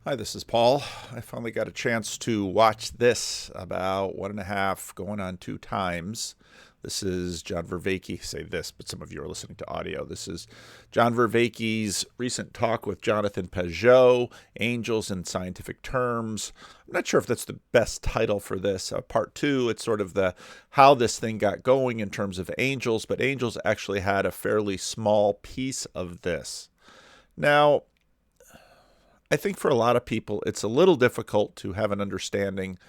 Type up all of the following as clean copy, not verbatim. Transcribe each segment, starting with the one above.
Hi, this is Paul. I finally got a chance to watch this about 1.5, going on 2 times. This is John Vervaeke. Say this, but some of you are listening to audio. This is John Vervaeke's recent talk with Jonathan Pageau, Angels in Scientific Terms. I'm not sure if that's the best title for this. Part 2, it's sort of the how this thing got going in terms of angels, but angels actually had a fairly small piece of this. Now, I think for a lot of people, it's a little difficult to have an understanding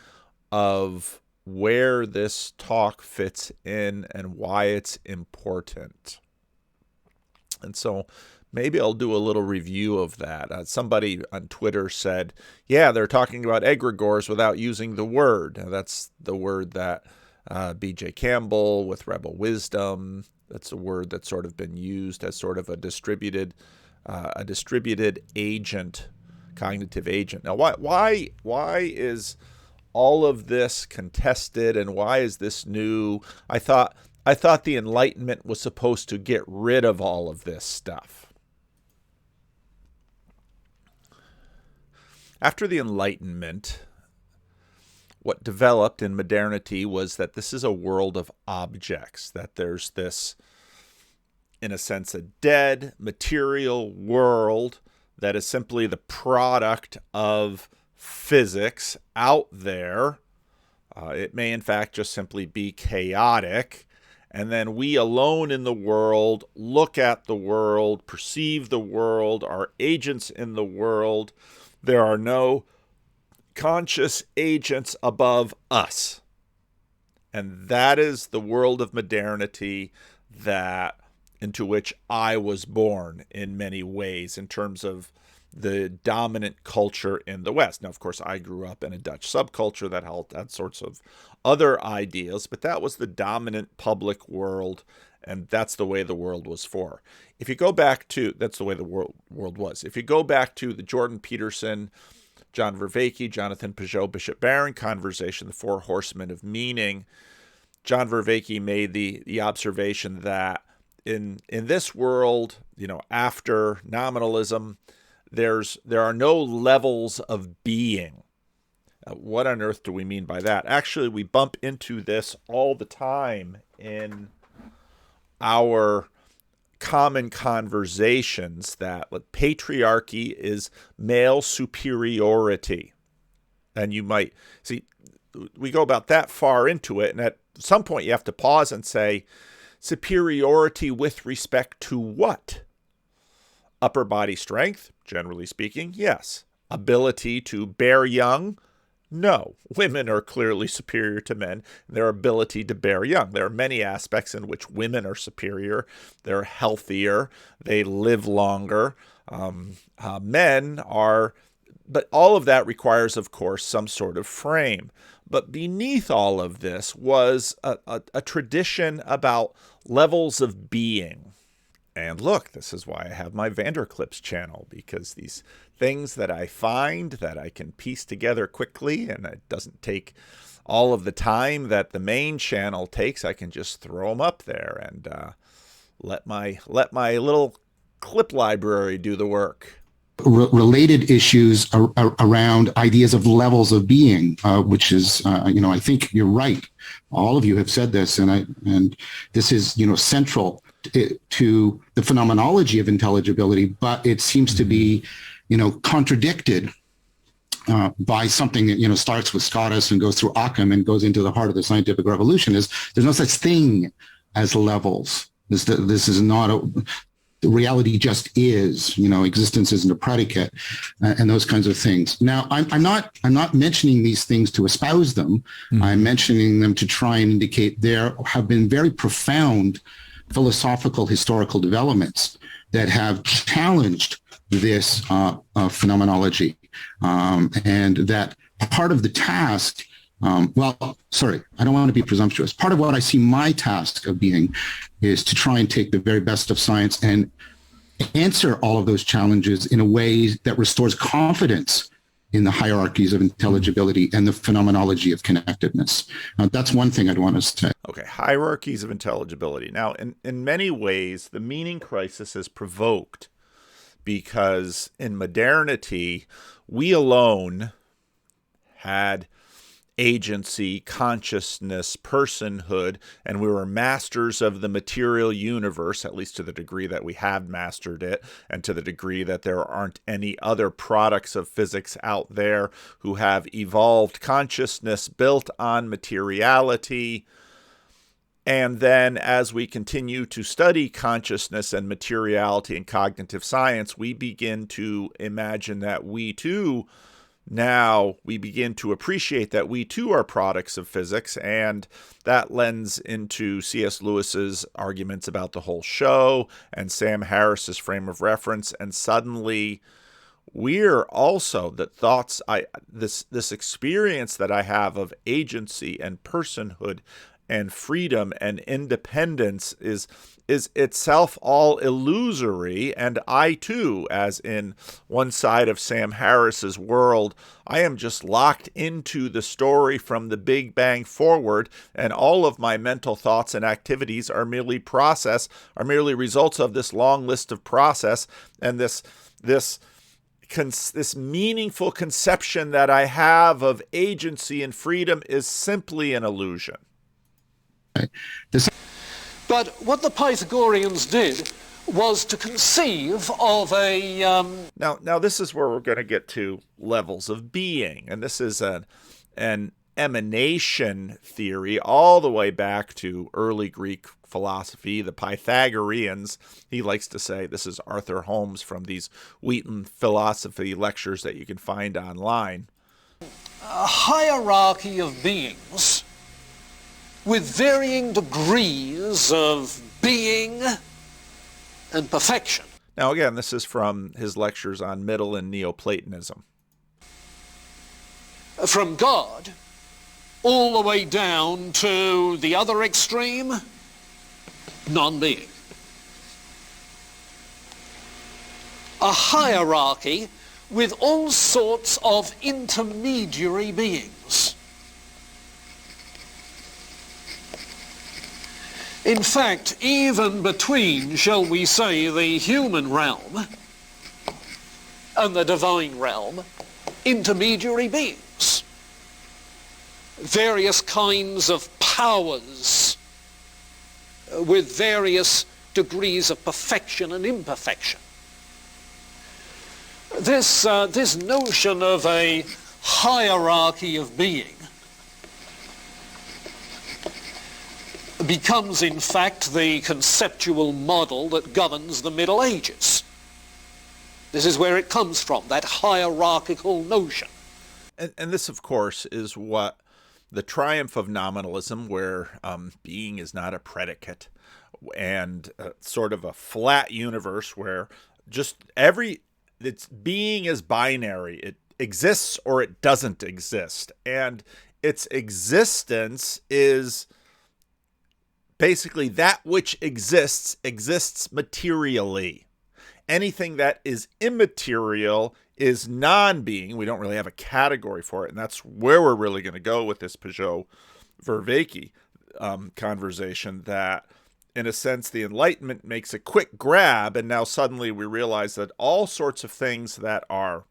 of where this talk fits in and why it's important. And so maybe I'll do a little review of that. Somebody on Twitter said, yeah, they're talking about egregores without using the word. Now, that's the word that B.J. Campbell with Rebel Wisdom, that's a word that's sort of been used as sort of a distributed agent, cognitive agent. Now, why is all of this contested, and why is this new? I thought the Enlightenment was supposed to get rid of all of this stuff. After the Enlightenment, what developed in modernity was that this is a world of objects, that there's this, in a sense, a dead material world that is simply the product of physics out there. It may, in fact, just simply be chaotic. And then we alone in the world look at the world, perceive the world, are agents in the world. There are no conscious agents above us. And that is the world of modernity into which I was born in many ways in terms of the dominant culture in the West. Now, of course, I grew up in a Dutch subculture that had sorts of other ideas, but that was the dominant public world, and that's the way the world was for. If you go back to, that's the way the world was. If you go back to the Jordan Peterson, John Vervaeke, Jonathan Pageau, Bishop Barron conversation, the Four Horsemen of Meaning, John Vervaeke made the observation that in this world, after nominalism, there are no levels of being. What on earth do we mean by that? Actually, we bump into this all the time in our common conversations, that patriarchy is male superiority. And you might see, we go about that far into it, and at some point you have to pause and say, superiority with respect to what? Upper body strength, generally speaking, yes. Ability to bear young, no. Women are clearly superior to men in their ability to bear young. There are many aspects in which women are superior. They're healthier. They live longer. Men are, but all of that requires, of course, some sort of frame. But beneath all of this was a tradition about levels of being. And look, this is why I have my Vanderclips channel, because these things that I find that I can piece together quickly, and it doesn't take all of the time that the main channel takes, I can just throw them up there and let my little clip library do the work. Related issues around ideas of levels of being, which is, I think you're right. All of you have said this, and this is, central to the phenomenology of intelligibility, but it seems to be, contradicted by something that, starts with Scotus and goes through Occam and goes into the heart of the scientific revolution. Is there's no such thing as levels. This is not the reality just is, existence isn't a predicate, and those kinds of things. Now, I'm not mentioning these things to espouse them. Mm-hmm. I'm mentioning them to try and indicate there have been very profound philosophical historical developments that have challenged this phenomenology, and that part of the task, I don't want to be presumptuous. Part of what I see my task of being is to try and take the very best of science and answer all of those challenges in a way that restores confidence in the hierarchies of intelligibility and the phenomenology of connectedness. That's one thing I'd want to say. Okay, hierarchies of intelligibility. Now, in many ways, the meaning crisis is provoked because in modernity, we alone had agency, consciousness, personhood, and we were masters of the material universe, at least to the degree that we have mastered it, and to the degree that there aren't any other products of physics out there who have evolved consciousness built on materiality. And then as we continue to study consciousness and materiality and cognitive science, we begin to imagine that we too begin to appreciate that we too are products of physics, and that lends into C.S. Lewis's arguments about the whole show and Sam Harris's frame of reference, and suddenly we're also this experience that I have of agency and personhood and freedom and independence is itself all illusory, and I too, as in one side of Sam Harris's world, I am just locked into the story from the Big Bang forward, and all of my mental thoughts and activities are merely results of this long list of process, and this meaningful conception that I have of agency and freedom is simply an illusion. But what the Pythagoreans did was to conceive of a... Now this is where we're going to get to levels of being, and this is an emanation theory all the way back to early Greek philosophy. The Pythagoreans, he likes to say, this is Arthur Holmes from these Wheaton philosophy lectures that you can find online. A hierarchy of beings with varying degrees of being and perfection. Now again, this is from his lectures on Middle and Neoplatonism. From God all the way down to the other extreme, non-being. A hierarchy with all sorts of intermediary beings. In fact, even between, shall we say, the human realm and the divine realm, intermediary beings. Various kinds of powers with various degrees of perfection and imperfection. This notion of a hierarchy of being becomes, in fact, the conceptual model that governs the Middle Ages. This is where it comes from, that hierarchical notion. And this, of course, is what the triumph of nominalism, where being is not a predicate, and sort of a flat universe where just its being is binary. It exists or it doesn't exist. And its existence is basically that which exists materially. Anything that is immaterial is non-being. We don't really have a category for it, and that's where we're really going to go with this Pageau Vervaeke conversation, that in a sense the Enlightenment makes a quick grab, and now suddenly we realize that all sorts of things that are,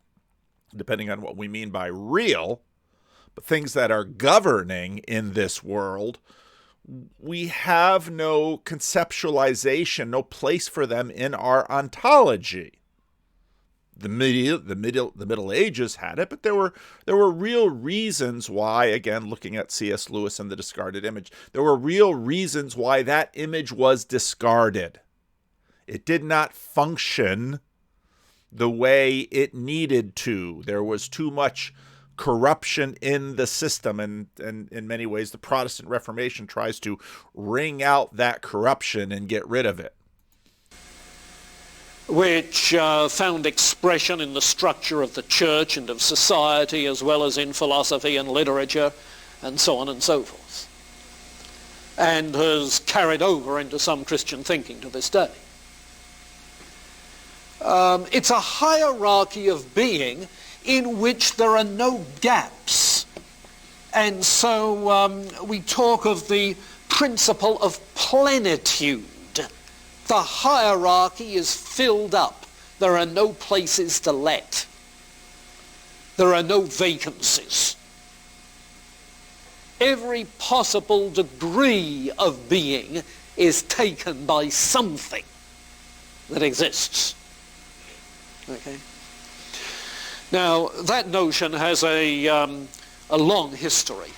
depending on what we mean by real, but things that are governing in this world, we have no conceptualization, no place for them in our ontology. The Middle Ages had it, but there were real reasons why, again, looking at C.S. Lewis and the discarded image, there were real reasons why that image was discarded. It did not function the way it needed to. There was too much corruption in the system, and in many ways the Protestant Reformation tries to wring out that corruption and get rid of it. Which found expression in the structure of the church and of society, as well as in philosophy and literature, and so on and so forth, and has carried over into some Christian thinking to this day. It's a hierarchy of being in which there are no gaps. And so we talk of the principle of plenitude. The hierarchy is filled up There are no places to let. There are no vacancies. Every possible degree of being is taken by something that exists. Okay? Now, that notion has a long history.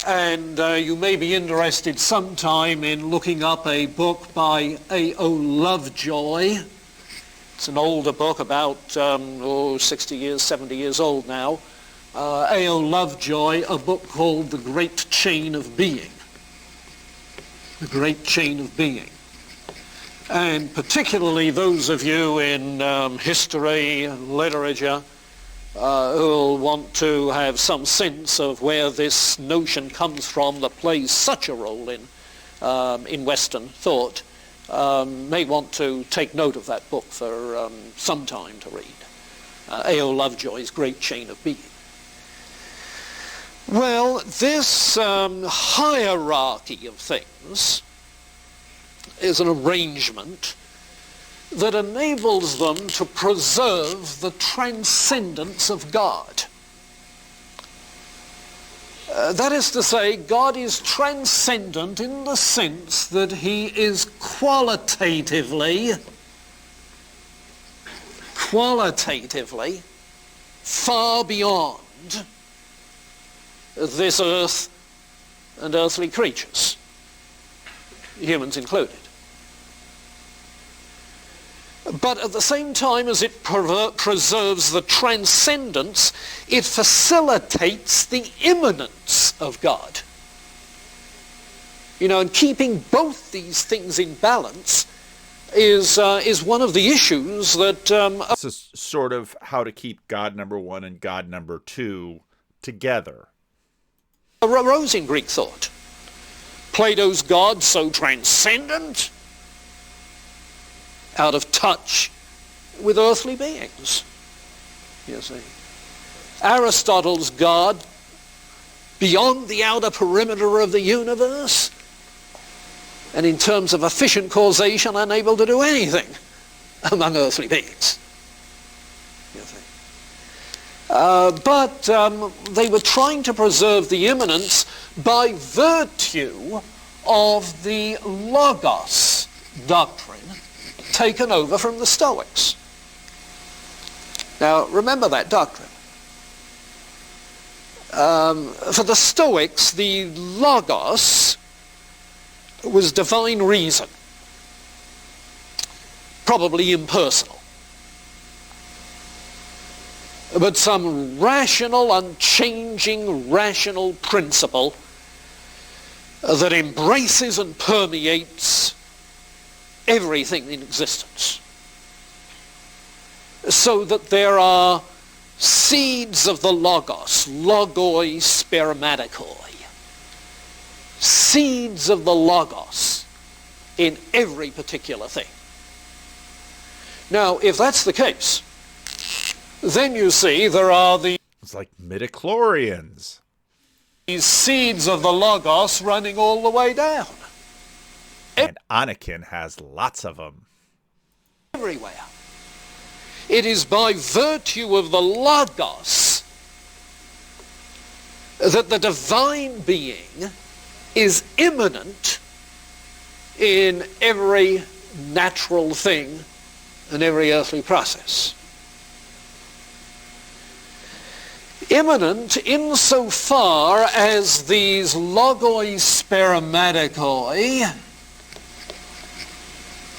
And you may be interested sometime in looking up a book by A.O. Lovejoy. It's an older book, about 60 years, 70 years old now. A.O. Lovejoy, a book called The Great Chain of Being. The Great Chain of Being. And particularly those of you in history and literature who'll want to have some sense of where this notion comes from that plays such a role in Western thought, may want to take note of that book for some time to read. A.O. Lovejoy's Great Chain of Being. Well, this hierarchy of things is an arrangement that enables them to preserve the transcendence of God. That is to say, God is transcendent in the sense that he is qualitatively far beyond this earth and earthly creatures, humans included. But at the same time as it preserves the transcendence, it facilitates the immanence of God. You know, and keeping both these things in balance is one of the issues that... This is sort of how to keep God number one and God number two together. Arose in Greek thought. Plato's God so transcendent, out of touch with earthly beings, you see. Aristotle's God, beyond the outer perimeter of the universe, and in terms of efficient causation, unable to do anything among earthly beings, you see. But they were trying to preserve the immanence by virtue of the Logos doctrine taken over from the Stoics. Now, remember that doctrine. For the Stoics, the Logos was divine reason, probably impersonal, but some rational, unchanging, rational principle that embraces and permeates everything in existence, so that there are seeds of the Logos, logoi spermaticoi, seeds of the Logos in every particular thing. Now, if that's the case, then you see there are It's like midichlorians. these seeds of the Logos running all the way down. And Anakin has lots of them. Everywhere. It is by virtue of the Logos that the divine being is immanent in every natural thing and every earthly process. Immanent insofar as these logoi spermaticoi,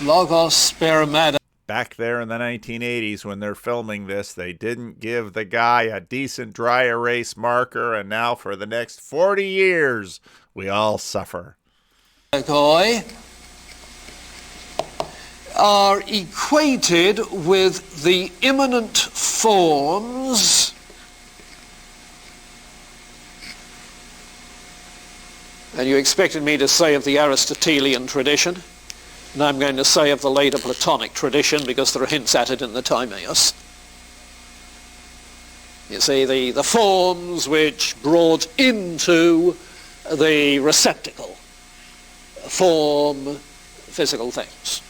Logos spermaticoi. Back there in the 1980s when they're filming this, they didn't give the guy a decent dry erase marker, and now for the next 40 years, we all suffer. Are equated with the immanent forms and you expected me to say of the Aristotelian tradition, and I'm going to say of the later Platonic tradition because there are hints at it in the Timaeus. You see, the forms which brought into the receptacle form physical things.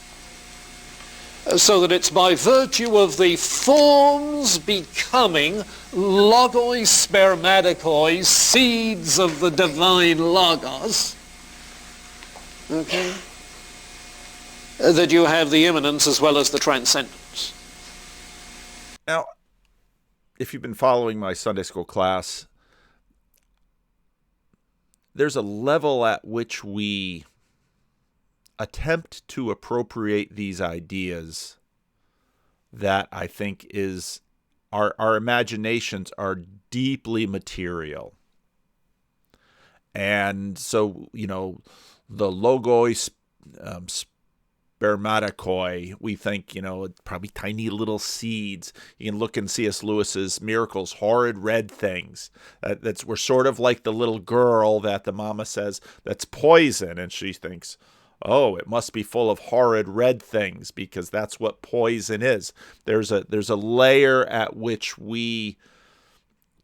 so that it's by virtue of the forms becoming logoi spermaticoi, seeds of the divine logos, okay, that you have the immanence as well as the transcendence. Now, if you've been following my Sunday school class, there's a level at which we attempt to appropriate these ideas that I think is our imaginations are deeply material. And so, the logoi spermaticoi, we think, probably tiny little seeds. You can look in C.S. Lewis's Miracles, horrid red things. We're sort of like the little girl that the mama says that's poison, and she thinks, oh, it must be full of horrid red things because that's what poison is. There's a layer at which we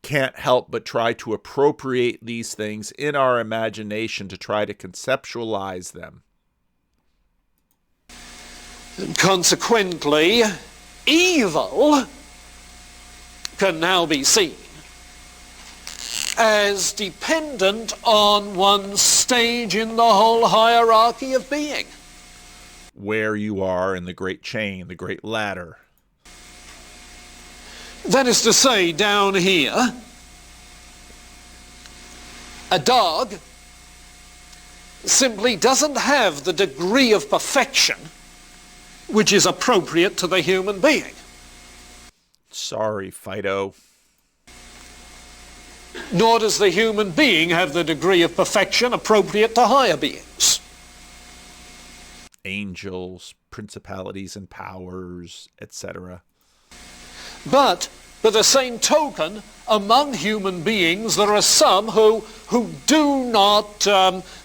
can't help but try to appropriate these things in our imagination to try to conceptualize them. And consequently, evil can now be seen as dependent on one stage in the whole hierarchy of being. Where you are in the great chain, the great ladder. That is to say, down here, a dog simply doesn't have the degree of perfection which is appropriate to the human being. Sorry, Fido. Nor does the human being have the degree of perfection appropriate to higher beings. Angels, principalities and powers, etc. But, by the same token, among human beings there are some who do not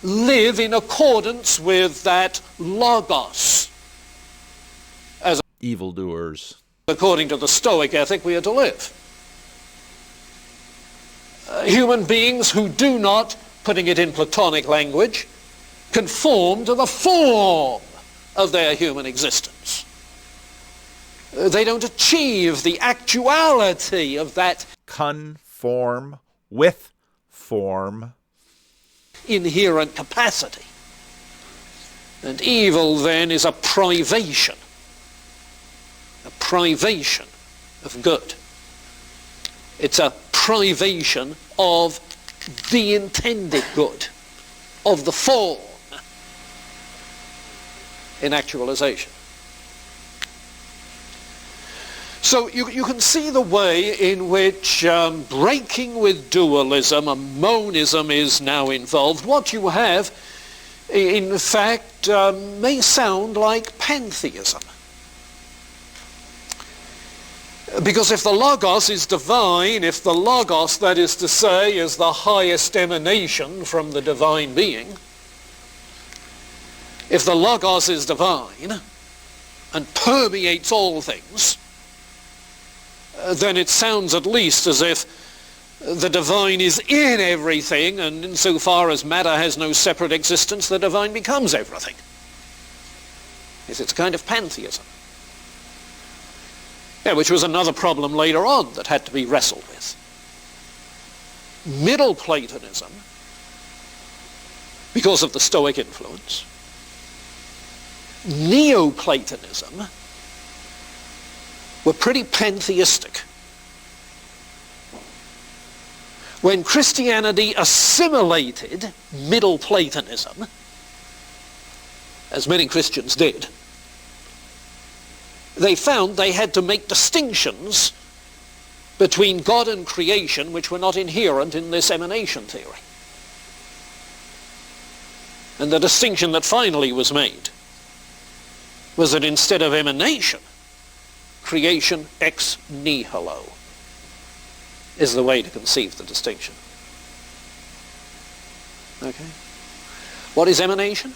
live in accordance with that logos, as evildoers. According to the Stoic ethic we are to live. Human beings who do not, putting it in Platonic language, conform to the form of their human existence. They don't achieve the actuality of that conform with form inherent capacity. And evil then is a privation of good. It's a privation of the intended good, of the form in actualization. So you can see the way in which breaking with dualism, a monism is now involved. What you have, in fact, may sound like pantheism. Because if the Logos is divine, if the Logos, that is to say, is the highest emanation from the divine being, if the Logos is divine and permeates all things, then it sounds at least as if the divine is in everything, and insofar as matter has no separate existence, the divine becomes everything. Yes, it's a kind of pantheism. Yeah, which was another problem later on that had to be wrestled with. Middle Platonism, because of the Stoic influence, Neoplatonism, were pretty pantheistic. When Christianity assimilated Middle Platonism, as many Christians did, they found they had to make distinctions between God and creation which were not inherent in this emanation theory. And the distinction that finally was made was that instead of emanation, creation ex nihilo is the way to conceive the distinction. Okay? What is emanation?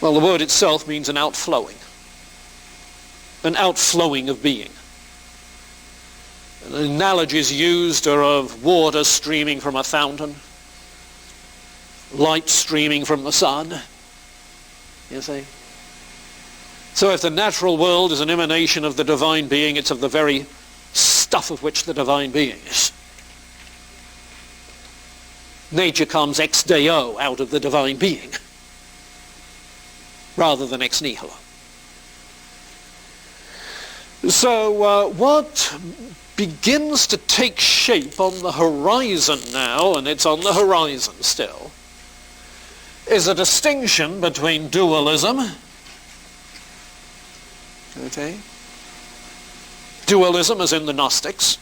Well, the word itself means an outflowing of being. And analogies used are of water streaming from a fountain, light streaming from the sun, you see. So if the natural world is an emanation of the divine being, it's of the very stuff of which the divine being is. Nature comes ex deo out of the divine being, rather than ex nihilo. So what begins to take shape on the horizon now, and it's on the horizon still, is a distinction between dualism, okay? Dualism as in the Gnostics,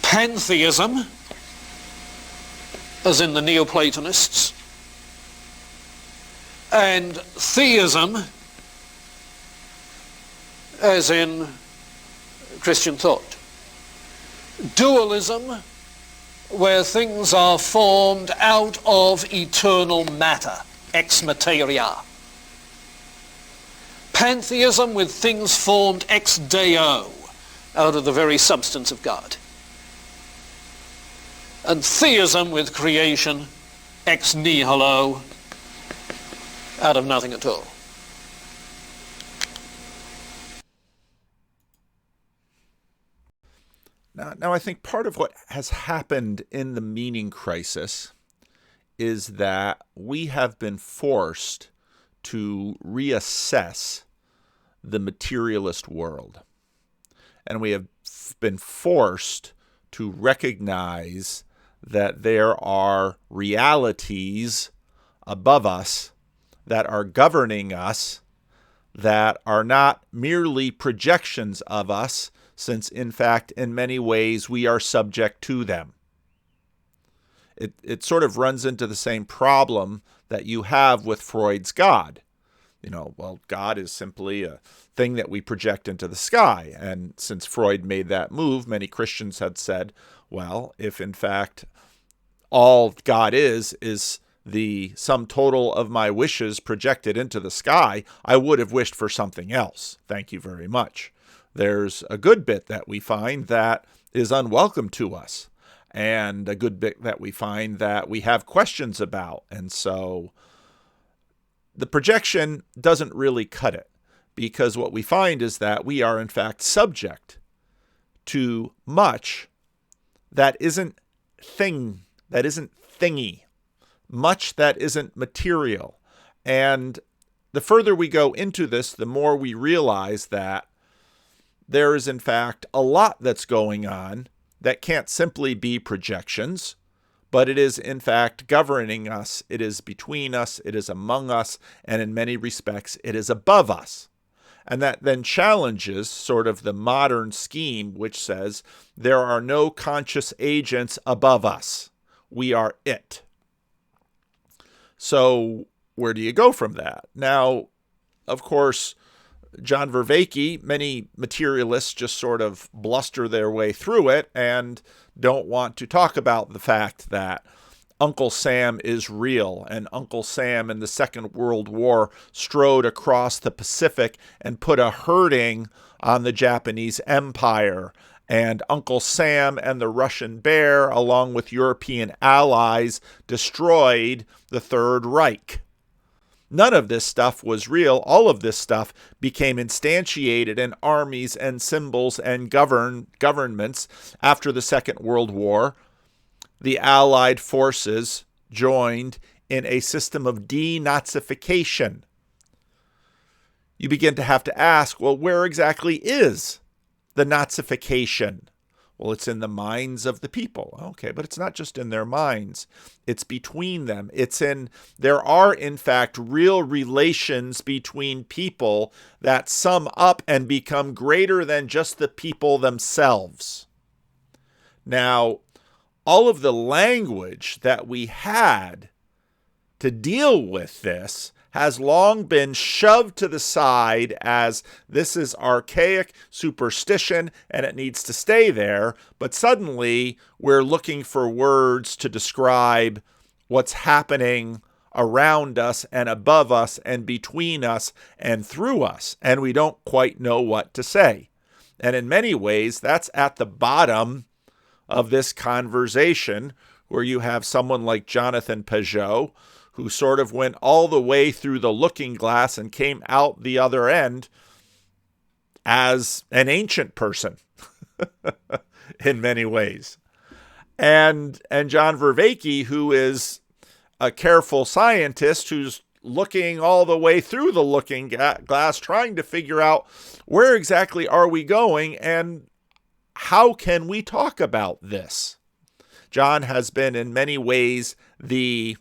pantheism as in the Neoplatonists, and theism as in Christian thought. Dualism, where things are formed out of eternal matter, ex materia. Pantheism, with things formed ex deo, out of the very substance of God. And theism, with creation ex nihilo, out of nothing at all. Now, I think part of what has happened in the meaning crisis is that we have been forced to reassess the materialist world. And we have been forced to recognize that there are realities above us that are governing us, that are not merely projections of us, since in fact, in many ways, we are subject to them. It sort of runs into the same problem that you have with Freud's God. You know, well, God is simply a thing that we project into the sky. And since Freud made that move, many Christians had said, well, if in fact all God is the sum total of my wishes projected into the sky, I would have wished for something else. Thank you very much. There's a good bit that we find that is unwelcome to us, and a good bit that we find that we have questions about. And so the projection doesn't really cut it, because what we find is that we are in fact subject to much that isn't thingy, much that isn't material. And the further we go into this, the more we realize that there is in fact a lot that's going on that can't simply be projections, but it is in fact governing us. It is between us, it is among us, and in many respects it is above us. And that then challenges sort of the modern scheme, which says there are no conscious agents above us. We are it. So where do you go from that? Now, of course, John Vervaeke, many materialists just sort of bluster their way through it and don't want to talk about the fact that Uncle Sam is real, and Uncle Sam in the Second World War strode across the Pacific and put a hurting on the Japanese Empire, and Uncle Sam and the Russian Bear, along with European allies, destroyed the Third Reich. None of this stuff was real. All of this stuff became instantiated in armies and symbols and governments after the Second World War. The Allied forces joined in a system of denazification. You begin to have to ask, well, where exactly is the Nazification? Well, it's in the minds of the people. Okay, but it's not just in their minds. It's between them. There are, in fact, real relations between people that sum up and become greater than just the people themselves. Now, all of the language that we had to deal with this has long been shoved to the side as this is archaic superstition and it needs to stay there. But suddenly we're looking for words to describe what's happening around us and above us and between us and through us. And we don't quite know what to say. And in many ways, that's at the bottom of this conversation, where you have someone like Jonathan Pageau, who sort of went all the way through the looking glass and came out the other end as an ancient person in many ways. And John Vervaeke, who is a careful scientist who's looking all the way through the looking glass, trying to figure out where exactly are we going and how can we talk about this. John has been in many ways the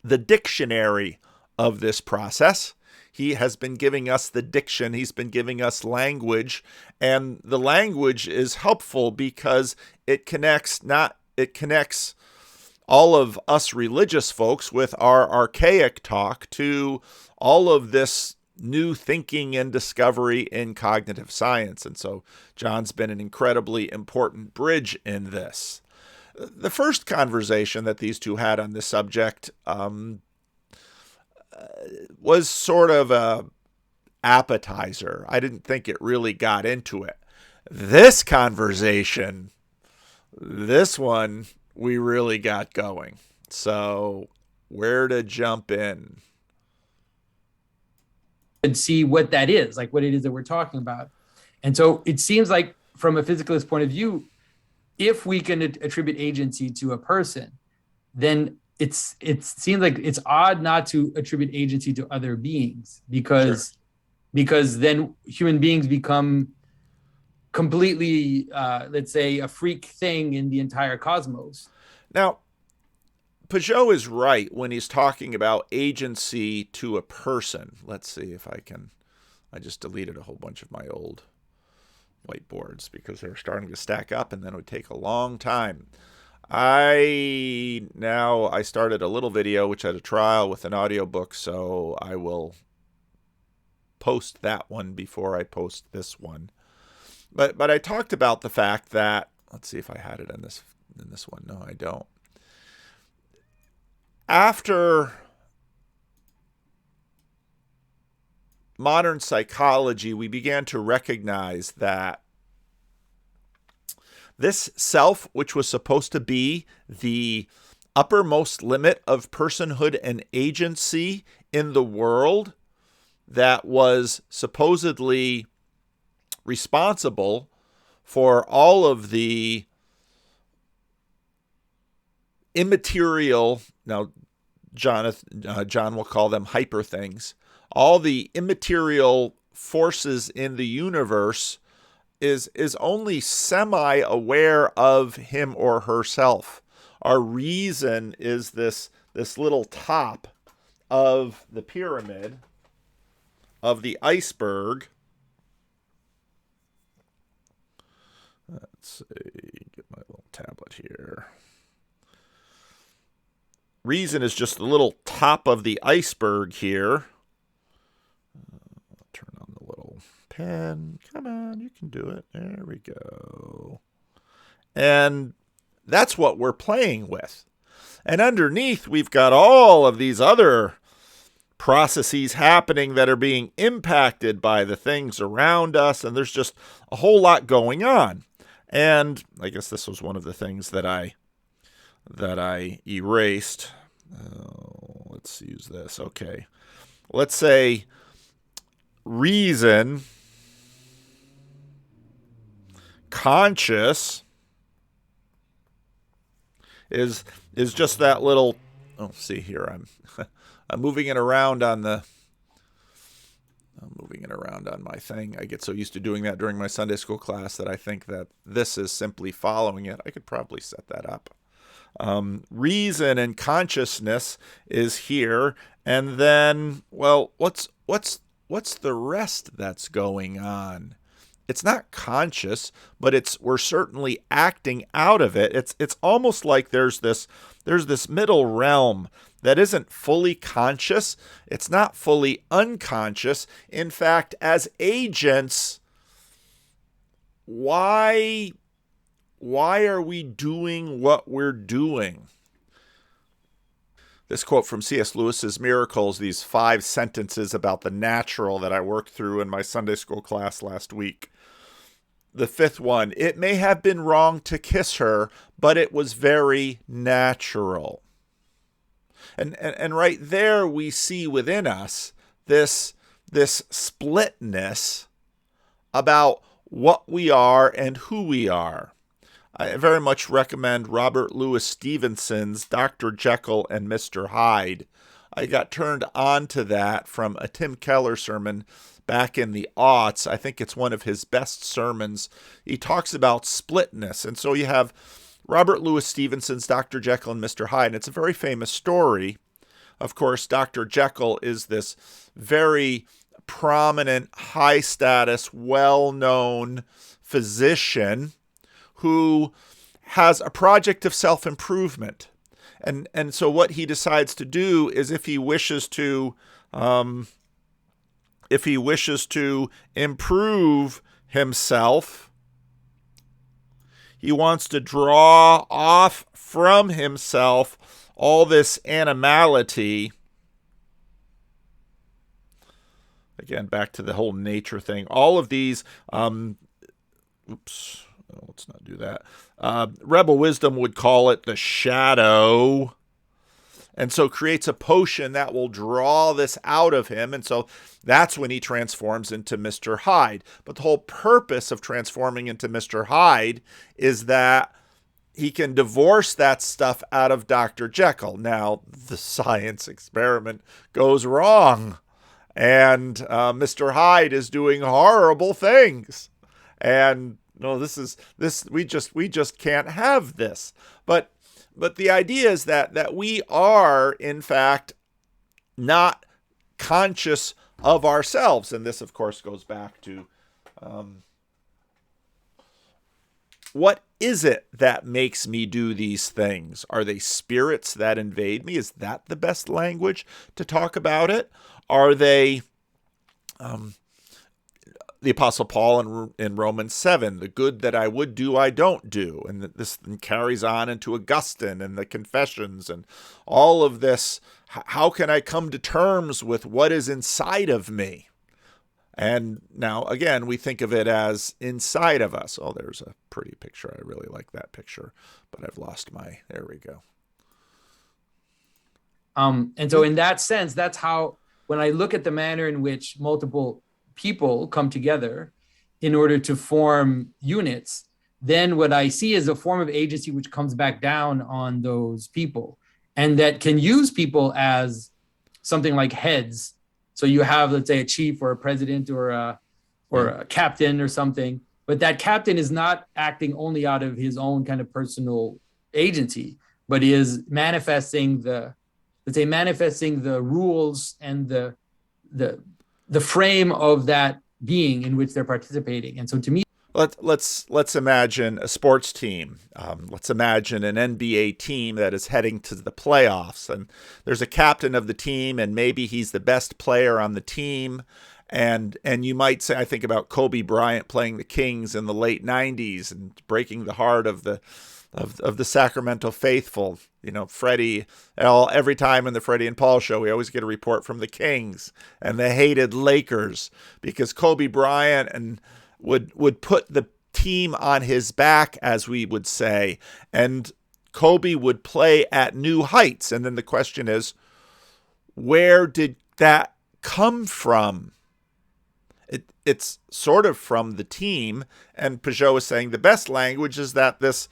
dictionary of this process. He has been giving us the diction. He's been giving us language, and the language is helpful because it connects all of us religious folks with our archaic talk to all of this new thinking and discovery in cognitive science. And so John's been an incredibly important bridge in this. The first conversation that these two had on this subject was sort of a appetizer. I didn't think it really got into it. This conversation, this one, we really got going. So where to jump in? And see what that is, like what it is that we're talking about. And so it seems like from a physicalist point of view, if we can attribute agency to a person, then it seems like it's odd not to attribute agency to other beings because then human beings become completely, let's say, a freak thing in the entire cosmos. Now, Pageau is right when he's talking about agency to a person. Let's see if I can. I just deleted a whole bunch of my old whiteboards because they were starting to stack up and then it would take a long time. I started a little video which had a trial with an audiobook, so I will post that one before I post this one. But I talked about the fact that, let's see if I had it in this one. No, I don't. After modern psychology, we began to recognize that this self, which was supposed to be the uppermost limit of personhood and agency in the world, that was supposedly responsible for all of the immaterial, now John will call them hyper things, all the immaterial forces in the universe is only semi-aware of him or herself. Our reason is this little top of the pyramid, of the iceberg. Let's see, get my little tablet here. Reason is just the little top of the iceberg here. Turn on the little pen. Come on, you can do it. There we go. And that's what we're playing with. And underneath, we've got all of these other processes happening that are being impacted by the things around us. And there's just a whole lot going on. And I guess this was one of the things that I erased. Let's use this. Okay. Let's say reason, conscious is just that little, see here, I'm moving it around on my thing. I get so used to doing that during my Sunday school class that I think that this is simply following it. I could probably set that up. Reason and consciousness is here, and then, well, what's the rest that's going on? It's not conscious, but we're certainly acting out of it. It's almost like there's this middle realm that isn't fully conscious. It's not fully unconscious. In fact, as agents, why are we doing what we're doing? This quote from C.S. Lewis's Miracles, these 5 sentences about the natural that I worked through in my Sunday school class last week. The 5th one, it may have been wrong to kiss her, but it was very natural. And right there we see within us this splitness about what we are and who we are. I very much recommend Robert Louis Stevenson's Dr. Jekyll and Mr. Hyde. I got turned on to that from a Tim Keller sermon back in the aughts. I think it's one of his best sermons. He talks about splitness. And so you have Robert Louis Stevenson's Dr. Jekyll and Mr. Hyde. And it's a very famous story. Of course, Dr. Jekyll is this very prominent, high-status, well-known physician who has a project of self-improvement. And so what he decides to do is if he wishes to improve himself, he wants to draw off from himself all this animality. Again, back to the whole nature thing. All of these, let's not do that. Rebel Wisdom would call it the shadow. And so creates a potion that will draw this out of him. And so that's when he transforms into Mr. Hyde. But the whole purpose of transforming into Mr. Hyde is that he can divorce that stuff out of Dr. Jekyll. Now, the science experiment goes wrong. And Mr. Hyde is doing horrible things. And no, we just can't have this. But the idea is that we are, in fact, not conscious of ourselves. And this, of course, goes back to what is it that makes me do these things? Are they spirits that invade me? Is that the best language to talk about it? Are they the Apostle Paul in Romans 7, the good that I would do, I don't do. And this carries on into Augustine and the Confessions and all of this. How can I come to terms with what is inside of me? And now, again, we think of it as inside of us. Oh, there's a pretty picture. I really like that picture, but I've lost there we go. And so in that sense, that's how, when I look at the manner in which multiple people come together in order to form units, then what I see is a form of agency which comes back down on those people and that can use people as something like heads. So you have, let's say, a chief or a president or a captain or something, but that captain is not acting only out of his own kind of personal agency, but is manifesting the rules and the frame of that being in which they're participating. And so to me, let's imagine a sports team. Let's imagine an NBA team that is heading to the playoffs, and there's a captain of the team, and maybe he's the best player on the team. And you might say, I think about Kobe Bryant playing the Kings in the late 90s and breaking the heart of the Sacramento faithful. You know, Freddie, every time in the Freddie and Paul show, we always get a report from the Kings and the hated Lakers because Kobe Bryant would put the team on his back, as we would say, and Kobe would play at new heights. And then the question is, where did that come from? It's sort of from the team, and Pageau is saying the best language is that this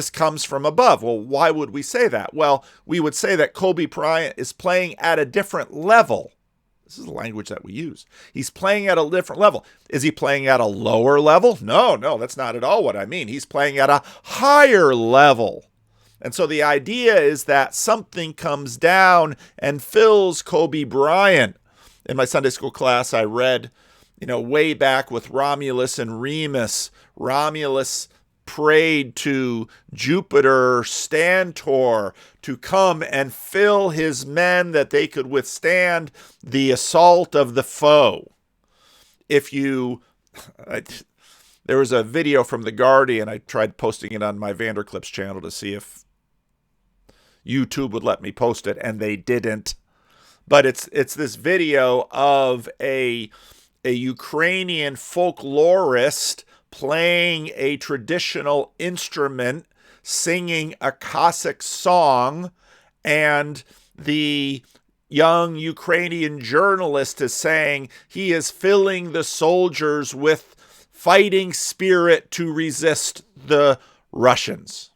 comes from above. Well, why would we say that? Well, we would say that Kobe Bryant is playing at a different level. This is the language that we use. He's playing at a different level. Is he playing at a lower level? No, that's not at all what I mean. He's playing at a higher level. And so the idea is that something comes down and fills Kobe Bryant. In my Sunday school class, I read, way back with Romulus and Remus. Romulus prayed to Jupiter Stantor to come and fill his men that they could withstand the assault of the foe. There was a video from The Guardian. I tried posting it on my Vanderclips channel to see if YouTube would let me post it, and they didn't. But it's this video of a Ukrainian folklorist playing a traditional instrument, singing a Cossack song, and the young Ukrainian journalist is saying he is filling the soldiers with fighting spirit to resist the Russians.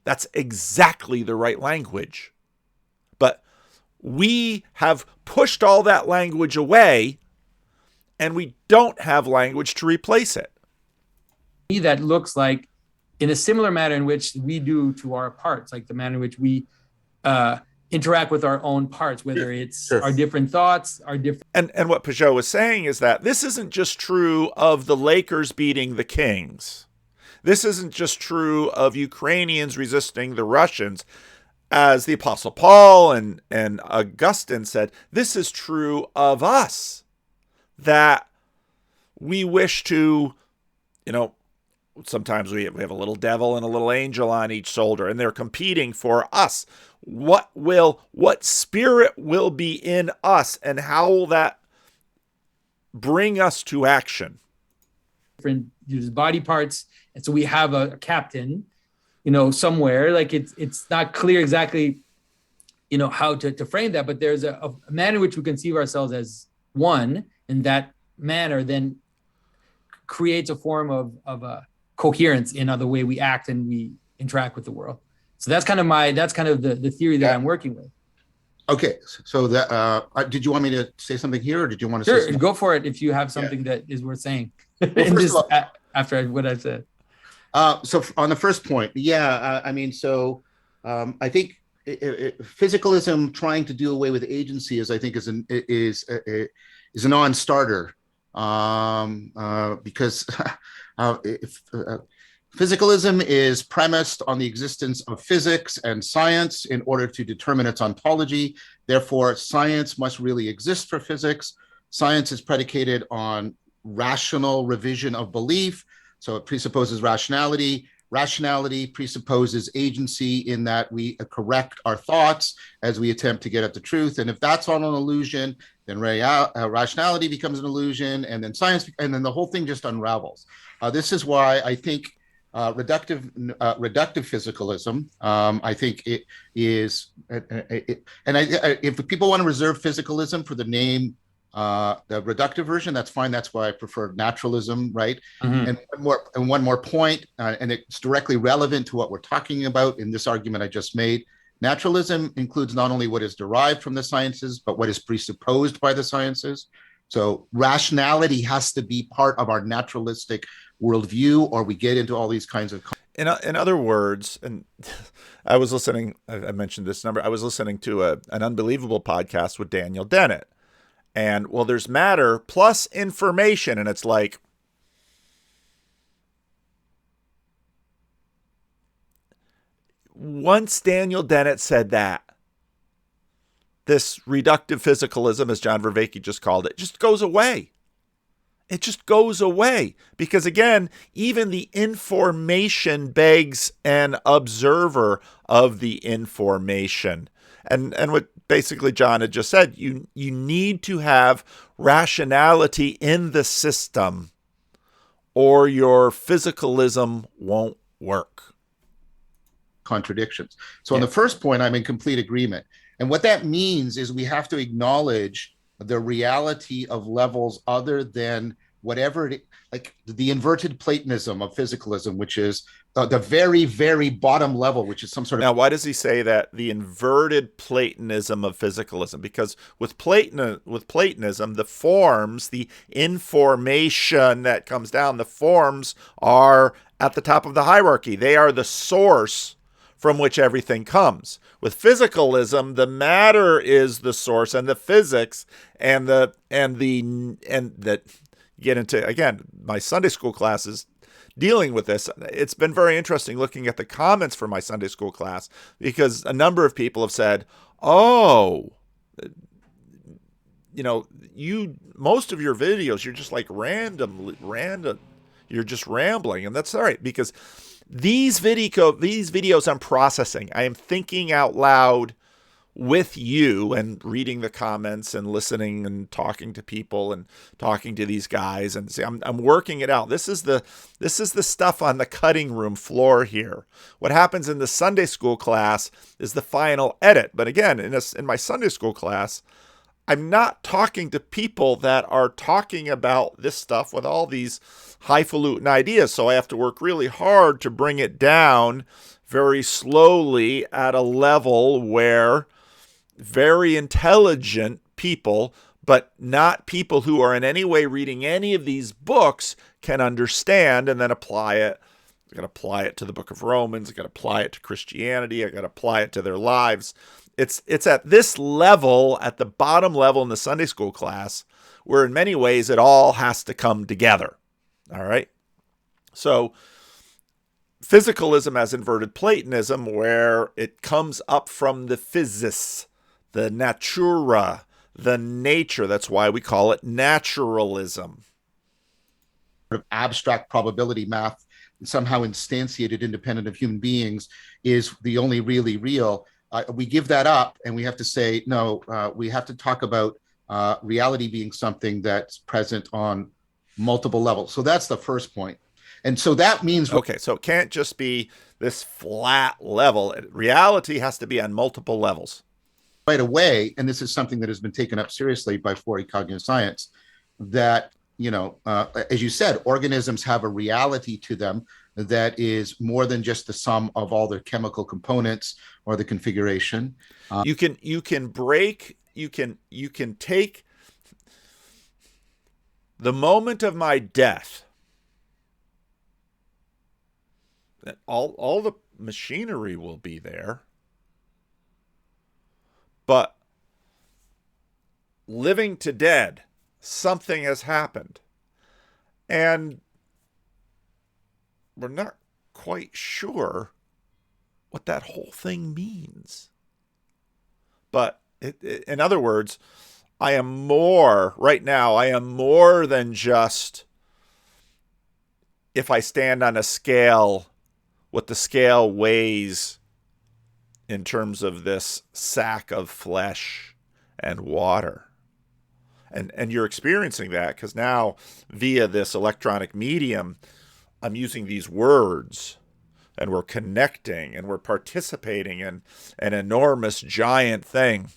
That's exactly the right language. But we have pushed all that language away, and we don't have language to replace it. That looks like in a similar manner in which we do to our parts, like the manner in which we interact with our own parts, whether it's our different thoughts, our different... And what Pageau was saying is that this isn't just true of the Lakers beating the Kings. This isn't just true of Ukrainians resisting the Russians. As the Apostle Paul and Augustine said, this is true of us, that we wish to, sometimes we have a little devil and a little angel on each shoulder, and they're competing for us. What spirit will be in us, and how will that bring us to action? Different body parts, and so we have a captain, somewhere. Like it's not clear exactly, how to frame that, but there's a manner in which we conceive ourselves as one, and that manner then creates a form of a coherence in the way we act and we interact with the world. So that's kind of the theory that I'm working with. Okay, so that did you want me to say something here, or did you want to? Sure, say something? Go for it if you have something that is worth saying. Well, After what I've said. So on the first point, I think physicalism trying to do away with agency is a non-starter, because physicalism is premised on the existence of physics and science in order to determine its ontology. Therefore, science must really exist for physics. Science is predicated on rational revision of belief. So it presupposes rationality. Rationality presupposes agency in that we correct our thoughts as we attempt to get at the truth. And if that's all an illusion, then rationality becomes an illusion, and then science, and then the whole thing just unravels. This is why I think reductive physicalism, I think it is, if people want to reserve physicalism for the name, the reductive version, that's fine. That's why I prefer naturalism, right? Mm-hmm. And one more point, and it's directly relevant to what we're talking about in this argument I just made. Naturalism includes not only what is derived from the sciences, but what is presupposed by the sciences. So rationality has to be part of our naturalistic worldview, or we get into all these kinds of... In other words, and I was listening, I mentioned this number, I was listening to an Unbelievable podcast with Daniel Dennett. And, there's matter plus information, and it's like, once Daniel Dennett said that, this reductive physicalism, as John Vervaeke just called it, just goes away. It just goes away. Because again, even the information begs an observer of the information. And what basically John had just said, you need to have rationality in the system, or your physicalism won't work. Contradictions. So on the first point, I'm in complete agreement. And what that means is we have to acknowledge the reality of levels other than whatever like the inverted Platonism of physicalism, which is the very, very bottom level, which is some sort of... Now, why does he say that? The inverted Platonism of physicalism? Because with Platonism, the forms, the information that comes down, the forms are at the top of the hierarchy. They are the source from which everything comes. With physicalism, the matter is the source, and the physics and that get into, again, my Sunday school classes dealing with this. It's been very interesting looking at the comments for my Sunday school class, because a number of people have said, most of your videos, you're just like random, you're just rambling, and that's all right, because these videos I'm processing. I am thinking out loud with you and reading the comments and listening and talking to people and talking to these guys and see, I'm working it out. This is the stuff on the cutting room floor here. What happens in the Sunday school class is the final edit. But again, in my Sunday school class, I'm not talking to people that are talking about this stuff with all these highfalutin ideas. So I have to work really hard to bring it down very slowly at a level where very intelligent people, but not people who are in any way reading any of these books, can understand and then apply it. I got to apply it to the book of Romans. I got to apply it to Christianity. I got to apply it to their lives. It's at this level, at the bottom level in the Sunday school class, where in many ways it all has to come together. All right. So physicalism as inverted Platonism, where it comes up from the physis, the natura, the nature. That's why we call it naturalism. Abstract probability math, somehow instantiated independent of human beings, is the only really real. We give that up and we have to say, no, we have to talk about reality being something that's present on multiple levels. So that's the first point. And so that means... Okay, so it can't just be this flat level. Reality has to be on multiple levels. Right away, and this is something that has been taken up seriously by Fourier cognitive science, that, as you said, organisms have a reality to them that is more than just the sum of all their chemical components or the configuration. You can take the moment of my death, that all the machinery will be there, but living to dead, something has happened, and we're not quite sure what that whole thing means. But in other words, right now, I am more than just, if I stand on a scale, what the scale weighs in terms of this sack of flesh and water. And you're experiencing that because now, via this electronic medium, I'm using these words, and we're connecting, and we're participating in an enormous, giant thing.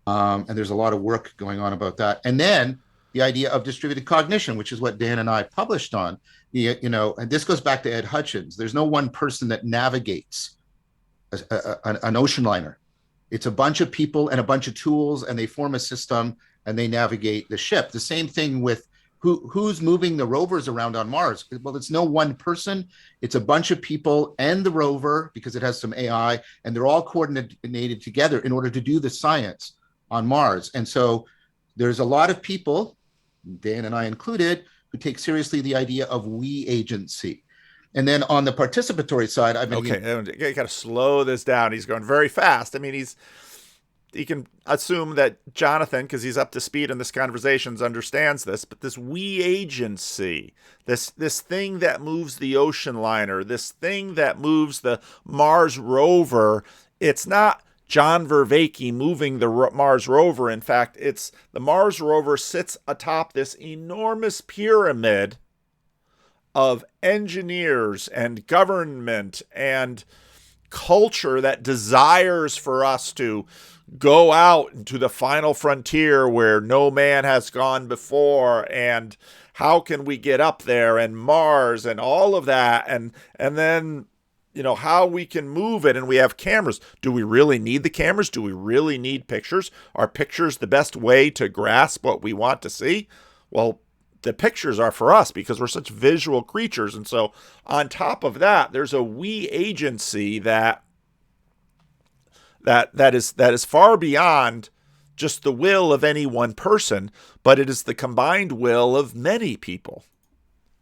And there's a lot of work going on about that. And then the idea of distributed cognition, which is what Dan and I published on, and this goes back to Ed Hutchins. There's no one person that navigates an ocean liner. It's a bunch of people and a bunch of tools, and they form a system and they navigate the ship. The same thing with who's moving the rovers around on Mars. Well, it's no one person. It's a bunch of people and the rover, because it has some AI, and they're all coordinated together in order to do the science on Mars. And so there's a lot of people, Dan and I included, who take seriously the idea of we agency. And then on the participatory side, I've been... Okay, you got to slow this down. He's going very fast. I mean, he can assume that Jonathan, because he's up to speed in this conversations, understands this, but this we agency, this thing that moves the ocean liner, this thing that moves the Mars rover, it's not John Vervaeke moving the Mars rover. In fact, it's the Mars rover sits atop this enormous pyramid of engineers and government and culture that desires for us to go out into the final frontier where no man has gone before, and how can we get up there, and Mars and all of that, and then how we can move it, and we have cameras. Do we really need the cameras? Do we really need pictures? Are pictures the best way to grasp what we want to see? Well, the pictures are for us because we're such visual creatures. And so on top of that, there's a we agency that is far beyond just the will of any one person, but it is the combined will of many people.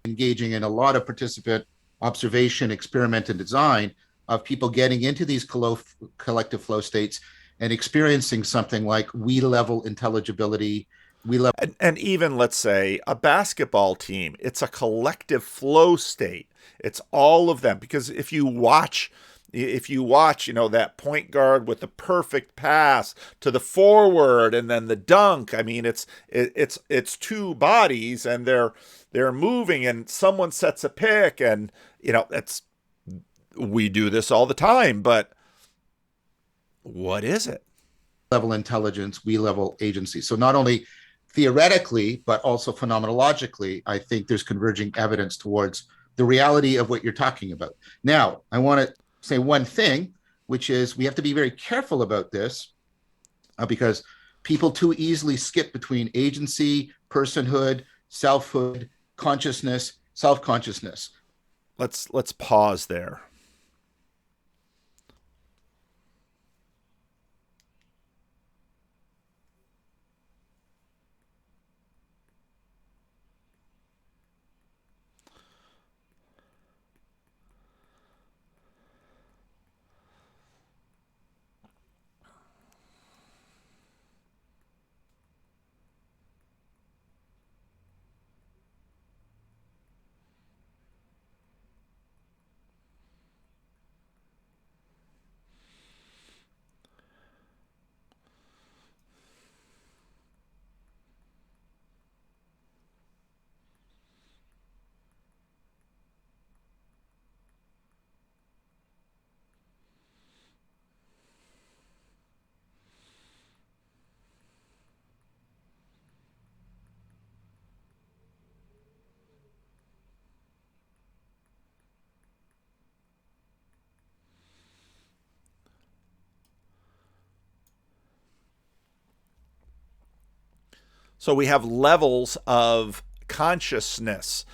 Engaging in a lot of participant observation, experiment, and design of people getting into these collective flow states and experiencing something like we-level intelligibility. And even, let's say, a basketball team, it's a collective flow state. It's all of them. Because if you watch if you watch, that point guard with the perfect pass to the forward and then the dunk. I mean, it's two bodies and they're moving, and someone sets a pick, and we do this all the time. But what is it? Level intelligence, we level agency. So not only theoretically, but also phenomenologically, I think there's converging evidence towards the reality of what you're talking about. Now, I want to say one thing, which is we have to be very careful about this because people too easily skip between agency, personhood, selfhood, consciousness, self-consciousness. Let's pause there. So we have levels of consciousness.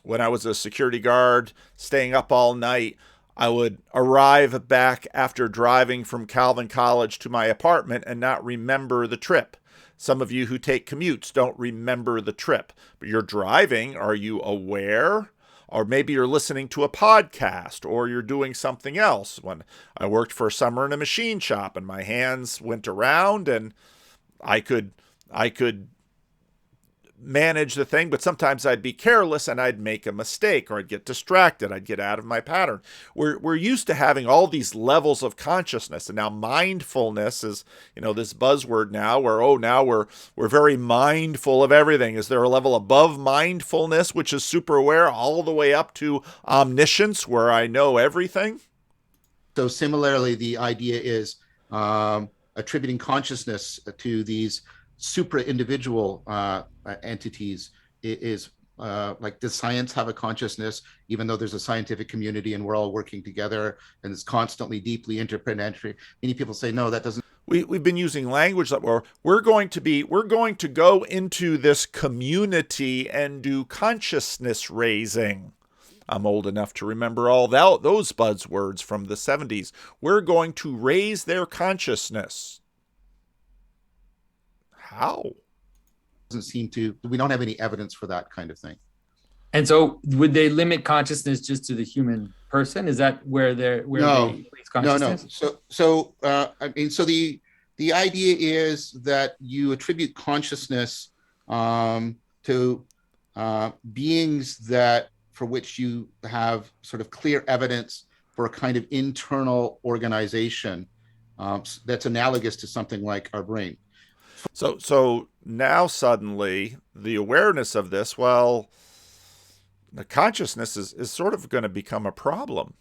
When I was a security guard, staying up all night, I would arrive back after driving from Calvin College to my apartment and not remember the trip. Some of you who take commutes don't remember the trip, but you're driving. Are you aware? Or maybe you're listening to a podcast, or you're doing something else. When I worked for a summer in a machine shop and my hands went around, and I could manage the thing, but sometimes I'd be careless and I'd make a mistake, or I'd get distracted. I'd get out of my pattern. We're used to having all these levels of consciousness, and now mindfulness is, this buzzword now where, now we're very mindful of everything. Is there a level above mindfulness, which is super aware, all the way up to omniscience, where I know everything? So similarly, the idea is attributing consciousness to these supra individual entities is like, does science have a consciousness, even though there's a scientific community and we're all working together and it's constantly deeply interplanetary? Many people say, no, that doesn't. We've been using language that we're going to go into this community and do consciousness raising. I'm old enough to remember all those buzzwords from the 70s. We're going to raise their consciousness. How? Doesn't seem to. We don't have any evidence for that kind of thing. And so, would they limit consciousness just to the human person? Is that where they place consciousness? No. So the idea is that you attribute consciousness to beings that for which you have sort of clear evidence for a kind of internal organization that's analogous to something like our brain. So now suddenly the awareness of this, the consciousness is sort of going to become a problem.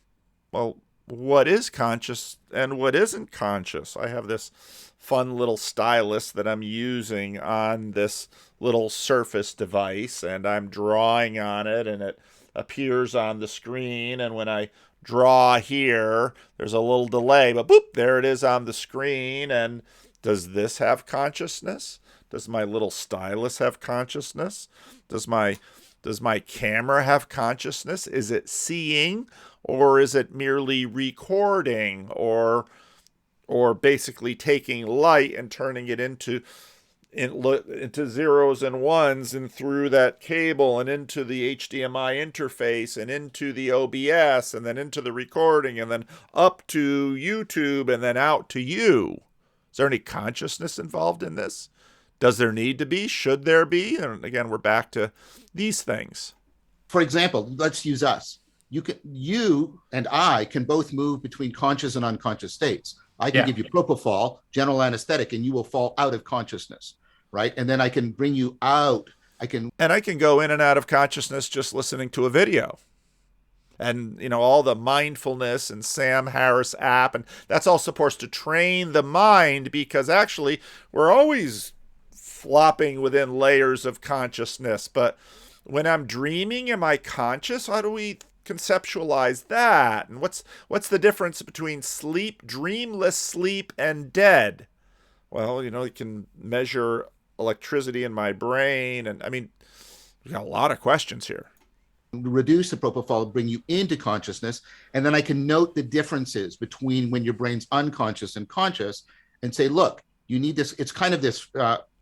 Well, what is conscious and what isn't conscious? I have this fun little stylus that I'm using on this little Surface device, and I'm drawing on it, and it appears on the screen. And when I draw here, there's a little delay, but boop, there it is on the screen. And does this have consciousness? Does my little stylus have consciousness? Does my camera have consciousness? Is it seeing, or is it merely recording, or basically taking light and turning it into zeros and ones and through that cable and into the HDMI interface and into the OBS and then into the recording and then up to YouTube and then out to you? Is there any consciousness involved in this? Does there need to be? Should there be? And again, we're back to these things. For example, let's use us. you and I can both move between conscious and unconscious states. I can give you propofol, general anesthetic, and you will fall out of consciousness, right? And then I can bring you out. I can go in and out of consciousness just listening to a video. And, all the mindfulness and Sam Harris app, and that's all supposed to train the mind, because actually we're always flopping within layers of consciousness. But when I'm dreaming, am I conscious? How do we conceptualize that? And what's the difference between sleep, dreamless sleep, and dead? Well, you can measure electricity in my brain, and we got a lot of questions here. Reduce the propofol, bring you into consciousness, and then I can note the differences between when your brain's unconscious and conscious, and say, look, you need this. It's kind of this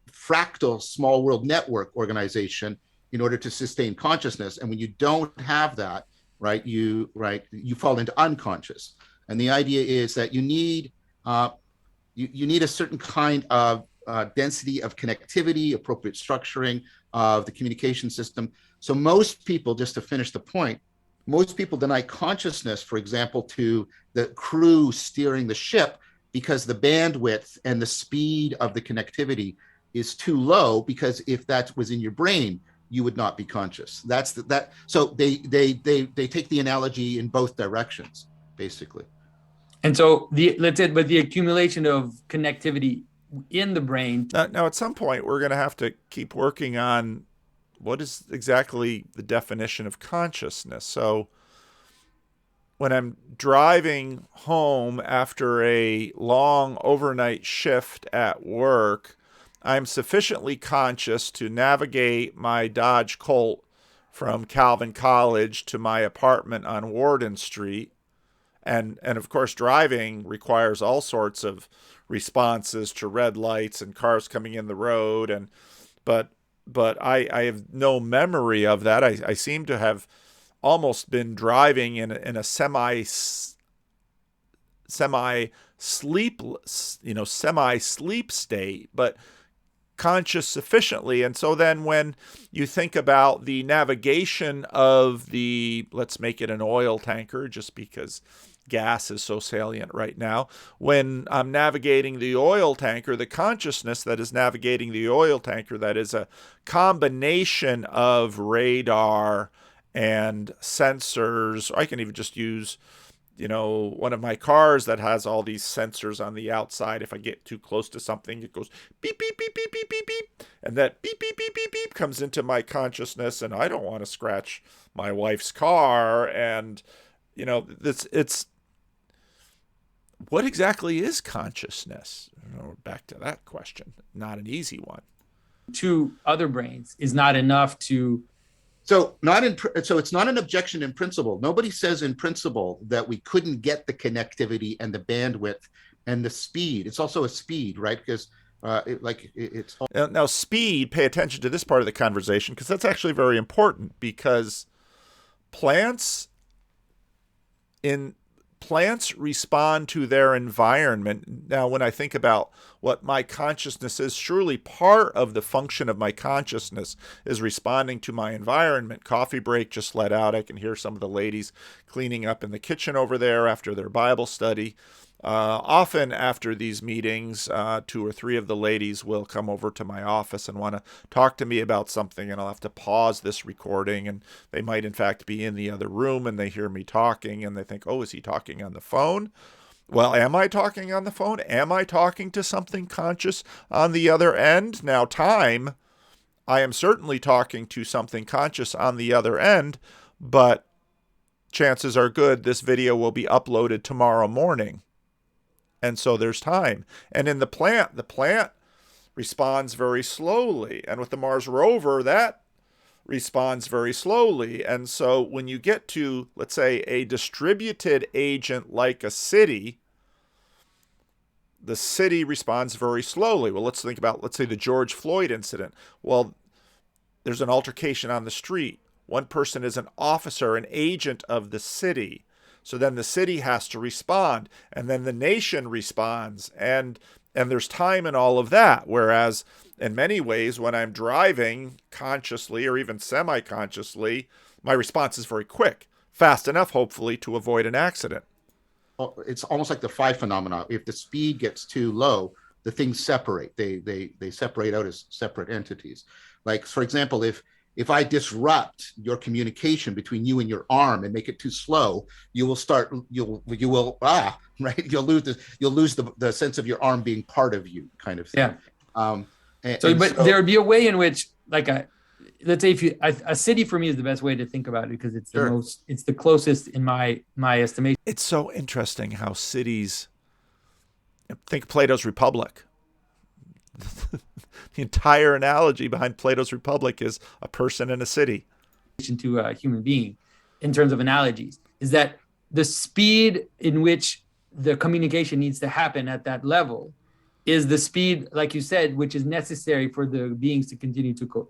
fractal small world network organization in order to sustain consciousness. And when you don't have that, you fall into unconscious. And the idea is that you need you need a certain kind of density of connectivity, appropriate structuring of the communication system. So most people, just to finish the point, most people deny consciousness, for example, to the crew steering the ship, because the bandwidth and the speed of the connectivity is too low, because if that was in your brain, you would not be conscious. So they take the analogy in both directions, basically. And so the accumulation of connectivity in the brain. Now, at some point, we're going to have to keep working on what is exactly the definition of consciousness. So when I'm driving home after a long overnight shift at work, I'm sufficiently conscious to navigate my Dodge Colt from Calvin College to my apartment on Warden Street. And of course, driving requires all sorts of responses to red lights and cars coming in the road. But I have no memory of that. I seem to have almost been driving in a semi sleep state, but conscious sufficiently. And so then when you think about the navigation of let's make it an oil tanker, just because gas is so salient right now. When I'm navigating the oil tanker, the consciousness that is navigating the oil tanker, that is a combination of radar and sensors. I can even just use, one of my cars that has all these sensors on the outside. If I get too close to something, it goes beep, beep, beep, beep, beep, beep, beep. And that beep, beep, beep, beep, beep comes into my consciousness, and I don't want to scratch my wife's car. And, it's what exactly is consciousness? Back to that question. Not an easy one. 2 other brains is not enough to. So it's not an objection in principle. Nobody says in principle that we couldn't get the connectivity and the bandwidth and the speed. It's also a speed, right? Because it's now speed. Pay attention to this part of the conversation, because that's actually very important, because plants respond to their environment. Now, when I think about what my consciousness is, surely part of the function of my consciousness is responding to my environment. Coffee break just let out. I can hear some of the ladies cleaning up in the kitchen over there after their Bible study. Often after these meetings, 2 or 3 of the ladies will come over to my office and want to talk to me about something, and I'll have to pause this recording, and they might in fact be in the other room, and they hear me talking, and they think, oh, is he talking on the phone? Well, am I talking on the phone? Am I talking to something conscious on the other end? Now, I am certainly talking to something conscious on the other end, but chances are good this video will be uploaded tomorrow morning. And so there's time. And in the plant responds very slowly. And with the Mars rover, that responds very slowly. And so when you get to, let's say, a distributed agent like a city, the city responds very slowly. Well, let's think about, let's say, the George Floyd incident. Well, there's an altercation on the street. One person is an officer, an agent of the city. So then the city has to respond, and then the nation responds, and there's time in all of that. Whereas in many ways, when I'm driving consciously or even semi-consciously, my response is very quick. fast enough, hopefully, to avoid an accident. It's almost like the phi phenomena. If the speed gets too low, the things separate. They separate out as separate entities. Like, for example, if I disrupt your communication between you and your arm and make it too slow, you will lose the sense of your arm being part of you, kind of thing. Yeah. So there would be a way in which, like, let's say a city for me is the best way to think about it, because it's it's the closest in my estimation. It's so interesting how cities, think Plato's Republic. The entire analogy behind Plato's Republic is a person in a city. To a human being, in terms of analogies, is that the speed in which the communication needs to happen at that level is the speed, like you said, which is necessary for the beings to continue to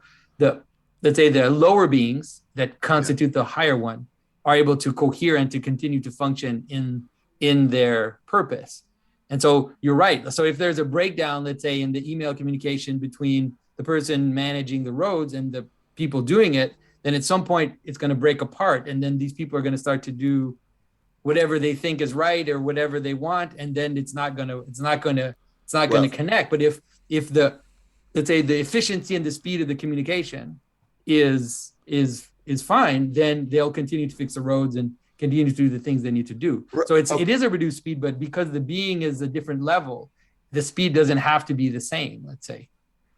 let's say the lower beings that constitute the higher one are able to cohere and to continue to function in their purpose. And so you're right. So if there's a breakdown, let's say, in the email communication between the person managing the roads and the people doing it, then at some point it's going to break apart. And then these people are going to start to do whatever they think is right or whatever they want. And then it's not going to connect. But if let's say the efficiency and the speed of the communication is fine, then they'll continue to fix the roads and continue to do the things they need to do. So it is a reduced speed, but because the being is a different level, the speed doesn't have to be the same, let's say.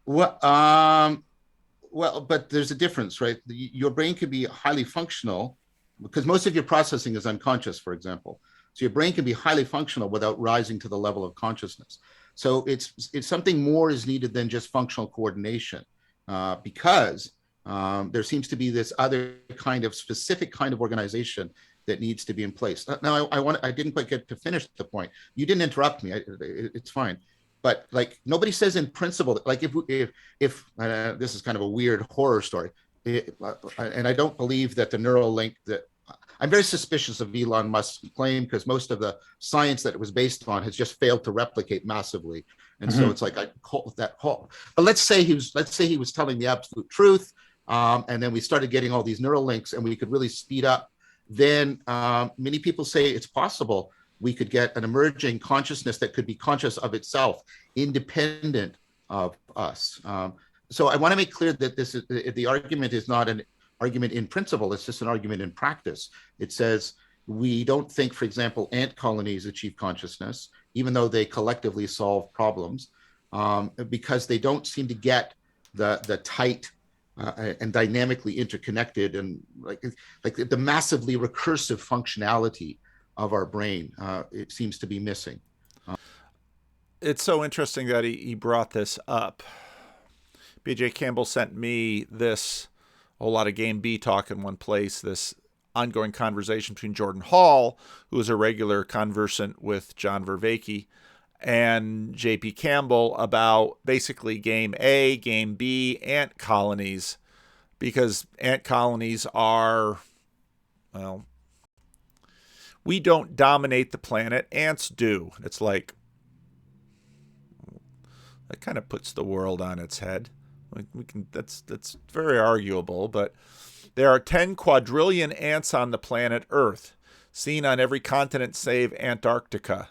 Well, but there's a difference, right? Your brain could be highly functional because most of your processing is unconscious, for example. So your brain can be highly functional without rising to the level of consciousness. So it's something more is needed than just functional coordination, because there seems to be this other kind of specific kind of organization that needs to be in place. Now, I didn't quite get to finish the point. You didn't interrupt me. It's fine. But like, nobody says in principle, like if this is kind of a weird horror story, and I don't believe that the neural link that I'm very suspicious of Elon Musk's claim, because most of the science that it was based on has just failed to replicate massively. And so it's like, I call that whole, but let's say he was telling the absolute truth. And then we started getting all these neural links and we could really speed up. Then many people say it's possible we could get an emerging consciousness that could be conscious of itself, independent of us. So I want to make clear that the argument is not an argument in principle, it's just an argument in practice. It says we don't think, for example, ant colonies achieve consciousness, even though they collectively solve problems, because they don't seem to get the tight and dynamically interconnected and like the massively recursive functionality of our brain. It seems to be missing. It's so interesting that he brought this up. BJ Campbell sent me this whole lot of Game B talk in one place, this ongoing conversation between Jordan Hall, who is a regular conversant with John Vervaeke, and JP Campbell about basically Game A, Game B, ant colonies, because ant colonies are, well, we don't dominate the planet, ants do. It's like, that kind of puts the world on its head. That's very arguable, but there are 10 quadrillion ants on the planet Earth, seen on every continent save Antarctica.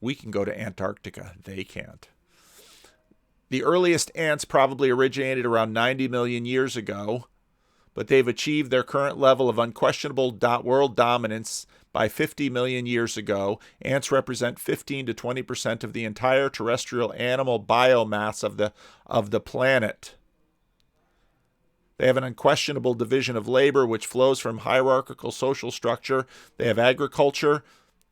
We can go to Antarctica. They can't. The earliest ants probably originated around 90 million years ago, but they've achieved their current level of unquestionable world dominance by 50 million years ago. Ants represent 15 to 20% of the entire terrestrial animal biomass of the planet. They have an unquestionable division of labor, which flows from hierarchical social structure. They have agriculture.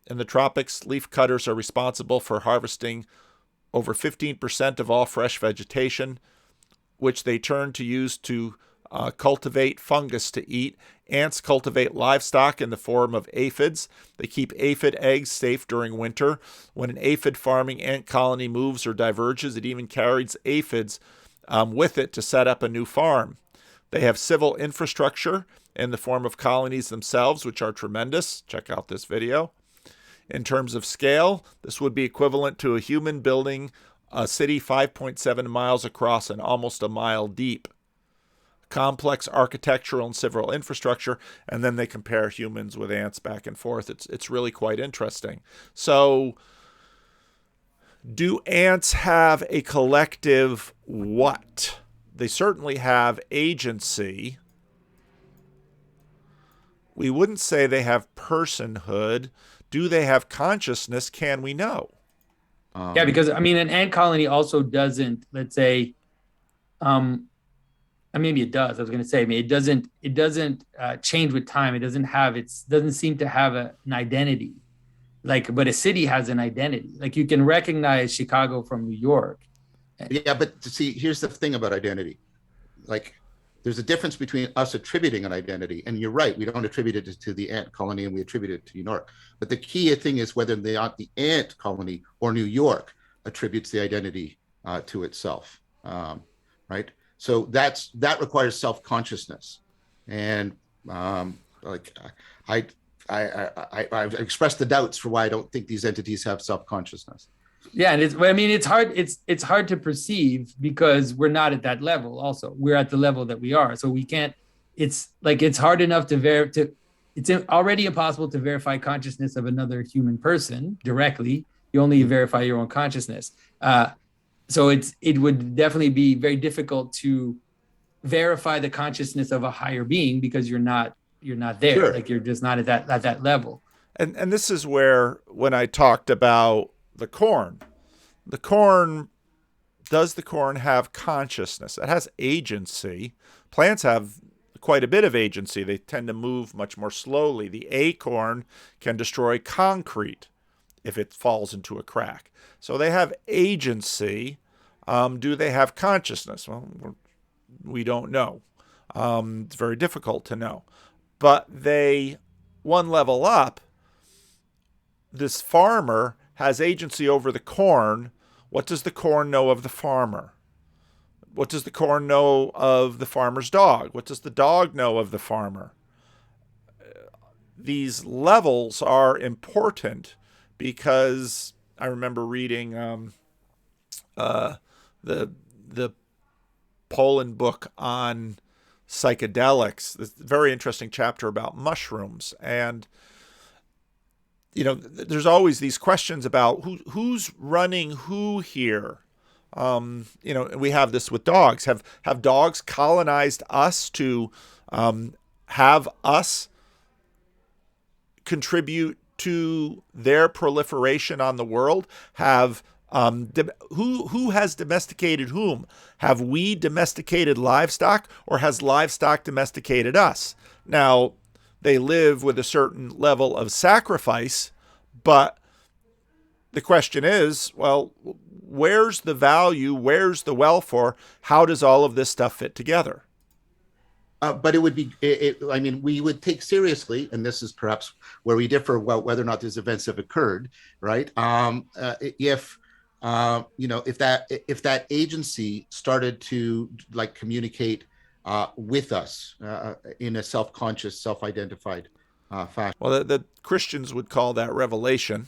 In the tropics, leaf cutters are responsible for harvesting over 15% of all fresh vegetation, which they turn to use to cultivate fungus to eat. Ants cultivate livestock in the form of aphids. They keep aphid eggs safe during winter. When an aphid farming ant colony moves or diverges, it even carries aphids with it to set up a new farm. They have civil infrastructure in the form of colonies themselves, which are tremendous. Check out this video. In terms of scale, this would be equivalent to a human building a city 5.7 miles across and almost a mile deep. complex architectural and civil infrastructure, and then they compare humans with ants back and forth. It's really quite interesting. So, do ants have a collective what? They certainly have agency. We wouldn't say they have personhood. Do they have consciousness? Can we know? Yeah, because I mean, an ant colony also doesn't, let's say, and maybe it does. I was going to say, I mean, it doesn't change with time. It doesn't seem to have an identity. Like, but a city has an identity. Like, you can recognize Chicago from New York. Yeah, but see, here's the thing about identity. Like, there's a difference between us attributing an identity, and you're right, we don't attribute it to the ant colony, and we attribute it to New York. But the key thing is whether the ant colony or New York attributes the identity to itself, right? So that requires self-consciousness, and like I've expressed the doubts for why I don't think these entities have self-consciousness. Yeah, and it's hard. It's hard to perceive because we're not at that level. Also, we're at the level that we are, so we can't. It's hard enough it's already impossible to verify consciousness of another human person directly. You only verify your own consciousness. So it would definitely be very difficult to verify the consciousness of a higher being because you're not there. Sure. Like, you're just not at that level. And this is where, when I talked about the corn, does the corn have consciousness? It has agency. Plants have quite a bit of agency. They tend to move much more slowly. The acorn can destroy concrete if it falls into a crack. So they have agency. Do they have consciousness? Well, we don't know. It's very difficult to know. But one level up, this farmer has agency over the corn. What does the corn know of the farmer? What does the corn know of the farmer's dog? What does the dog know of the farmer? These levels are important because I remember reading the Poland book on psychedelics, this very interesting chapter about mushrooms. And there's always these questions about who's running who here. We have this with dogs. Have dogs colonized us to have us contribute to their proliferation on the world? Who has domesticated whom? Have we domesticated livestock, or has livestock domesticated us? Now, they live with a certain level of sacrifice, but the question is, well, where's the value? Where's the welfare? How does all of this stuff fit together? But it would be, I mean, we would take seriously, and this is perhaps where we differ about whether or not these events have occurred, right? If that agency started to communicate with us in a self-conscious, self-identified fashion. Well, the Christians would call that revelation.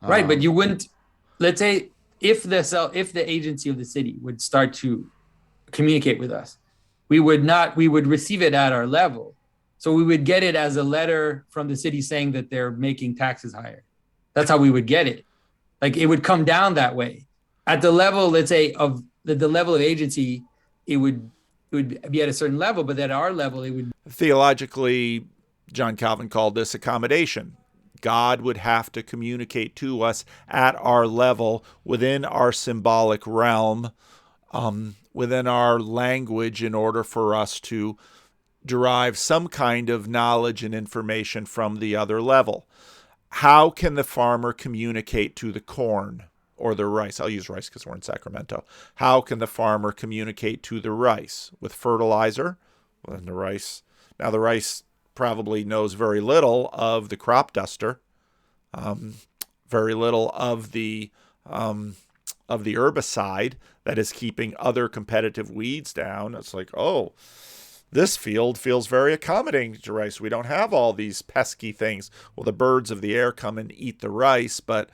Right, but you wouldn't. Let's say if the agency of the city would start to communicate with us, we would receive it at our level. So we would get it as a letter from the city saying that they're making taxes higher. That's how we would get it. Like, it would come down that way. At the level, let's say, of the level of agency, it would be at a certain level, but at our level, it would. Theologically, John Calvin called this accommodation. God would have to communicate to us at our level, within our symbolic realm, within our language, in order for us to derive some kind of knowledge and information from the other level. How can the farmer communicate to the corn or the rice? I'll use rice because we're in Sacramento. How can the farmer communicate to the rice? With fertilizer? Well, the rice probably knows very little of the crop duster, very little of the herbicide that is keeping other competitive weeds down. It's like, oh, this field feels very accommodating to rice. We don't have all these pesky things. Well, the birds of the air come and eat the rice, but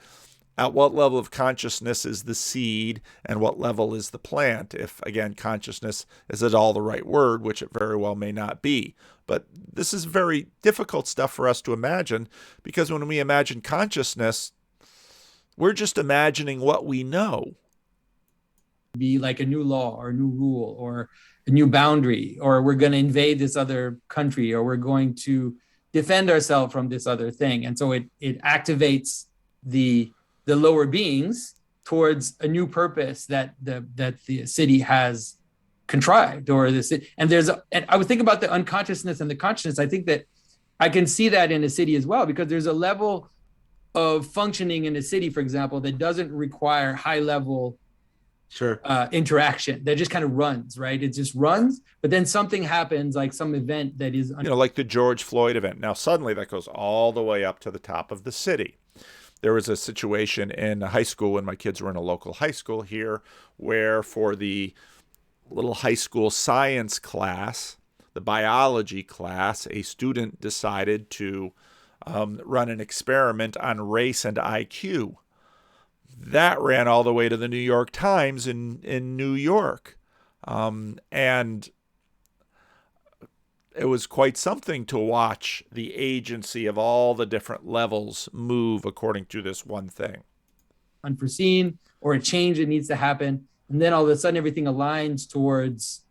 At what level of consciousness is the seed and what level is the plant? If, again, consciousness is at all the right word, which it very well may not be. But this is very difficult stuff for us to imagine, because when we imagine consciousness, we're just imagining what we know. Be like a new law or a new rule or a new boundary, or we're going to invade this other country, or we're going to defend ourselves from this other thing. And so it activates the lower beings towards a new purpose that the city has contrived, or the city. And I would think about the unconsciousness and the consciousness. I think that I can see that in a city as well, because there's a level of functioning in a city, for example, that doesn't require high level interaction, that just kind of runs, right? It just runs, but then something happens, like some event that is, like the George Floyd event. Now, suddenly that goes all the way up to the top of the city. There was a situation in a high school when my kids were in a local high school here, where for the little high school science class, the biology class, a student decided to run an experiment on race and IQ. That ran all the way to the New York Times in New York. And it was quite something to watch the agency of all the different levels move according to this one thing. Unforeseen, or a change that needs to happen. And then all of a sudden everything aligns towards,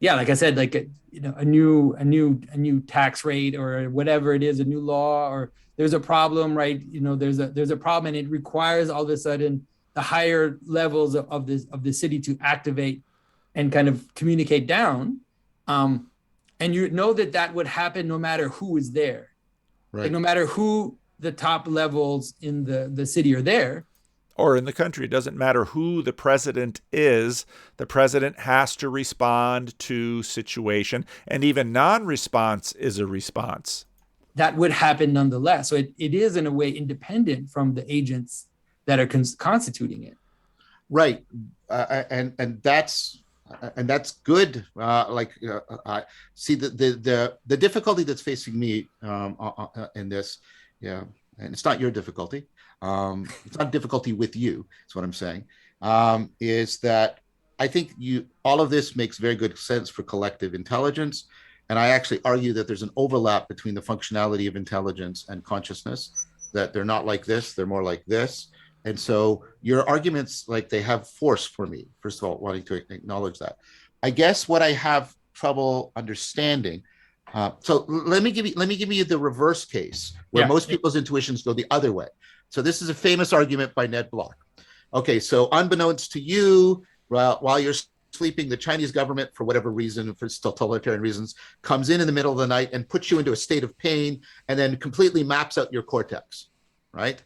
like I said, like a new tax rate or whatever it is, a new law, or there's a problem, right? There's a problem, and it requires all of a sudden the higher levels of the city to activate and kind of communicate down. And you know that would happen no matter who is there, right? Like no matter who the top levels in the city are there. Or in the country, it doesn't matter who the president is. The president has to respond to situation, and even non-response is a response. That would happen nonetheless. So it is in a way independent from the agents that are constituting it. Right, and that's good. See the difficulty that's facing me in this, and it's not your difficulty. It's not difficulty with you. That's what I'm saying. Is that I think all of this makes very good sense for collective intelligence, and I actually argue that there's an overlap between the functionality of intelligence and consciousness. That they're not like this; they're more like this. And so your arguments, like, they have force for me. First of all, wanting to acknowledge that. I guess what I have trouble understanding. So let me give you the reverse case where most people's intuitions go the other way. So this is a famous argument by Ned Block. Okay, so unbeknownst to you, while you're sleeping, the Chinese government, for whatever reason, for totalitarian reasons, comes in the middle of the night and puts you into a state of pain, and then completely maps out your cortex, right?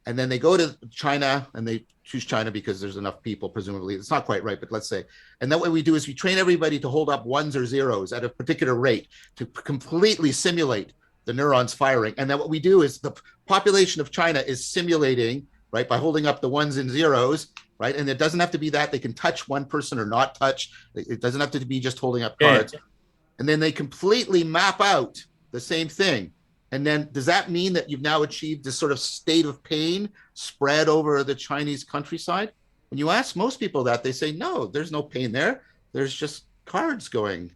And then they go to China, and they choose China because there's enough people, presumably. It's not quite right, but let's say. And then what we do is we train everybody to hold up ones or zeros at a particular rate to completely simulate the neurons firing. And then what we do is the population of China is simulating, right, by holding up the ones and zeros, right? And it doesn't have to be that. They can touch one person or not touch. It doesn't have to be just holding up cards. And then they completely map out the same thing. And then does that mean that you've now achieved this sort of state of pain spread over the Chinese countryside? When you ask most people that, they say, no, there's no pain there. There's just cards going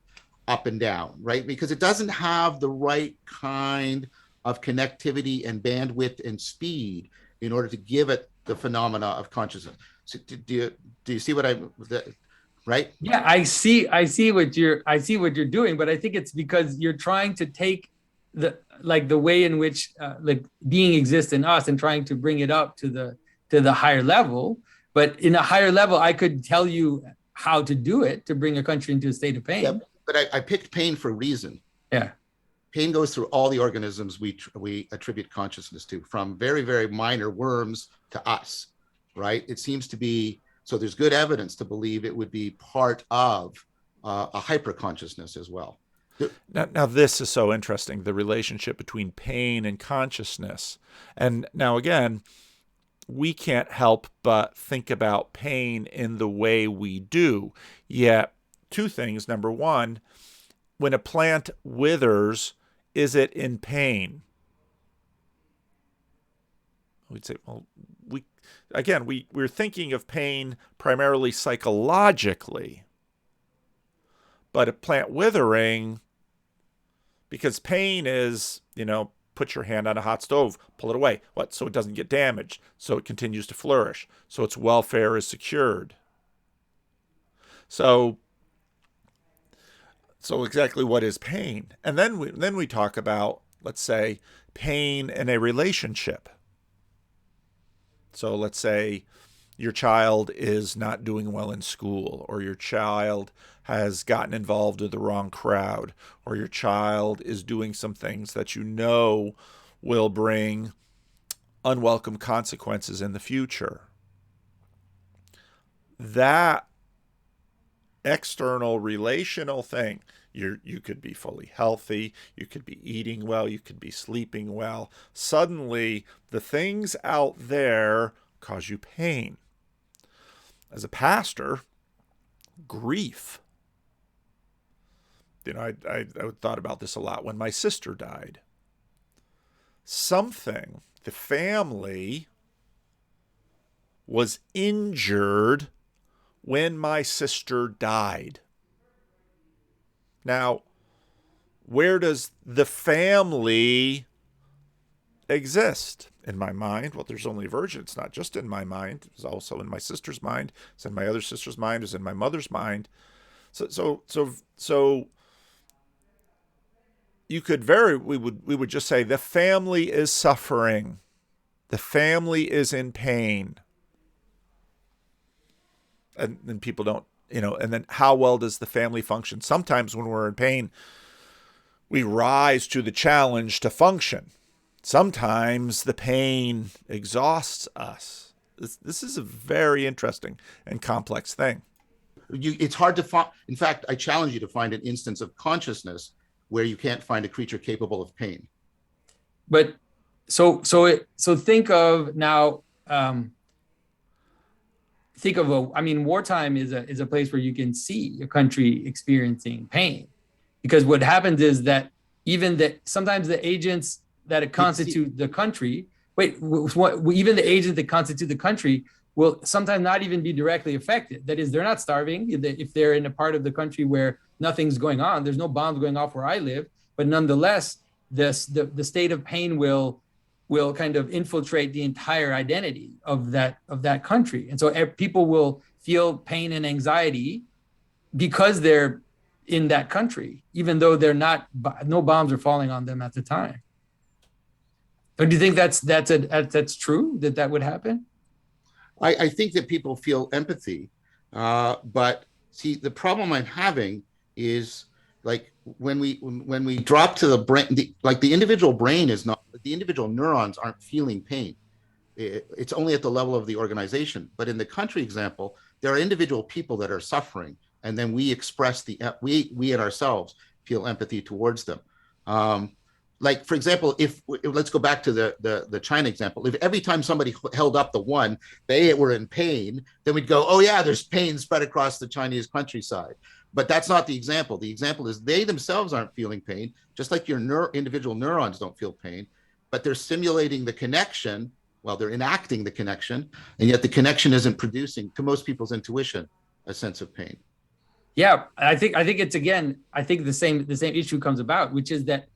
up and down, right? Because it doesn't have the right kind of connectivity and bandwidth and speed in order to give it the phenomena of consciousness. So do you see what right? Yeah, I see what you're doing, but I think it's because you're trying to take the way in which being exists in us and trying to bring it up to the higher level. But in a higher level, I could tell you how to do it to bring a country into a state of pain. Yeah, but I picked pain for a reason. Yeah. Pain goes through all the organisms we attribute consciousness to, from very, very minor worms to us, right? It seems to be, so there's good evidence to believe it would be part of a hyper-consciousness as well. Now, this is so interesting, the relationship between pain and consciousness. And now, again, we can't help but think about pain in the way we do. Yet, two things. Number one, when a plant withers, is it in pain? We'd say, well, again, we're thinking of pain primarily psychologically, but a plant withering, because pain is, put your hand on a hot stove, pull it away. What? So it doesn't get damaged. So it continues to flourish. So its welfare is secured. So exactly what is pain? And then we talk about, let's say, pain in a relationship. So let's say your child is not doing well in school, or your child has gotten involved with the wrong crowd, or your child is doing some things that will bring unwelcome consequences in the future. That external relational thing, you could be fully healthy, you could be eating well, you could be sleeping well. Suddenly, the things out there cause you pain. As a pastor, grief. I thought about this a lot when my sister died. The family was injured when my sister died. Now, where does the family exist? In my mind? Well, there's only a version. It's not just in my mind. It's also in my sister's mind. It's in my other sister's mind. It's in my mother's mind. So you could we would just say the family is suffering. The family is in pain. And then people don't, and then how well does the family function? Sometimes when we're in pain, we rise to the challenge to function. Sometimes the pain exhausts us. This is a very interesting and complex thing. It's hard to find. In fact, I challenge you to find an instance of consciousness where you can't find a creature capable of pain. But so think of now. Wartime is a place where you can see a country experiencing pain, because what happens is that sometimes the agents that constitute the country, even the agents that constitute the country will sometimes not even be directly affected. That is, they're not starving if they're in a part of the country where nothing's going on. There's no bombs going off where I live, but nonetheless, the state of pain will kind of infiltrate the entire identity of that country. And so people will feel pain and anxiety because they're in that country, even though no bombs are falling on them at the time. But do you think that's true, that would happen? I think that people feel empathy, but see, the problem I'm having is like when we drop to the brain, the individual brain is not, the individual neurons aren't feeling pain. It's only at the level of the organization. But in the country example, there are individual people that are suffering, and then we express we at ourselves feel empathy towards them. Like, for example, if let's go back to the China example. If every time somebody held up the one, they were in pain, then we'd go, oh yeah, there's pain spread across the Chinese countryside. But that's not the example. The example is they themselves aren't feeling pain, just like your individual neurons don't feel pain, but they're simulating the connection. Well, they're enacting the connection, and yet the connection isn't producing, to most people's intuition, a sense of pain. Yeah, I think it's, again, I think the same issue comes about, which is that,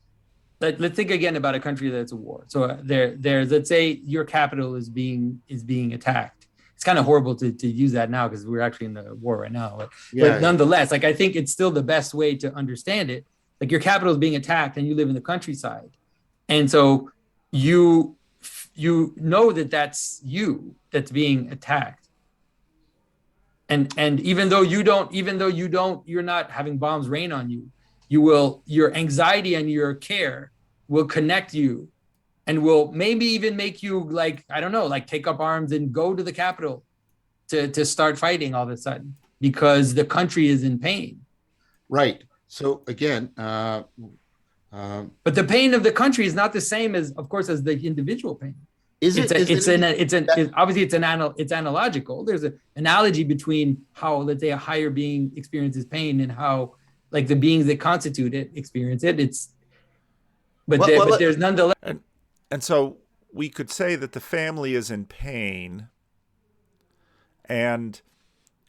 let's think again about a country that's at war. So there's, let's say your capital is being attacked. It's kind of horrible to use that now because we're actually in the war right now. But nonetheless, like, I think it's still the best way to understand it. Like, your capital is being attacked and you live in the countryside. And so you know that you that's being attacked. And even though you're not having bombs rain on you, your anxiety and your care will connect you and will maybe even make you, like, I don't know, like, take up arms and go to the capital to start fighting all of a sudden because the country is in pain. Right. So again, but the pain of the country is not the same as, of course, as the individual pain. Obviously it's analogical. There's an analogy between how, let's say, a higher being experiences pain and how, like, the beings that constitute it experience it. But there's nonetheless. And so we could say that the family is in pain, And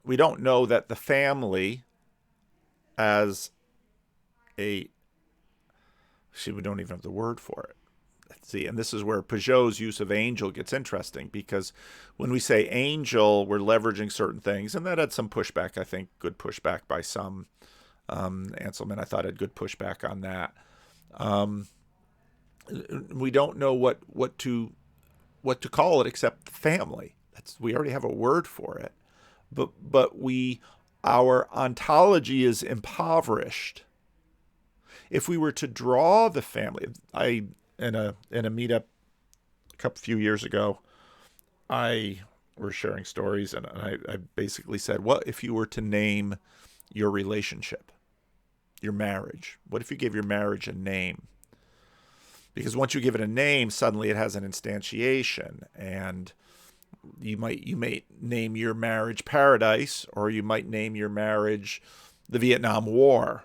we don't know that the family as we don't even have the word for it. Let's see, and this is where Pageau's use of angel gets interesting, because when we say angel, we're leveraging certain things, and that had some pushback, I think, good pushback by some. Anselman, I thought, had good pushback on that. We don't know what to call it except family. We already have a word for it, but our ontology is impoverished. If we were to draw the family, in a meetup a few years ago, I were sharing stories, and I basically said, what if you were to name your relationship, your marriage? What if you gave your marriage a name? Because once you give it a name, suddenly it has an instantiation, and you might name your marriage Paradise, or you might name your marriage the Vietnam War,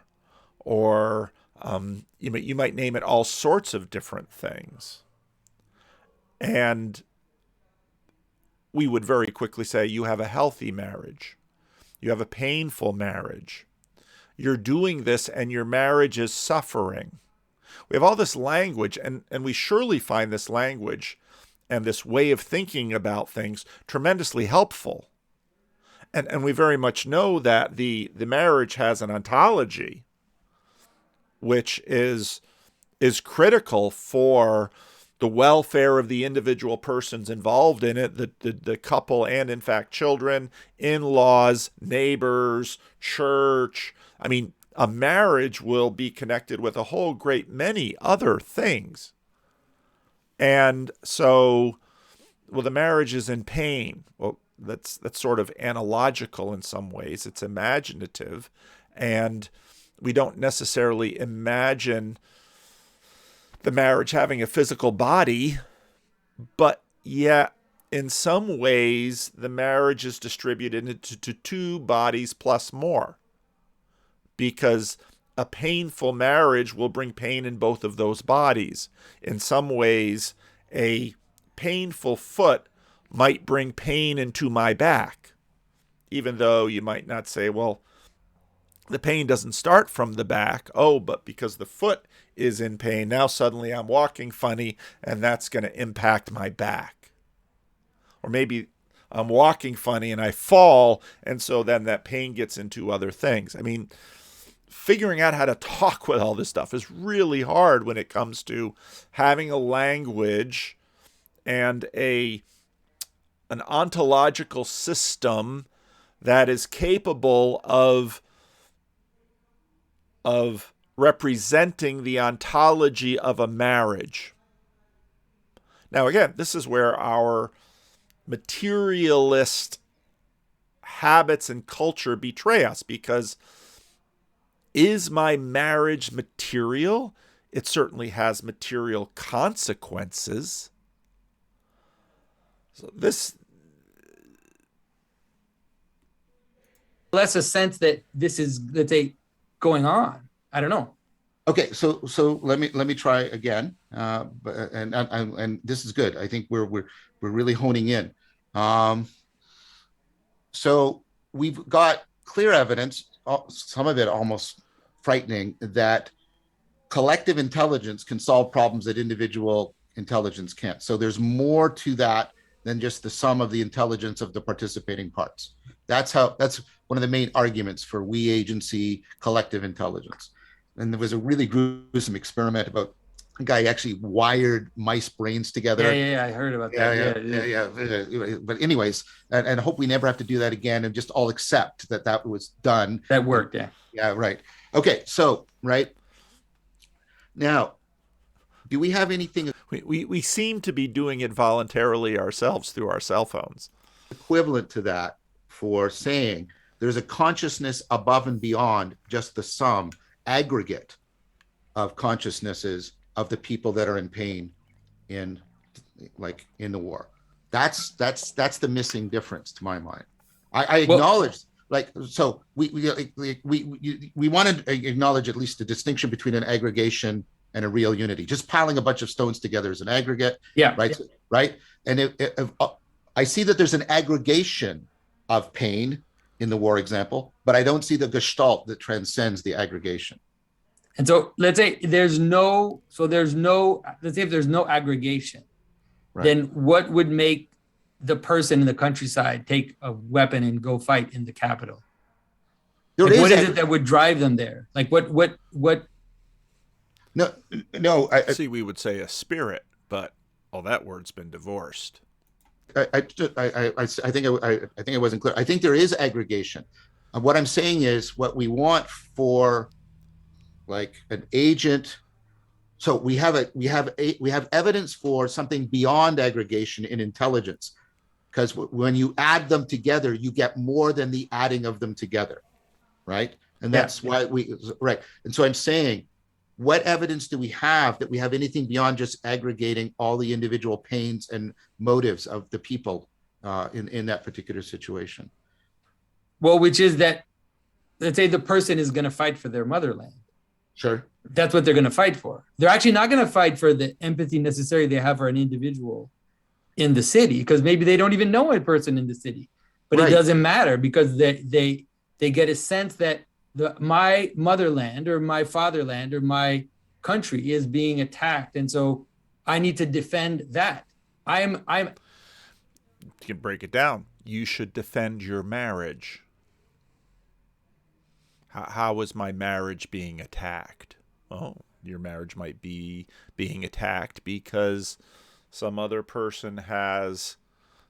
or you might name it all sorts of different things. And we would very quickly say, you have a healthy marriage. You have a painful marriage. You're doing this and your marriage is suffering. We have all this language, and we surely find this language and this way of thinking about things tremendously helpful. And we very much know that the marriage has an ontology, which is critical for the welfare of the individual persons involved in it, the couple, and in fact children, in-laws, neighbors, church. I mean, a marriage will be connected with a whole great many other things. And so, the marriage is in pain. Well, that's sort of analogical in some ways. It's imaginative, and we don't necessarily imagine the marriage having a physical body, but yet in some ways the marriage is distributed into two bodies plus more, because a painful marriage will bring pain in both of those bodies. In some ways, a painful foot might bring pain into my back, even though you might not say, well, the pain doesn't start from the back. Oh, but because the foot is in pain, now suddenly I'm walking funny, and that's going to impact my back. Or maybe I'm walking funny and I fall, and so then that pain gets into other things. I mean, figuring out how to talk with all this stuff is really hard when it comes to having a language and an ontological system that is capable of representing the ontology of a marriage. Now, again, this is where our materialist habits and culture betray us, because is my marriage material? It certainly has material consequences. So that's a sense that this is, let's say, going on. I don't know. Okay, so let me try again, and this is good. I think we're really honing in. So we've got clear evidence, some of it almost frightening, that collective intelligence can solve problems that individual intelligence can't. So there's more to that than just the sum of the intelligence of the participating parts. That's one of the main arguments for we agency, collective intelligence. And there was a really gruesome experiment about a guy actually wired mice brains together. Yeah, I heard about that. Yeah. But anyways, and I hope we never have to do that again, and just all accept that was done. That worked, yeah. Yeah, right. Okay, so, right. Now, do we have anything we seem to be doing it voluntarily ourselves through our cell phones. Equivalent to that for saying there's a consciousness above and beyond just the sum aggregate of consciousnesses of the people that are in pain in the war? That's the missing difference to my mind. I acknowledge, so we want to acknowledge at least the distinction between an aggregation and a real unity. Just piling a bunch of stones together is an aggregate. Yeah. Right. Yeah. Right. And if I see that there's an aggregation of pain in the war example, but I don't see the gestalt that transcends the aggregation. And so let's say if there's no aggregation, Right. then what would make the person in the countryside take a weapon and go fight in the capital? What is it that would drive them there? Like what? No. See, we would say a spirit, but that word's been divorced. I think I wasn't clear. I think there is aggregation. What I'm saying is what we want for like an agent. So we have evidence for something beyond aggregation in intelligence, because when you add them together, you get more than the adding of them together, right? And that's why right. And so I'm saying, what evidence do we have that we have anything beyond just aggregating all the individual pains and motives of the people in that particular situation? Well, which is that, let's say the person is going to fight for their motherland. Sure. That's what they're going to fight for. They're actually not going to fight for the empathy necessary they have for an individual in the city, because maybe they don't even know a person in the city. But It doesn't matter, because they get a sense that my motherland or my fatherland or my country is being attacked, and so I need to defend that. I'm You can break it down. You should defend your marriage. How is my marriage being attacked? Oh, your marriage might be being attacked because some other person has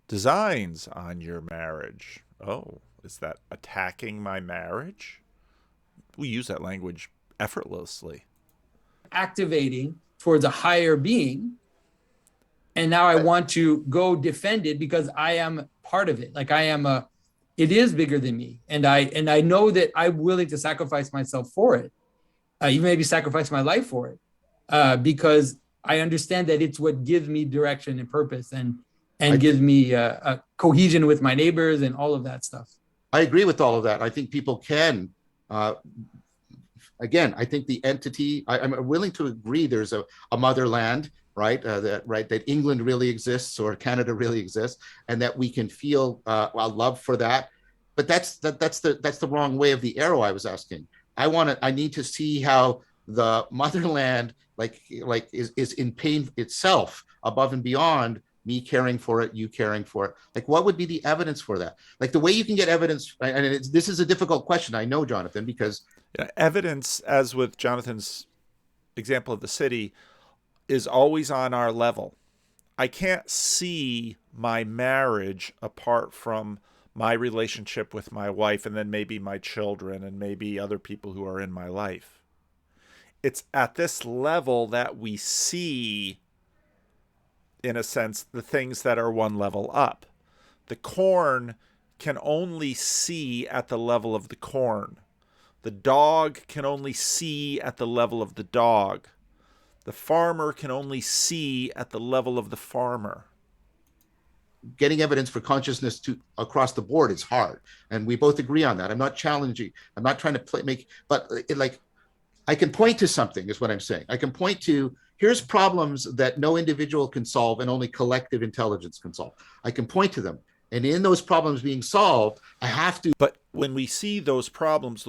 designs on your marriage. Oh, is that attacking my marriage? We use that language effortlessly. activating towards a higher being, and now I want to go defend it because I am part of it. Like it is bigger than me, and I know that I'm willing to sacrifice myself for it, even maybe sacrifice my life for it, because I understand that it's what gives me direction and purpose, and gives me a cohesion with my neighbors and all of that stuff. I agree with all of that. I think people can. Again, I think the entity. I'm willing to agree. There's a motherland, right? That England really exists, or Canada really exists, and that we can feel a love for that. But that's the wrong way of the arrow I was asking. I need to see how the motherland is in pain itself, above and beyond me caring for it, you caring for it. Like, what would be the evidence for that? Like, the way you can get evidence, and this is a difficult question, I know, Jonathan, because evidence, as with Jonathan's example of the city, is always on our level. I can't see my marriage apart from my relationship with my wife, and then maybe my children, and maybe other people who are in my life. It's at this level that we see, in a sense, the things that are one level up. The corn can only see at the level of the corn. The dog can only see at the level of the dog. The farmer can only see at the level of the farmer. Getting evidence for consciousness across the board is hard, and we both agree on that. I'm not challenging. I'm not trying to but I can point to something, is what I'm saying. I can point to, here's problems that no individual can solve and only collective intelligence can solve. I can point to them. And in those problems being solved, I have to. But when we see those problems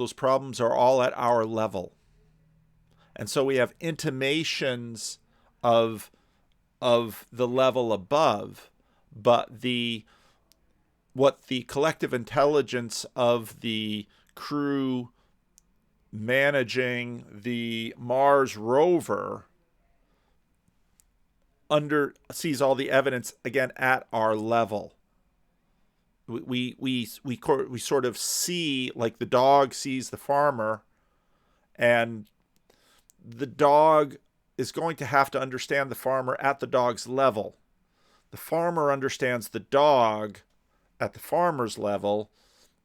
are all at our level. And so we have intimations of the level above, but what the collective intelligence of the crew managing the Mars rover sees all the evidence again at our level. We sort of see, like the dog sees the farmer, and the dog is going to have to understand the farmer at the dog's level. The farmer understands the dog at the farmer's level,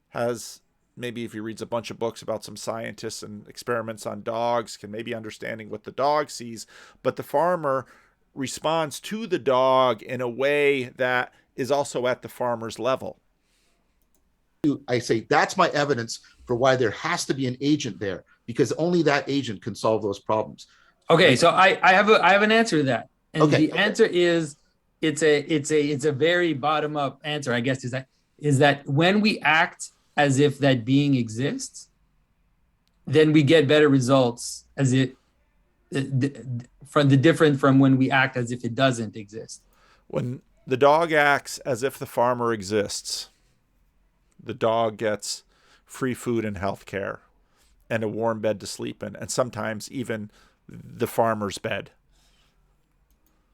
has maybe, if he reads a bunch of books about some scientists and experiments on dogs, can maybe understanding what the dog sees, but the farmer responds to the dog in a way that is also at the farmer's level. I say that's my evidence for why there has to be an agent there, because only that agent can solve those problems. Okay, so I have an answer to that, and okay. The answer is it's a very bottom up answer, I guess. Is that is that when we act as if that being exists, then we get better results as it from the different from when we act as if it doesn't exist. When the dog acts as if the farmer exists, the dog gets free food and health care and a warm bed to sleep in, and sometimes even the farmer's bed.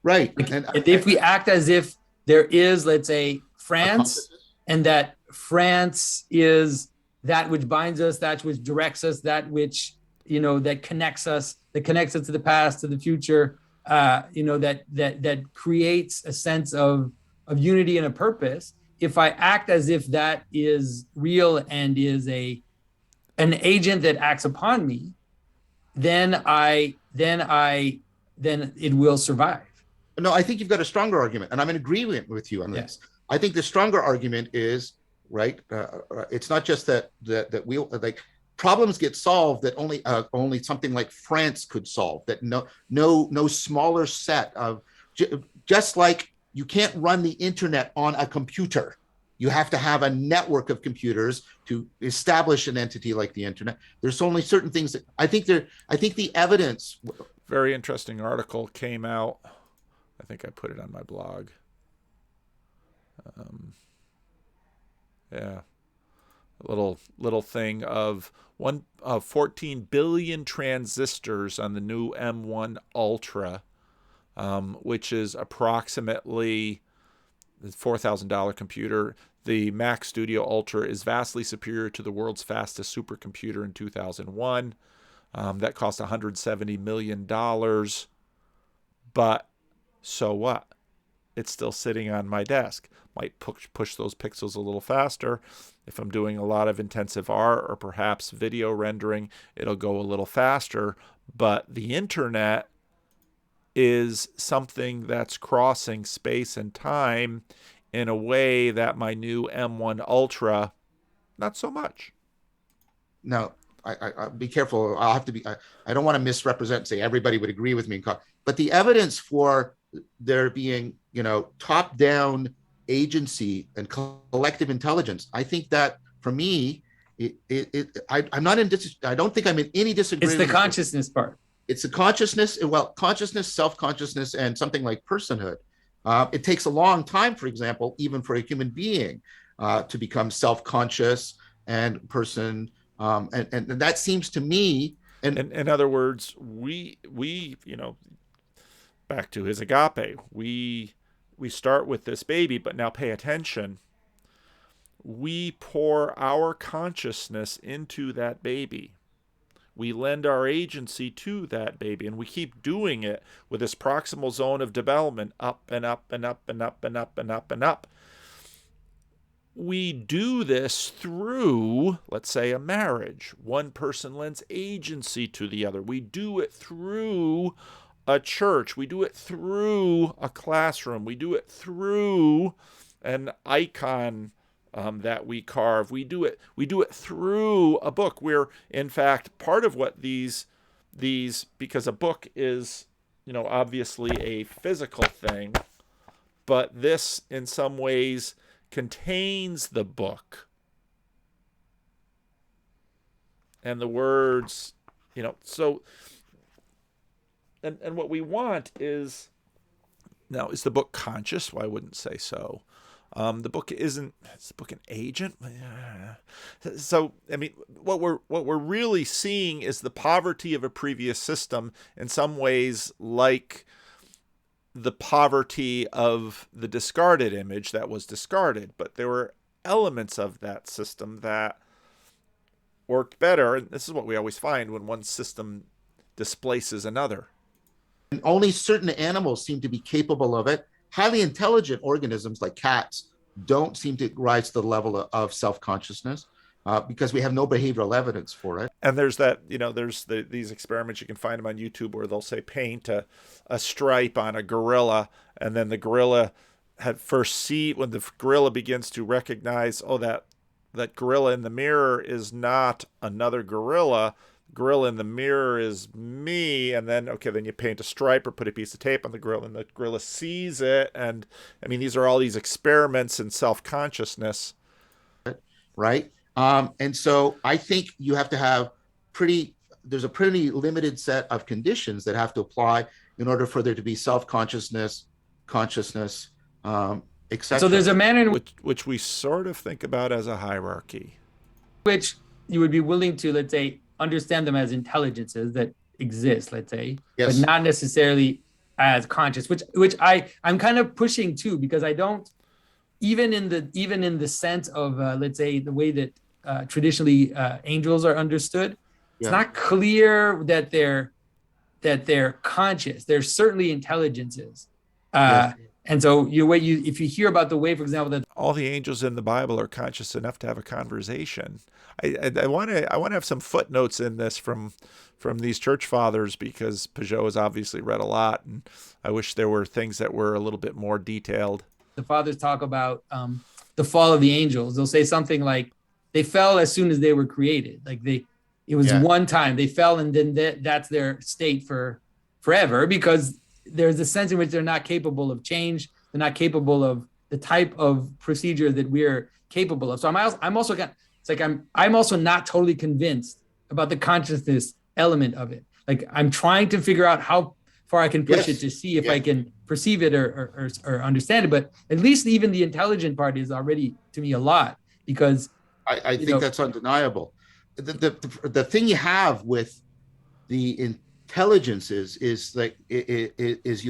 Right. And if we act as if there is, let's say, France, and that France is that which binds us, that which directs us, that which, that connects us to the past, to the future, that creates a sense of unity and a purpose. If I act as if that is real and is an agent that acts upon me, then it will survive. No, I think you've got a stronger argument, and I'm in agreement with you on this. I think the stronger argument is, right, it's not just that we like problems get solved that only something like France could solve, that no smaller set of, just like you can't run the internet on a computer. You have to have a network of computers to establish an entity like the internet. There's only certain things that I think the evidence. Very interesting article came out. I think I put it on my blog. A little thing of 14 billion transistors on the new M1 Ultra, which is approximately the $4,000 computer. The Mac Studio Ultra is vastly superior to the world's fastest supercomputer in 2001. That cost $170 million. But so what? It's still sitting on my desk. Might push those pixels a little faster. If I'm doing a lot of intensive art or perhaps video rendering, it'll go a little faster. But the internet is something that's crossing space and time in a way that my new M1 Ultra, not so much. Now, I be careful. I'll have to be. I don't want to misrepresent and say everybody would agree with me, but the evidence for there being, top-down agency and collective intelligence, I think that for me, I'm not in. I don't think I'm in any disagreement. It's the consciousness part. It's the consciousness. Well, consciousness, self-consciousness, and something like personhood. It takes a long time, for example, even for a human being to become self-conscious and person. And that seems to me. And in other words, we back to his agape. We start with this baby, but now pay attention. We pour our consciousness into that baby. We lend our agency to that baby, and we keep doing it with this proximal zone of development, up and up and up and up and up and up and up. We do this through, let's say, a marriage. One person lends agency to the other. We do it through a church. We do it through a classroom. We do it through an icon that we carve. We do it through a book. We're, in fact, part of what these because a book is, obviously a physical thing, but this in some ways contains the book. And the words, so and what we want is, now, is the book conscious? Well, I wouldn't say so. The book isn't. Is the book an agent? So, I mean, what we're really seeing is the poverty of a previous system, in some ways like the poverty of the discarded image that was discarded. But there were elements of that system that worked better, and this is what we always find when one system displaces another. And only certain animals seem to be capable of it. Highly intelligent organisms like cats don't seem to rise to the level of self-consciousness because we have no behavioral evidence for it. And there's that, there's these experiments, you can find them on YouTube, where they'll say paint a stripe on a gorilla, and then the gorilla when the gorilla begins to recognize, that gorilla in the mirror is not another gorilla. Gorilla in the mirror is me, and then you paint a stripe or put a piece of tape on the gorilla, and the gorilla sees it. And I mean, these are all these experiments in self-consciousness right? And so I think you have to have there's a pretty limited set of conditions that have to apply in order for there to be self-consciousness, consciousness, etc. So there's a manner in which we sort of think about as a hierarchy. which you would be willing to, let's say, understand them as intelligences that exist, let's say, Yes. but not necessarily as conscious, which I'm kind of pushing too, because I don't, even in the sense of let's say the way that traditionally angels are understood, it's not clear that they're conscious. They're certainly intelligences. Yes. And so if you hear about the way, for example, that All the angels in the Bible are conscious enough to have a conversation. I want to have some footnotes in this from these church fathers, because Pageau has obviously read a lot, and I wish there were things that were a little bit more detailed. the fathers talk about the fall of the angels, they'll say something like they fell as soon as they were created. Like it was one time they fell, and then that's their state for forever, because there's a sense in which they're not capable of change. They're not capable of the type of procedure that we're capable of. So I'm also not totally convinced about the consciousness element of it. Like I'm trying to figure out how far I can push it to see if I can perceive it or understand it. But at least even the intelligent part is already, to me, a lot, because I think that's undeniable. The thing you have with the intelligence is like you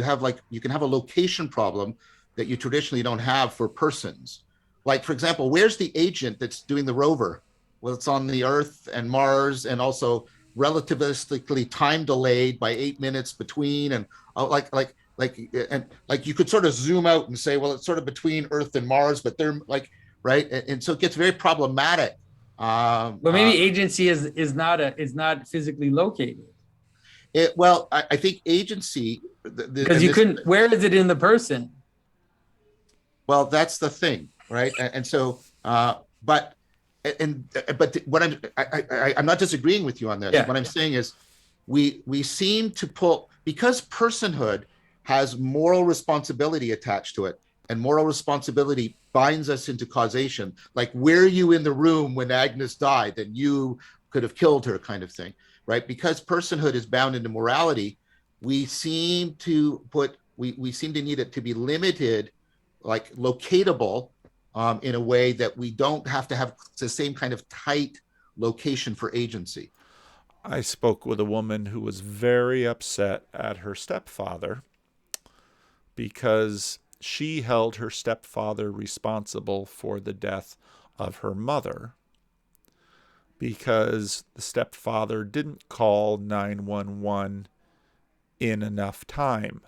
can have a location problem that you traditionally don't have for persons. Like, for example, where's the agent that's doing the rover? Well, it's on the Earth and Mars, and also relativistically time delayed by 8 minutes between, and you could sort of zoom out and say, well, it's sort of between Earth and Mars, but they're like, right, and so it gets very problematic. But maybe agency is not physically located. I think agency, because you couldn't. Where is it in the person? Well, that's the thing, right? And so, but what I'm not disagreeing with you on this. What I'm saying is, we seem to pull, because personhood has moral responsibility attached to it, and moral responsibility binds us into causation. Like, were you in the room when Agnes died? Then you could have killed her, kind of thing, right? Because personhood is bound into morality, we seem to need it to be limited, like locatable, in a way that we don't have to have the same kind of tight location for agency. I spoke with a woman who was very upset at her stepfather because she held her stepfather responsible for the death of her mother, because the stepfather didn't call 911 in enough time.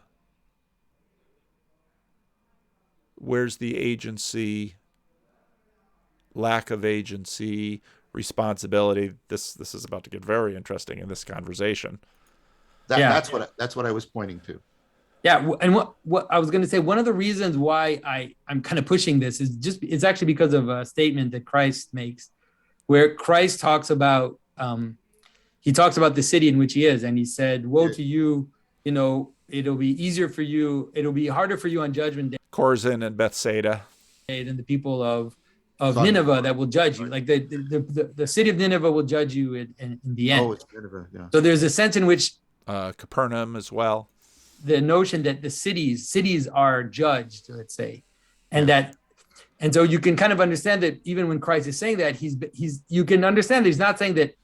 Where's the agency, lack of agency, responsibility? This is about to get very interesting in this conversation. That's what I was pointing to. Yeah, and what I was going to say, one of the reasons why I'm kind of pushing this it's actually because of a statement that Christ makes, where Christ talks about the city in which he is, and he said, "Woe to you, it'll be easier for you, it'll be harder for you on judgment day, Chorazin and Bethsaida, than the people of Nineveh that will judge you. Like the city of Nineveh will judge you in the end." Oh, it's Nineveh, yeah. So there's a sense in which Capernaum as well. The notion that the cities are judged, let's say, and so you can kind of understand that even when Christ is saying that, you can understand that he's not saying that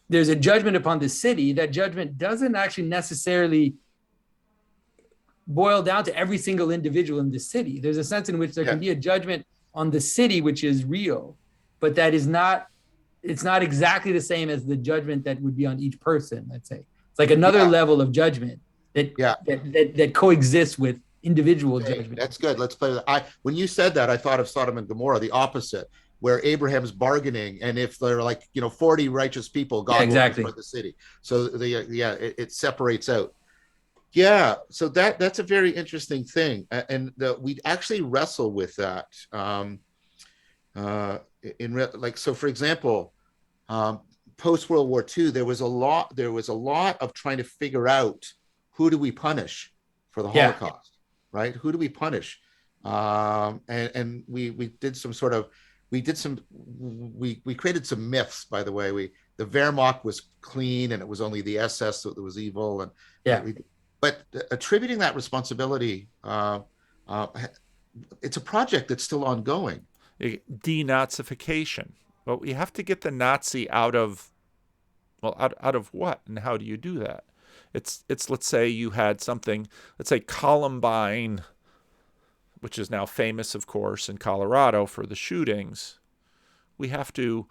there's a judgment upon the city. That judgment doesn't actually necessarily boil down to every single individual in the city. There's a sense in which there can be a judgment on the city, which is real, but it's not exactly the same as the judgment that would be on each person, let's say. It's like another level of judgment that coexists with individual judgment. That's good. Let's play that. When you said that, I thought of Sodom and Gomorrah, the opposite, where Abraham's bargaining, and if they're 40 righteous people, God will destroy the city. So it separates out. Yeah, so that's a very interesting thing, and we actually wrestle with that. So for example, post World War II, there was a lot of trying to figure out, who do we punish for the Holocaust, right? Who do we punish? And we did some sort of we did some, we created some myths, by the way. The Wehrmacht was clean and it was only the SS that was evil. And Yeah. but attributing that responsibility, it's a project that's still ongoing. Denazification. Well, we have to get the Nazi out of, well, out of what? And how do you do that? It's let's say you had something, let's say Columbine, which is now famous, of course, in Colorado for the shootings. We have to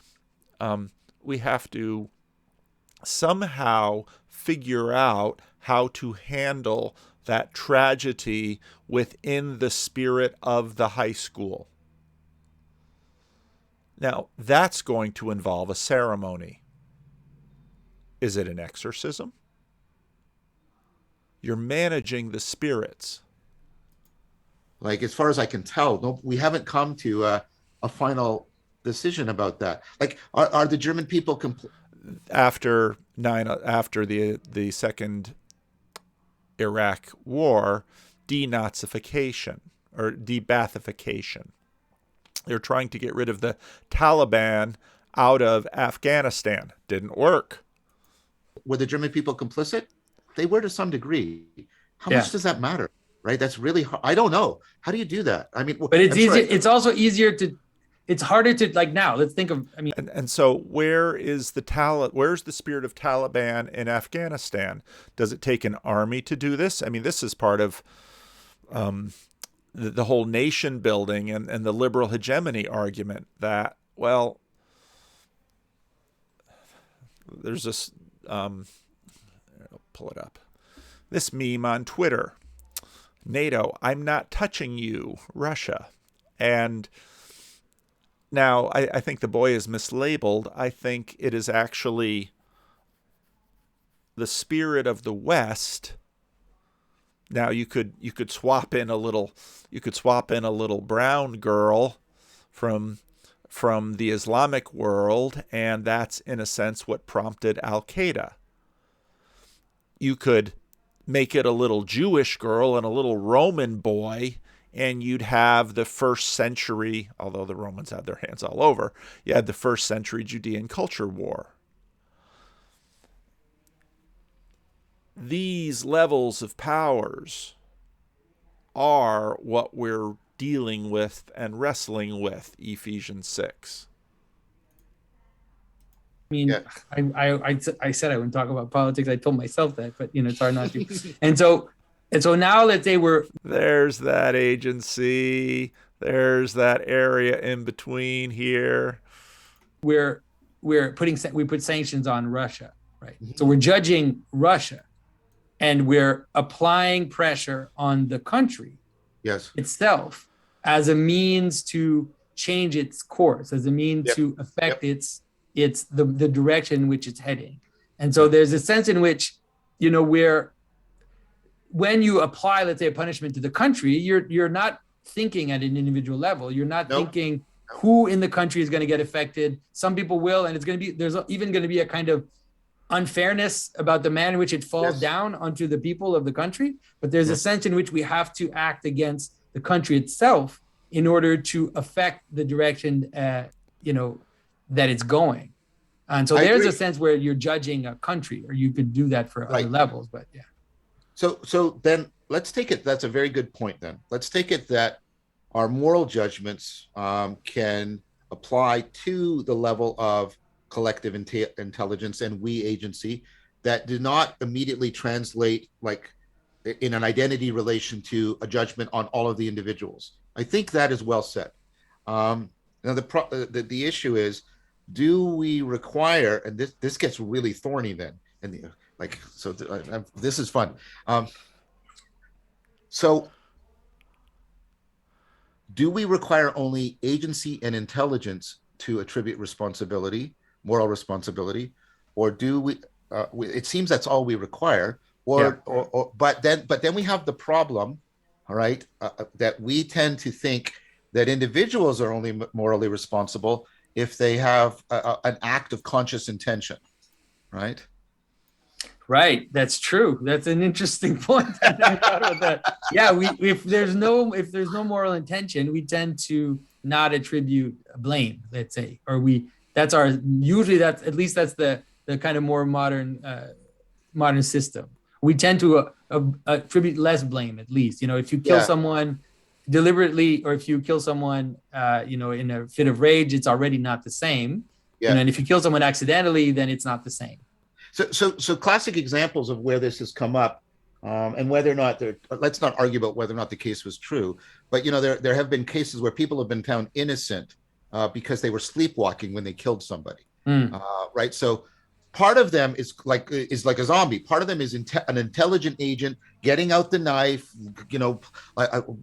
somehow figure out how to handle that tragedy within the spirit of the high school. Now, that's going to involve a ceremony. Is it an exorcism? You're managing the spirits. Like, as far as I can tell, no, we haven't come to a final decision about that. Like, are the German people after the second Iraq war, denazification or de-Baathification. They're trying to get rid of the Taliban out of Afghanistan. Didn't work. Were the German people complicit? They were to some degree. How much does that matter? Right? That's really hard. I don't know. How do you do that? I mean, but it's easier. It's also easier to. It's harder to, like, now. Let's think of. I mean, and so where's the spirit of Taliban in Afghanistan? Does it take an army to do this? I mean, this is part of the whole nation building and the liberal hegemony argument that, well, there's this. I'll pull it up. This meme on Twitter. NATO, I'm not touching you, Russia. And now I think the boy is mislabeled. I think it is actually the spirit of the West. Now you could swap in a little brown girl from the Islamic world, and that's in a sense what prompted Al-Qaeda. You could make it a little Jewish girl and a little Roman boy, and you'd have the first century, although the Romans had their hands all over, you had the first century Judean culture war. These levels of powers are what we're dealing with and wrestling with, Ephesians 6. I mean, I said I wouldn't talk about politics. I told myself that, but it's hard not to. and so now let's say there's that agency, there's that area in between here. We put sanctions on Russia, right? So we're judging Russia, and we're applying pressure on the country itself as a means to change its course, as a means to affect its the direction in which it's heading. And so there's a sense in which, when you apply, let's say, a punishment to the country, you're not thinking at an individual level. You're not thinking who in the country is going to get affected. Some people will, and there's even going to be a kind of unfairness about the manner in which it falls down onto the people of the country. But there's a sense in which we have to act against the country itself in order to affect the direction, that it's going. And so there's a sense where you're judging a country, or you could do that for other levels, but yeah. So then let's take it. That's a very good point. Then let's take it that our moral judgments can apply to the level of collective intelligence and we agency that do not immediately translate like in an identity relation to a judgment on all of the individuals. I think that is well said. Now the issue is, do we require, and this gets really thorny then, and this is fun. So do we require only agency and intelligence to attribute responsibility, moral responsibility, or do we? It seems that's all we require. But then we have the problem, all right, that we tend to think that individuals are only morally responsible if they have an act of conscious intention, right? Right, that's true. That's an interesting point. I never thought about that. Yeah, if there's no moral intention, we tend to not attribute blame, let's say, or that's at least that's the kind of more modern system. We tend to attribute less blame, at least. If you kill Yeah. someone deliberately, or if you kill someone in a fit of rage, it's already not the same. Yeah. And if you kill someone accidentally, then it's not the same. So classic examples of where this has come up, and whether or not let's not argue about whether or not the case was true, but there have been cases where people have been found innocent because they were sleepwalking when they killed somebody, right? So part of them is like a zombie. Part of them is an intelligent agent getting out the knife,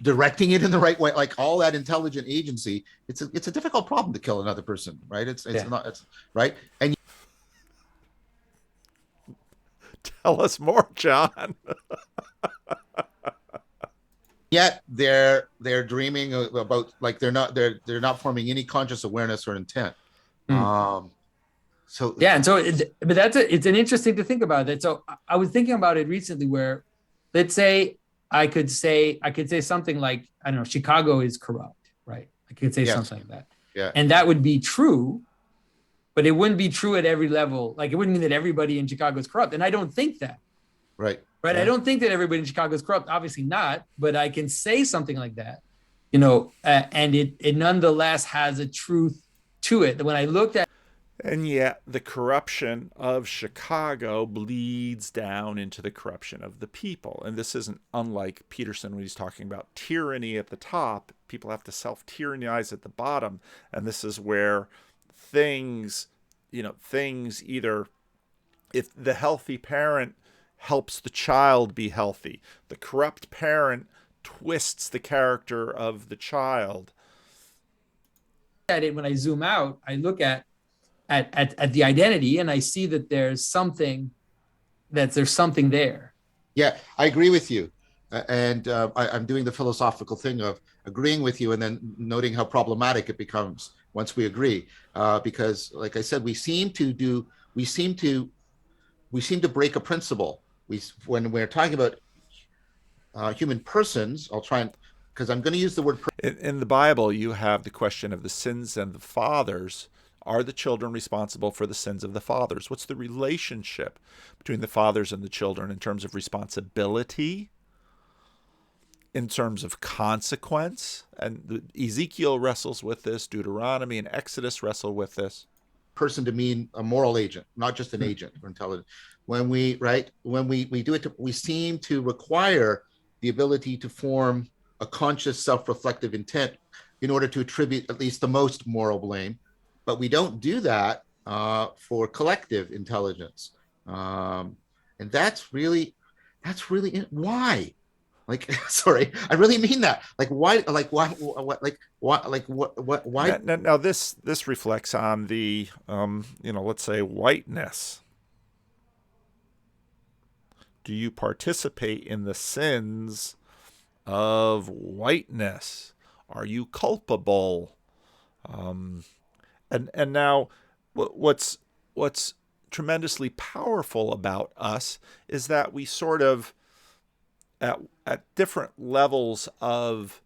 directing it in the right way, like all that intelligent agency. It's a difficult problem to kill another person, right? It's right. And tell us more, John. yet they're dreaming about, like, they're not forming any conscious awareness or intent. So yeah, and so it's an interesting to think about that. So I was thinking about it recently, where let's say I could say something like, I don't know, Chicago is corrupt, right? I could say something like that. Yeah. And that would be true, but it wouldn't be true at every level. Like, it wouldn't mean that everybody in Chicago is corrupt. And I don't think that. Right. Yeah. I don't think that everybody in Chicago is corrupt. Obviously not. But I can say something like that, and it nonetheless has a truth to it. When I looked at. And yet the corruption of Chicago bleeds down into the corruption of the people. And this isn't unlike Peterson when he's talking about tyranny at the top. People have to self-tyrannize at the bottom. And this is where things either, if the healthy parent helps the child be healthy, the corrupt parent twists the character of the child. At it, when I zoom out, I look at the identity, and I see that there's something there. Yeah, I agree with you. And I'm doing the philosophical thing of agreeing with you and then noting how problematic it becomes once we agree. Because, like I said, we seem to break a principle. When we're talking about human persons, I'll try and, because I'm going to use the word. In the Bible, you have the question of the sins and the fathers. Are the children responsible for the sins of the fathers? What's the relationship between the fathers and the children in terms of responsibility, in terms of consequence? And Ezekiel wrestles with this. Deuteronomy and Exodus wrestle with this. Person to mean a moral agent, not just an agent or intelligent. When we do it, we seem to require the ability to form a conscious, self-reflective intent in order to attribute at least the most moral blame. But we don't do that for collective intelligence, and that's really why. Like, sorry, I really mean that. Like, why? Like, why? What? Like, what? Like, what? Why? Now this reflects on the let's say whiteness. Do you participate in the sins of whiteness? Are you culpable? And now what's tremendously powerful about us is that we sort of at different levels of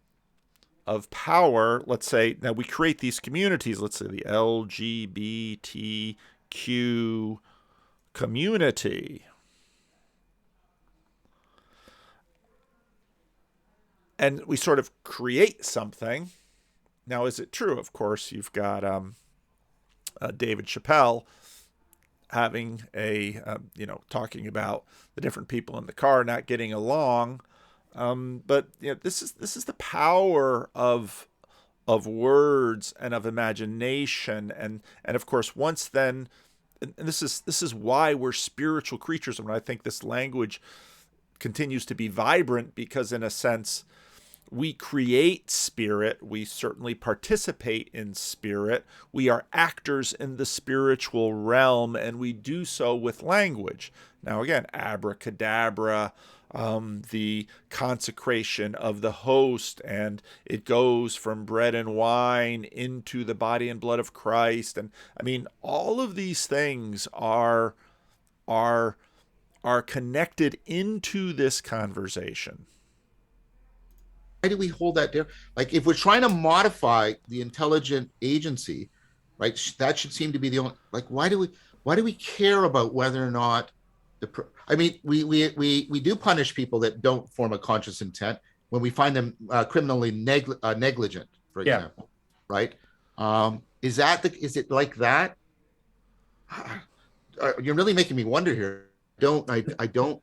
power, let's say, now we create these communities, let's say the LGBTQ community. And we sort of create something. Now, is it true? Of course, you've got David Chappelle having talking about the different people in the car not getting along, but this is the power of words and of imagination, and of course once then, and this is why we're spiritual creatures, and I think this language continues to be vibrant, because in a sense we create spirit. We certainly participate in spirit. We are actors in the spiritual realm, and we do so with language. Now, again, abracadabra, the consecration of the host, and it goes from bread and wine into the body and blood of Christ. And I mean, all of these things are are connected into this conversation. Why do we hold that there? Like, if we're trying to modify the intelligent agency, right, that should seem to be the only, like, why do we care about whether or not I mean, we do punish people that don't form a conscious intent when we find them criminally negligent, for example, right? Is it like that? You're really making me wonder here. I don't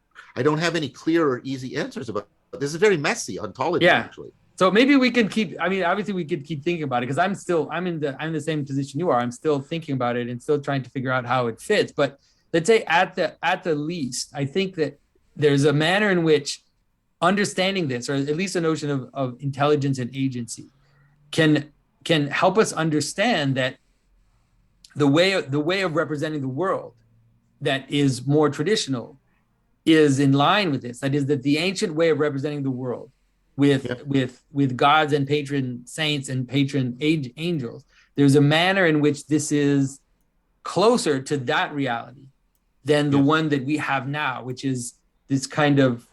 have any clear or easy answers about it. This is very messy ontology, actually. So maybe we can keep, I mean, obviously we could keep thinking about it, because I'm in the same position you are. I'm still thinking about it and still trying to figure out how it fits. But let's say at the least, I think that there's a manner in which understanding this, or at least a notion of intelligence and agency, can help us understand that the way of representing the world that is more traditional is in line with this. That is, that the ancient way of representing the world with gods and patron saints and patron angels, there's a manner in which this is closer to that reality than the one that we have now, which is this kind of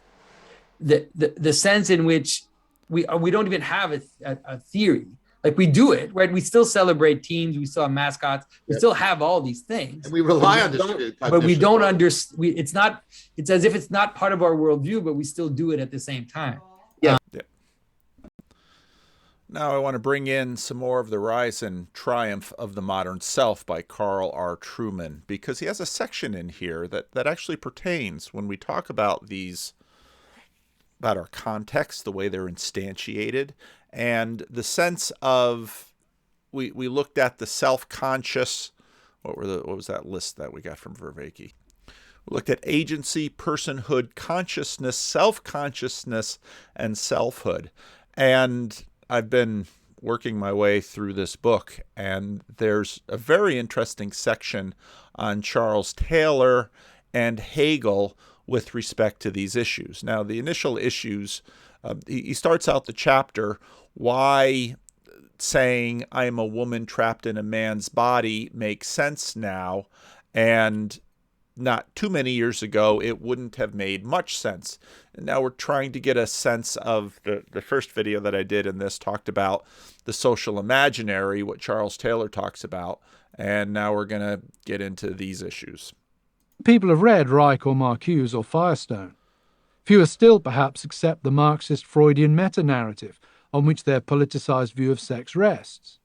the sense in which we don't even have a theory. Like, we do it, right? We still celebrate teams. We still have mascots. We still have all these things. And we rely on this. But we don't understand. It's as if it's not part of our worldview, but we still do it at the same time. Yeah. Now I want to bring in some more of The Rise and Triumph of the Modern Self by Carl R. Trueman, because he has a section in here that actually pertains when we talk about about our context, the way they're instantiated, and the sense of, we looked at the self-conscious, what was that list that we got from Vervaeke? We looked at agency, personhood, consciousness, self-consciousness, and selfhood. And I've been working my way through this book, and there's a very interesting section on Charles Taylor and Hegel with respect to these issues. Now, the initial issues, he starts out the chapter, why saying I am a woman trapped in a man's body makes sense now, and not too many years ago, it wouldn't have made much sense. And now we're trying to get a sense of the first video that I did in this talked about the social imaginary, what Charles Taylor talks about. And now we're going to get into these issues. People have read Reich or Marcuse or Firestone. Fewer still perhaps accept the Marxist Freudian meta-narrative on which their politicized view of sex rests.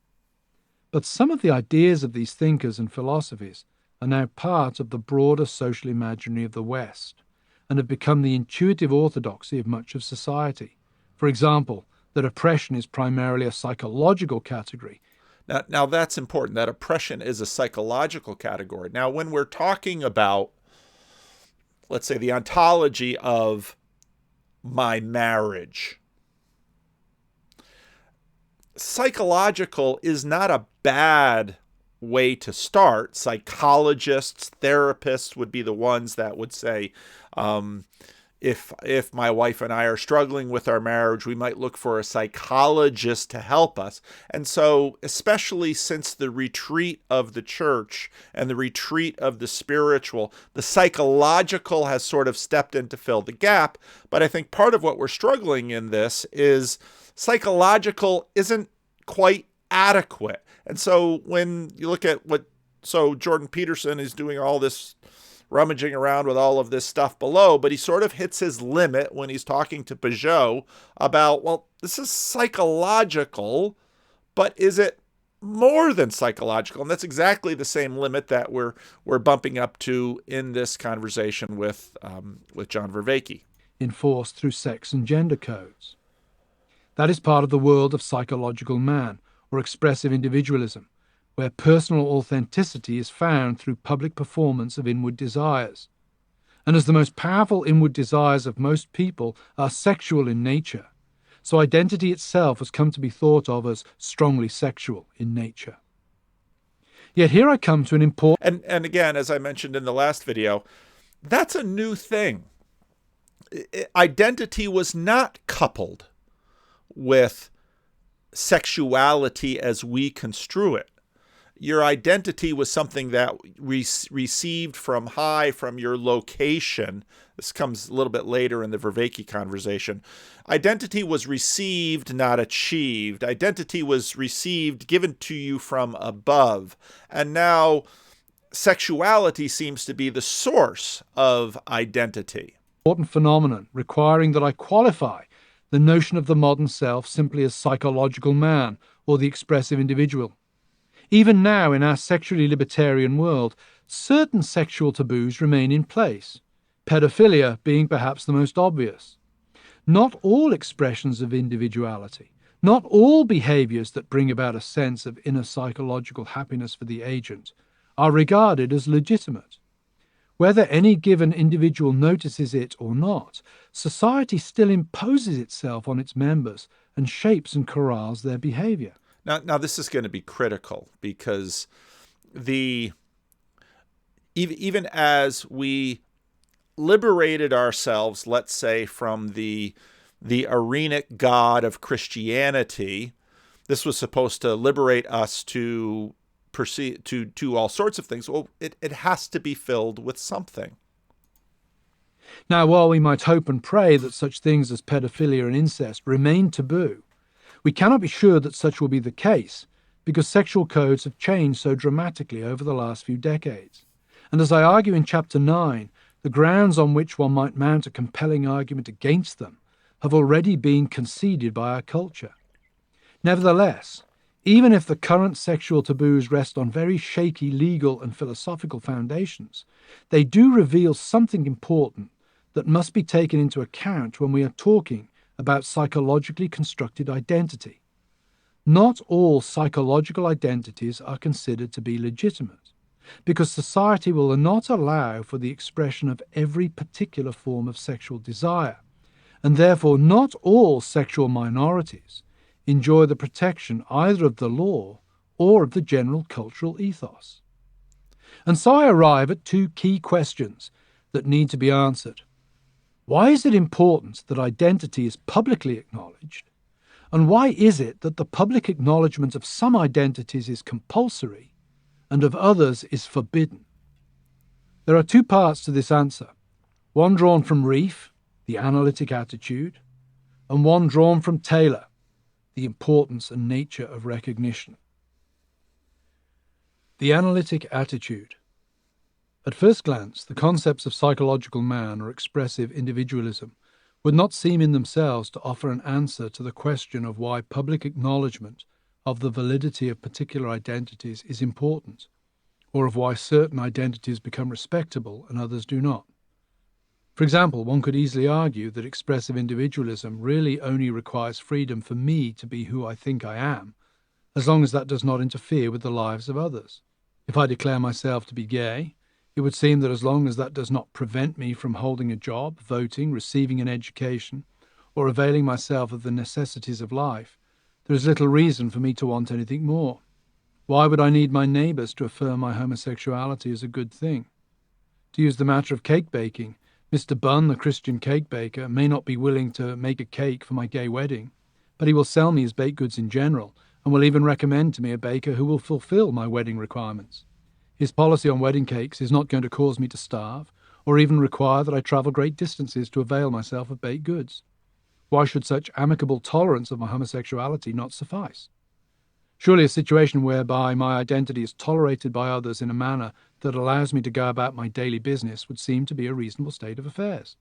But some of the ideas of these thinkers and philosophies are now part of the broader social imaginary of the West and have become the intuitive orthodoxy of much of society. For example, that oppression is primarily a psychological category. Now that's important, that oppression is a psychological category. Now, when we're talking about, let's say, the ontology of my marriage, psychological is not a bad way to start. Psychologists, therapists would be the ones that would say, if my wife and I are struggling with our marriage, we might look for a psychologist to help us. And so, especially since the retreat of the church and the retreat of the spiritual, the psychological has sort of stepped in to fill the gap. But I think part of what we're struggling in this is psychological isn't quite adequate. And so when you look at Jordan Peterson is doing all this rummaging around with all of this stuff below, but he sort of hits his limit when he's talking to Pageau about, well, this is psychological, but is it more than psychological? And that's exactly the same limit that we're bumping up to in this conversation with John Vervaeke. Enforced through sex and gender codes. That is part of the world of psychological man, or expressive individualism, where personal authenticity is found through public performance of inward desires. And as the most powerful inward desires of most people are sexual in nature, so identity itself has come to be thought of as strongly sexual in nature. Yet here I come to an important... And again, as I mentioned in the last video, that's a new thing. Identity was not coupled with sexuality as we construe it. your identity was something that received from high, from your location. This comes a little bit later in the Vervaeke conversation. Identity was received, not achieved. Identity was received, given to you from above. And now sexuality seems to be the source of identity. Important phenomenon requiring that I qualify the notion of the modern self simply as psychological man or the expressive individual. Even now, in our sexually libertarian world, certain sexual taboos remain in place, pedophilia being perhaps the most obvious. Not all expressions of individuality, not all behaviors that bring about a sense of inner psychological happiness for the agent are regarded as legitimate. Whether any given individual notices it or not, society still imposes itself on its members and shapes and corrals their behavior. Now this is going to be critical, because even as we liberated ourselves, let's say, from the Arenic God of Christianity, this was supposed to liberate us to proceed to all sorts of things. Well, it has to be filled with something. Now, while we might hope and pray that such things as pedophilia and incest remain taboo, we cannot be sure that such will be the case, because sexual codes have changed so dramatically over the last few decades. And as I argue in Chapter 9, the grounds on which one might mount a compelling argument against them have already been conceded by our culture. Nevertheless, even if the current sexual taboos rest on very shaky legal and philosophical foundations, they do reveal something important that must be taken into account when we are talking about psychologically constructed identity. Not all psychological identities are considered to be legitimate, because society will not allow for the expression of every particular form of sexual desire, and therefore not all sexual minorities enjoy the protection either of the law or of the general cultural ethos. And so I arrive at two key questions that need to be answered. Why is it important that identity is publicly acknowledged? And why is it that the public acknowledgement of some identities is compulsory and of others is forbidden? There are two parts to this answer, one drawn from Reef, the analytic attitude, and one drawn from Taylor, the importance and nature of recognition. The analytic attitude. At first glance, the concepts of psychological man or expressive individualism would not seem in themselves to offer an answer to the question of why public acknowledgement of the validity of particular identities is important, or of why certain identities become respectable and others do not. For example, one could easily argue that expressive individualism really only requires freedom for me to be who I think I am, as long as that does not interfere with the lives of others. If I declare myself to be gay, it would seem that as long as that does not prevent me from holding a job, voting, receiving an education, or availing myself of the necessities of life, there is little reason for me to want anything more. Why would I need my neighbours to affirm my homosexuality as a good thing? To use the matter of cake baking, Mr. Bunn, the Christian cake baker, may not be willing to make a cake for my gay wedding, but he will sell me his baked goods in general, and will even recommend to me a baker who will fulfill my wedding requirements. His policy on wedding cakes is not going to cause me to starve, or even require that I travel great distances to avail myself of baked goods. Why should such amicable tolerance of my homosexuality not suffice? Surely a situation whereby my identity is tolerated by others in a manner that allows me to go about my daily business would seem to be a reasonable state of affairs.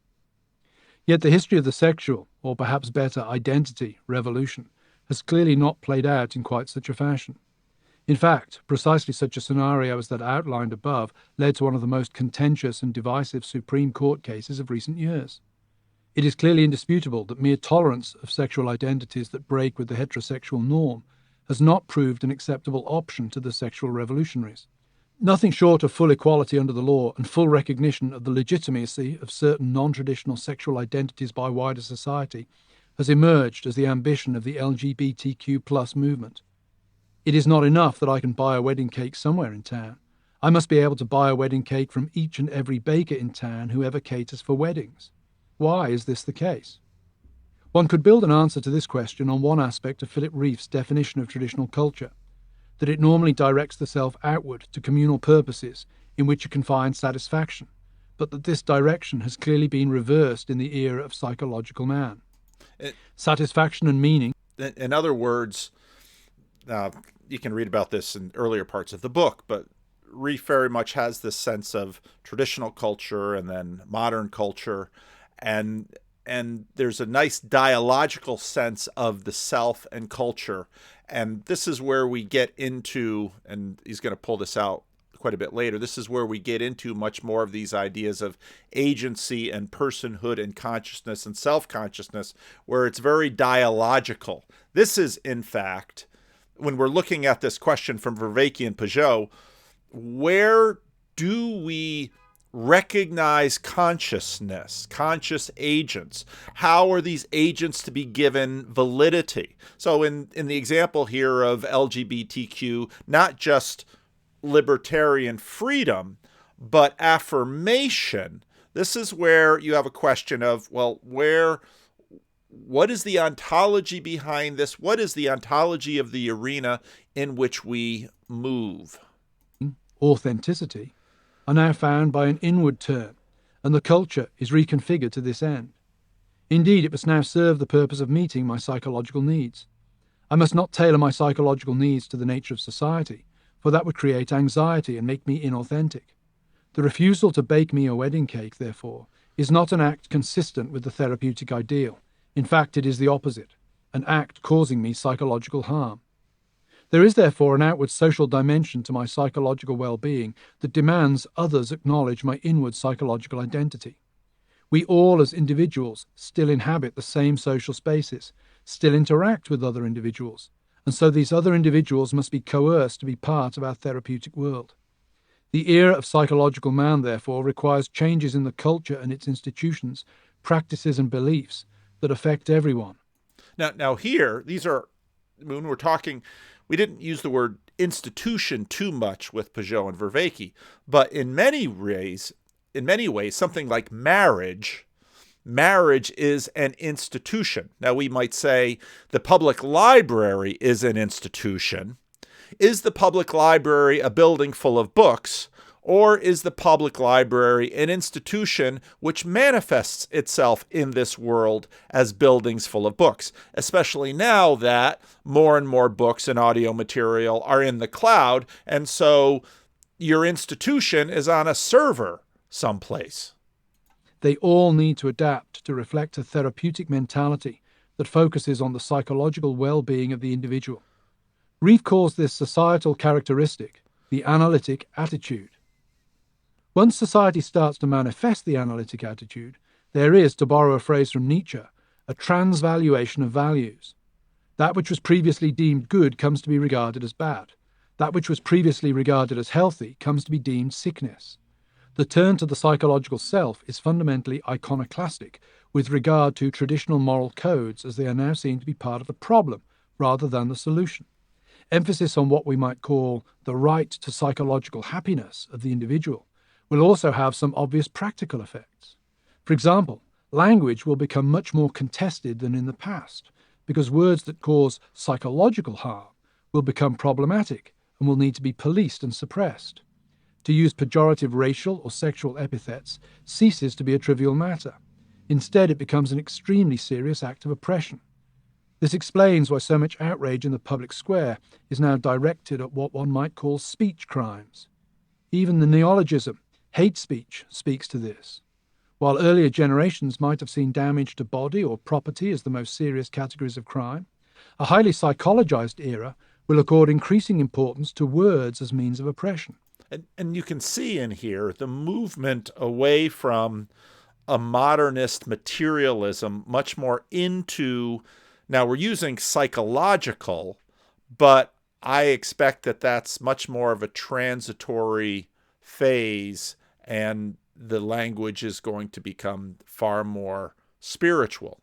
Yet the history of the sexual, or perhaps better, identity revolution, has clearly not played out in quite such a fashion. In fact, precisely such a scenario as that outlined above led to one of the most contentious and divisive Supreme Court cases of recent years. It is clearly indisputable that mere tolerance of sexual identities that break with the heterosexual norm has not proved an acceptable option to the sexual revolutionaries. Nothing short of full equality under the law and full recognition of the legitimacy of certain non-traditional sexual identities by wider society has emerged as the ambition of the LGBTQ+ movement. It is not enough that I can buy a wedding cake somewhere in town. I must be able to buy a wedding cake from each and every baker in town who ever caters for weddings. Why is this the case? One could build an answer to this question on one aspect of Philip Reef's definition of traditional culture. that it normally directs the self outward to communal purposes in which it can find satisfaction, but that this direction has clearly been reversed in the era of psychological man. Satisfaction and meaning. In other words, you can read about this in earlier parts of the book, but Reef very much has this sense of traditional culture and then modern culture, and there's a nice dialogical sense of the self and culture. And this is where we get into, and he's going to pull this out quite a bit later, this is where we get into much more of these ideas of agency and personhood and consciousness and self-consciousness, where it's very dialogical. This is, in fact, when we're looking at this question from Vervaeke and Pageau, where do we recognize consciousness, conscious agents? How are these agents to be given validity? So in the example here of LGBTQ, not just libertarian freedom, but affirmation, this is where you have a question of, well, what is the ontology behind this? What is the ontology of the arena in which we move? Authenticity are now found by an inward turn, and the culture is reconfigured to this end. Indeed, it must now serve the purpose of meeting my psychological needs. I must not tailor my psychological needs to the nature of society, for that would create anxiety and make me inauthentic. The refusal to bake me a wedding cake, therefore, is not an act consistent with the therapeutic ideal. In fact, it is the opposite, an act causing me psychological harm. There is therefore an outward social dimension to my psychological well-being that demands others acknowledge my inward psychological identity. We all as individuals still inhabit the same social spaces, still interact with other individuals, and so these other individuals must be coerced to be part of our therapeutic world. The era of psychological man, therefore, requires changes in the culture and its institutions, practices and beliefs that affect everyone. Now here, these are, when we're talking, we didn't use the word institution too much with Pageau and Vervaeke, but in many ways, something like marriage is an institution. Now we might say the public library is an institution. Is the public library a building full of books, or is the public library an institution which manifests itself in this world as buildings full of books, especially now that more and more books and audio material are in the cloud, and so your institution is on a server someplace? They all need to adapt to reflect a therapeutic mentality that focuses on the psychological well-being of the individual. Reeve calls this societal characteristic the analytic attitude. Once society starts to manifest the analytic attitude, there is, to borrow a phrase from Nietzsche, a transvaluation of values. That which was previously deemed good comes to be regarded as bad. That which was previously regarded as healthy comes to be deemed sickness. The turn to the psychological self is fundamentally iconoclastic with regard to traditional moral codes, as they are now seen to be part of the problem rather than the solution. Emphasis on what we might call the right to psychological happiness of the individual will also have some obvious practical effects. For example, language will become much more contested than in the past, because words that cause psychological harm will become problematic and will need to be policed and suppressed. To use pejorative racial or sexual epithets ceases to be a trivial matter. Instead, it becomes an extremely serious act of oppression. This explains why so much outrage in the public square is now directed at what one might call speech crimes. Even the neologism, hate speech, speaks to this. While earlier generations might have seen damage to body or property as the most serious categories of crime, a highly psychologized era will accord increasing importance to words as means of oppression. And you can see in here the movement away from a modernist materialism much more into, now we're using psychological, but I expect that that's much more of a transitory phase, and the language is going to become far more spiritual.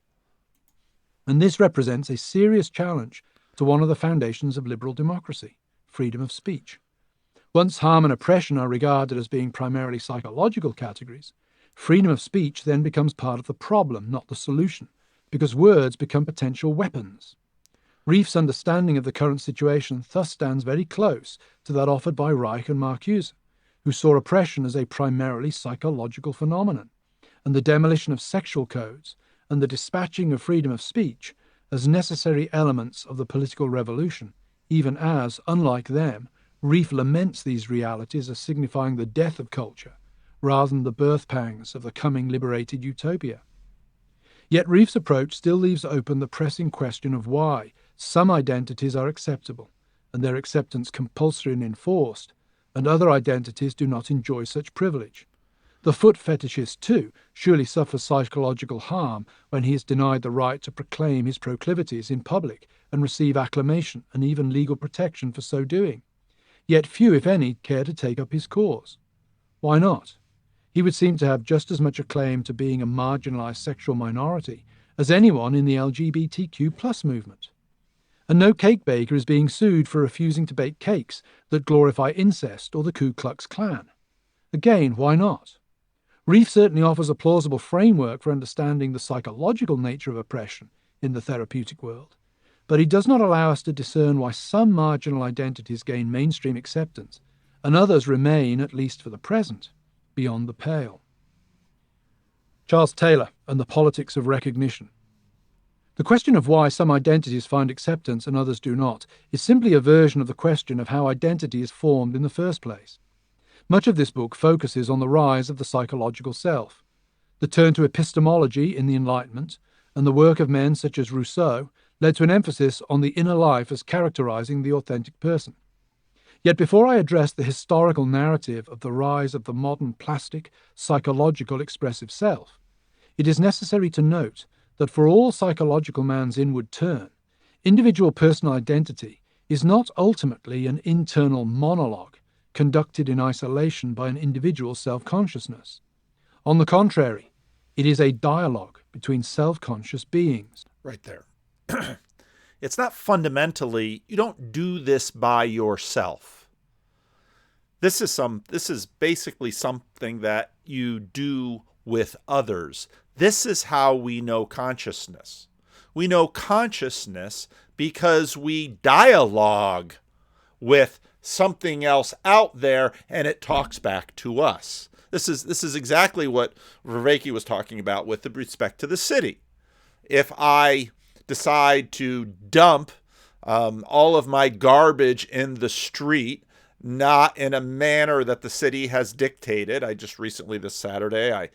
And this represents a serious challenge to one of the foundations of liberal democracy, freedom of speech. Once harm and oppression are regarded as being primarily psychological categories, freedom of speech then becomes part of the problem, not the solution, because words become potential weapons. Rief's understanding of the current situation thus stands very close to that offered by Reich and Marcuse, who saw oppression as a primarily psychological phenomenon, and the demolition of sexual codes and the dispatching of freedom of speech as necessary elements of the political revolution, even as, unlike them, Rief laments these realities as signifying the death of culture, rather than the birth pangs of the coming liberated utopia. Yet Rief's approach still leaves open the pressing question of why some identities are acceptable, and their acceptance compulsory and enforced, and other identities do not enjoy such privilege. The foot fetishist, too, surely suffers psychological harm when he is denied the right to proclaim his proclivities in public and receive acclamation and even legal protection for so doing. Yet few, if any, care to take up his cause. Why not? He would seem to have just as much a claim to being a marginalized sexual minority as anyone in the LGBTQ+ movement. And no cake baker is being sued for refusing to bake cakes that glorify incest or the Ku Klux Klan. Again, why not? Rief certainly offers a plausible framework for understanding the psychological nature of oppression in the therapeutic world, but he does not allow us to discern why some marginal identities gain mainstream acceptance and others remain, at least for the present, beyond the pale. Charles Taylor and the politics of recognition. The question of why some identities find acceptance and others do not is simply a version of the question of how identity is formed in the first place. Much of this book focuses on the rise of the psychological self. The turn to epistemology in the Enlightenment and the work of men such as Rousseau led to an emphasis on the inner life as characterizing the authentic person. Yet before I address the historical narrative of the rise of the modern plastic, psychological expressive self, it is necessary to note that for all psychological man's inward turn, individual personal identity is not ultimately an internal monologue conducted in isolation by an individual's self-consciousness. On the contrary, it is a dialogue between self-conscious beings. Right there. It's not fundamentally, you don't do this by yourself. This is basically something that you do with others. This is how we know consciousness. We know consciousness because we dialogue with something else out there and it talks back to us. This is exactly what Vervaeke was talking about with respect to the city. If I decide to dump all of my garbage in the street, not in a manner that the city has dictated. I just recently this Saturday,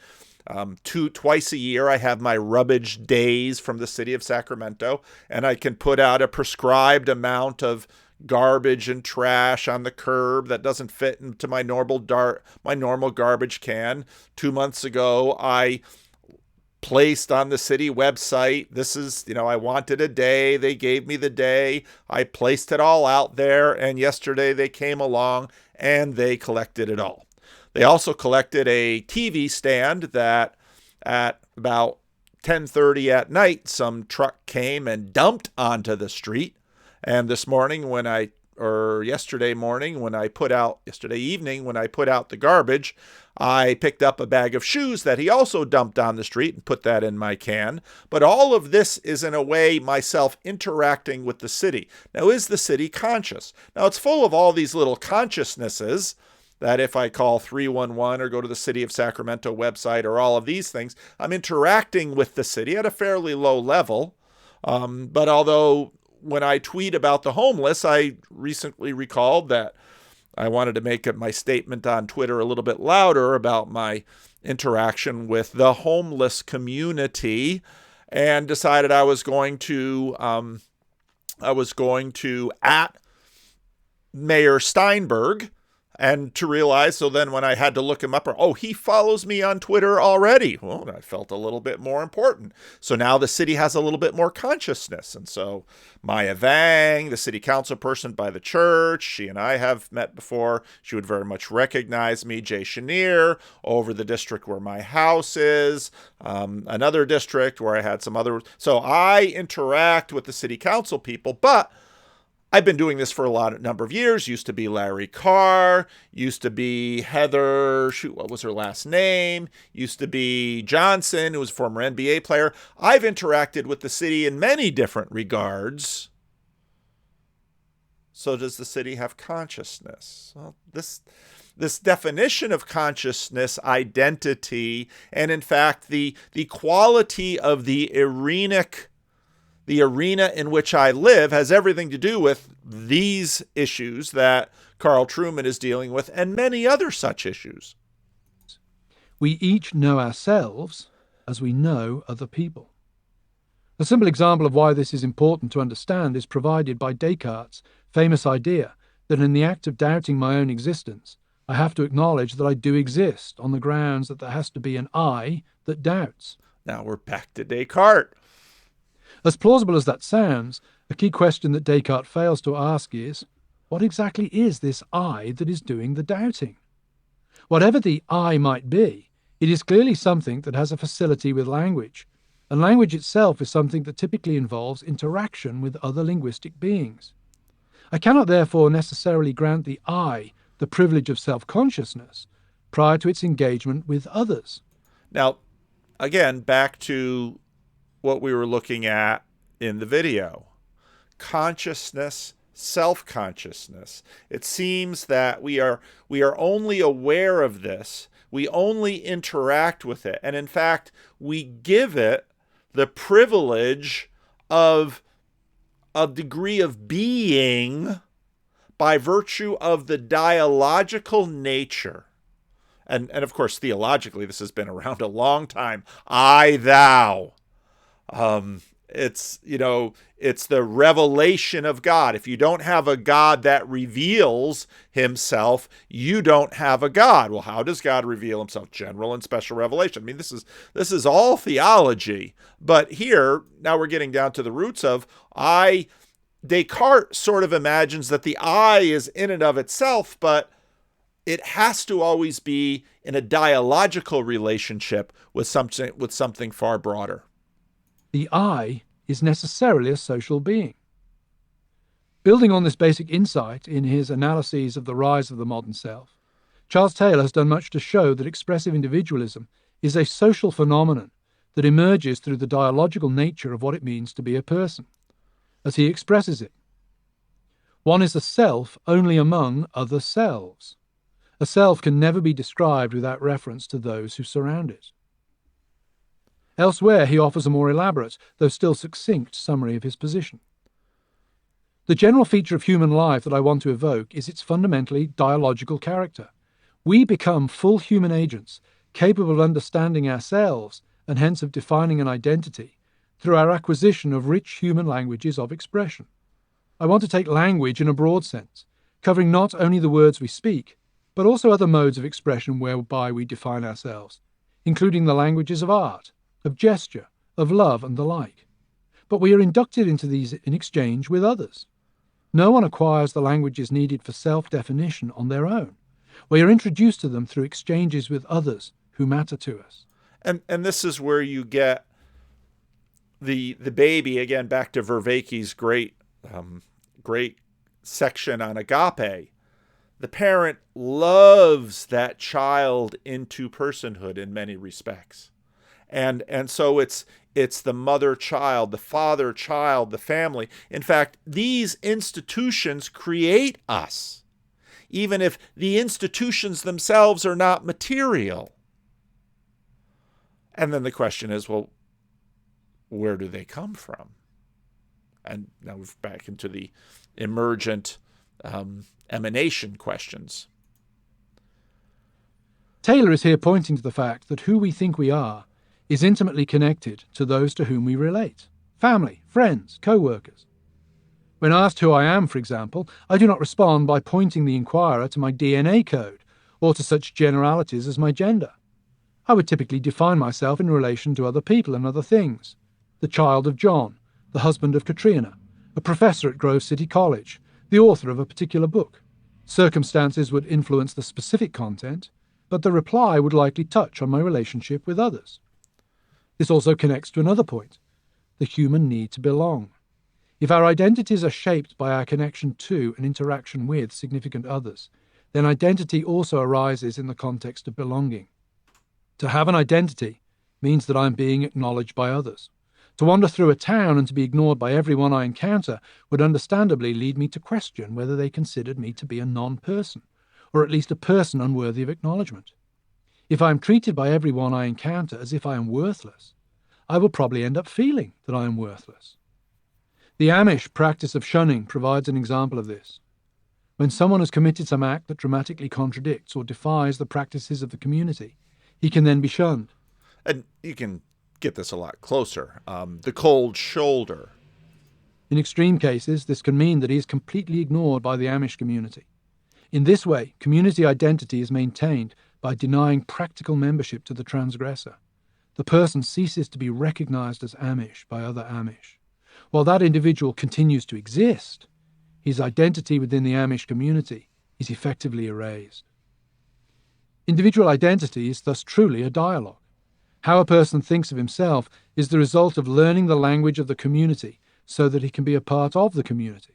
twice a year, I have my rubbish days from the city of Sacramento, and I can put out a prescribed amount of garbage and trash on the curb that doesn't fit into my normal garbage can. 2 months ago, I placed on the city website, this is, I wanted a day, they gave me the day, I placed it all out there, and yesterday they came along and they collected it all. They also collected a TV stand that at about 10:30 at night, some truck came and dumped onto the street. And yesterday evening, when I put out the garbage, I picked up a bag of shoes that he also dumped on the street and put that in my can. But all of this is in a way myself interacting with the city. Now, is the city conscious? Now, it's full of all these little consciousnesses that if I call 311 or go to the City of Sacramento website or all of these things, I'm interacting with the city at a fairly low level. But although when I tweet about the homeless, I recently recalled that I wanted to make my statement on Twitter a little bit louder about my interaction with the homeless community, and decided I was going to at Mayor Steinberg. And to realize, so then when I had to look him up, he follows me on Twitter already. Well, I felt a little bit more important. So now the city has a little bit more consciousness. And so Maya Vang, the city council person by the church, she and I have met before. She would very much recognize me. Jay Chenier over the district where my house is, another district where I had some other. So I interact with the city council people, but I've been doing this for a number of years. Used to be Larry Carr, used to be Heather, what was her last name? Used to be Johnson, who was a former NBA player. I've interacted with the city in many different regards So does the city have consciousness? Well, this definition of consciousness, identity, and in fact the quality of the arena in which I live has everything to do with these issues that Carl Trueman is dealing with, and many other such issues. We each know ourselves as we know other people. A simple example of why this is important to understand is provided by Descartes' famous idea that in the act of doubting my own existence, I have to acknowledge that I do exist on the grounds that there has to be an I that doubts. Now we're back to Descartes. As plausible as that sounds, a key question that Descartes fails to ask is, what exactly is this I that is doing the doubting? Whatever the I might be, it is clearly something that has a facility with language, and language itself is something that typically involves interaction with other linguistic beings. I cannot therefore necessarily grant the I the privilege of self-consciousness prior to its engagement with others. Now, again, back to what we were looking at in the video. Consciousness, self-consciousness. It seems that we are only aware of this. We only interact with it. And in fact, we give it the privilege of a degree of being by virtue of the dialogical nature. And of course, theologically, this has been around a long time. I, thou. It's the revelation of God. If you don't have a God that reveals himself, you don't have a God. Well, how does God reveal himself? General and special revelation. I mean, this is all theology. But here, now we're getting down to the roots of I. Descartes sort of imagines that the I is in and of itself, but it has to always be in a dialogical relationship with something far broader. The I is necessarily a social being. Building on this basic insight in his analyses of the rise of the modern self, Charles Taylor has done much to show that expressive individualism is a social phenomenon that emerges through the dialogical nature of what it means to be a person. As he expresses it, one is a self only among other selves. A self can never be described without reference to those who surround it. Elsewhere, he offers a more elaborate, though still succinct, summary of his position. The general feature of human life that I want to evoke is its fundamentally dialogical character. We become full human agents, capable of understanding ourselves, and hence of defining an identity, through our acquisition of rich human languages of expression. I want to take language in a broad sense, covering not only the words we speak, but also other modes of expression whereby we define ourselves, including the languages of art, of gesture, of love, and the like. But we are inducted into these in exchange with others. No one acquires the languages needed for self-definition on their own. We are introduced to them through exchanges with others who matter to us. And this is where you get the baby, again, back to Vervaeke's great section on agape. The parent loves that child into personhood in many respects. And so it's the mother-child, the father-child, the family. In fact, these institutions create us, even if the institutions themselves are not material. And then the question is, well, where do they come from? And now we're back into the emergent emanation questions. Taylor is here pointing to the fact that who we think we are is intimately connected to those to whom we relate. Family, friends, co-workers. When asked who I am, for example, I do not respond by pointing the inquirer to my DNA code or to such generalities as my gender. I would typically define myself in relation to other people and other things. The child of John, the husband of Katrina, a professor at Grove City College, the author of a particular book. Circumstances would influence the specific content, but the reply would likely touch on my relationship with others. This also connects to another point, the human need to belong. If our identities are shaped by our connection to and interaction with significant others, then identity also arises in the context of belonging. To have an identity means that I'm being acknowledged by others. To wander through a town and to be ignored by everyone I encounter would understandably lead me to question whether they considered me to be a non-person, or at least a person unworthy of acknowledgement. If I am treated by everyone I encounter as if I am worthless, I will probably end up feeling that I am worthless. The Amish practice of shunning provides an example of this. When someone has committed some act that dramatically contradicts or defies the practices of the community, he can then be shunned. And you can get this a lot closer. The cold shoulder. In extreme cases, this can mean that he is completely ignored by the Amish community. In this way, community identity is maintained by denying practical membership to the transgressor. The person ceases to be recognized as Amish by other Amish. While that individual continues to exist, his identity within the Amish community is effectively erased. Individual identity is thus truly a dialogue. How a person thinks of himself is the result of learning the language of the community so that he can be a part of the community.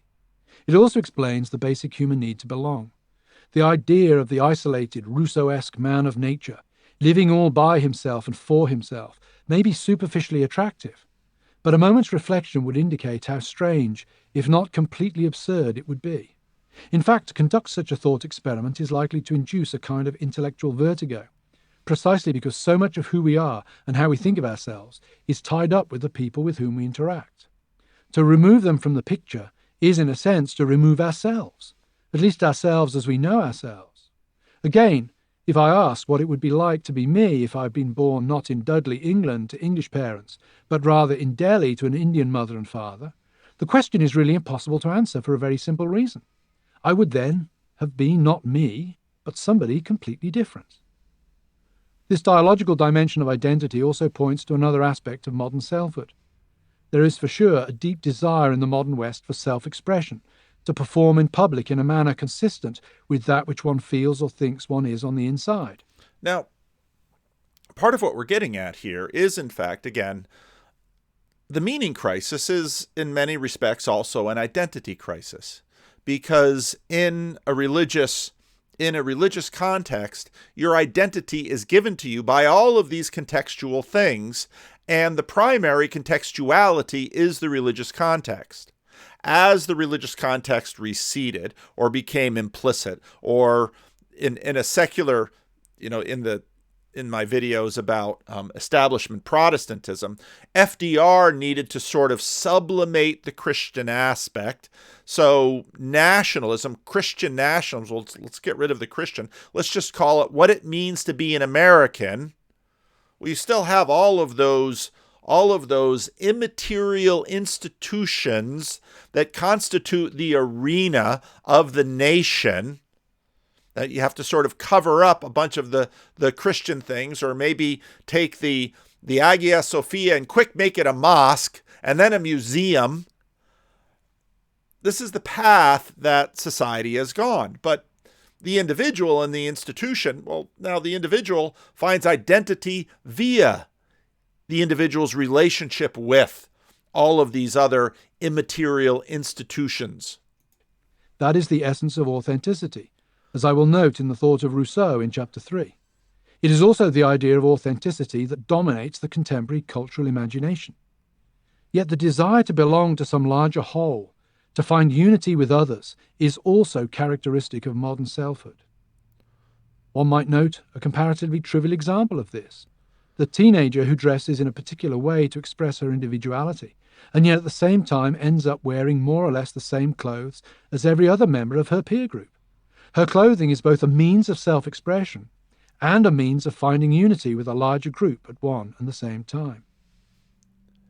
It also explains the basic human need to belong. The idea of the isolated, Rousseau-esque man of nature, living all by himself and for himself, may be superficially attractive, but a moment's reflection would indicate how strange, if not completely absurd, it would be. In fact, to conduct such a thought experiment is likely to induce a kind of intellectual vertigo, precisely because so much of who we are and how we think of ourselves is tied up with the people with whom we interact. To remove them from the picture is, in a sense, to remove ourselves, at least ourselves as we know ourselves. Again, if I ask what it would be like to be me if I had been born not in Dudley, England, to English parents, but rather in Delhi to an Indian mother and father, the question is really impossible to answer for a very simple reason. I would then have been not me, but somebody completely different. This dialogical dimension of identity also points to another aspect of modern selfhood. There is for sure a deep desire in the modern West for self-expression, to perform in public in a manner consistent with that which one feels or thinks one is on the inside. Now, part of what we're getting at here is, in fact, again, the meaning crisis is in many respects also an identity crisis, because in a religious context, your identity is given to you by all of these contextual things, and the primary contextuality is the religious context. As the religious context receded or became implicit, or in a secular, in my videos about establishment Protestantism, FDR needed to sort of sublimate the Christian aspect. So nationalism, Christian nationalism, let's get rid of the Christian. Let's just call it what it means to be an American. Well, you still have all of those immaterial institutions that constitute the arena of the nation, that you have to sort of cover up a bunch of the Christian things, or maybe take the Hagia Sophia and quick make it a mosque and then a museum. This is the path that society has gone. But the individual and the institution, well, now the individual finds identity via the individual's relationship with all of these other immaterial institutions. That is the essence of authenticity, as I will note in the thought of Rousseau in chapter 3. It is also the idea of authenticity that dominates the contemporary cultural imagination. Yet the desire to belong to some larger whole, to find unity with others, is also characteristic of modern selfhood. One might note a comparatively trivial example of this: the teenager who dresses in a particular way to express her individuality, and yet at the same time ends up wearing more or less the same clothes as every other member of her peer group. Her clothing is both a means of self-expression and a means of finding unity with a larger group at one and the same time.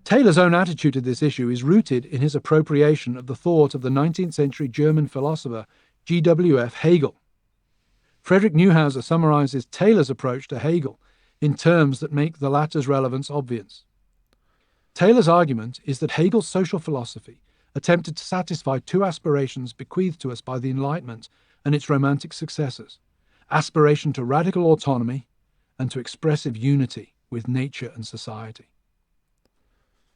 Taylor's own attitude to this issue is rooted in his appropriation of the thought of the 19th century German philosopher G.W.F. Hegel. Friedrich Neuhauser summarizes Taylor's approach to Hegel in terms that make the latter's relevance obvious. Taylor's argument is that Hegel's social philosophy attempted to satisfy two aspirations bequeathed to us by the Enlightenment and its romantic successors: aspiration to radical autonomy and to expressive unity with nature and society.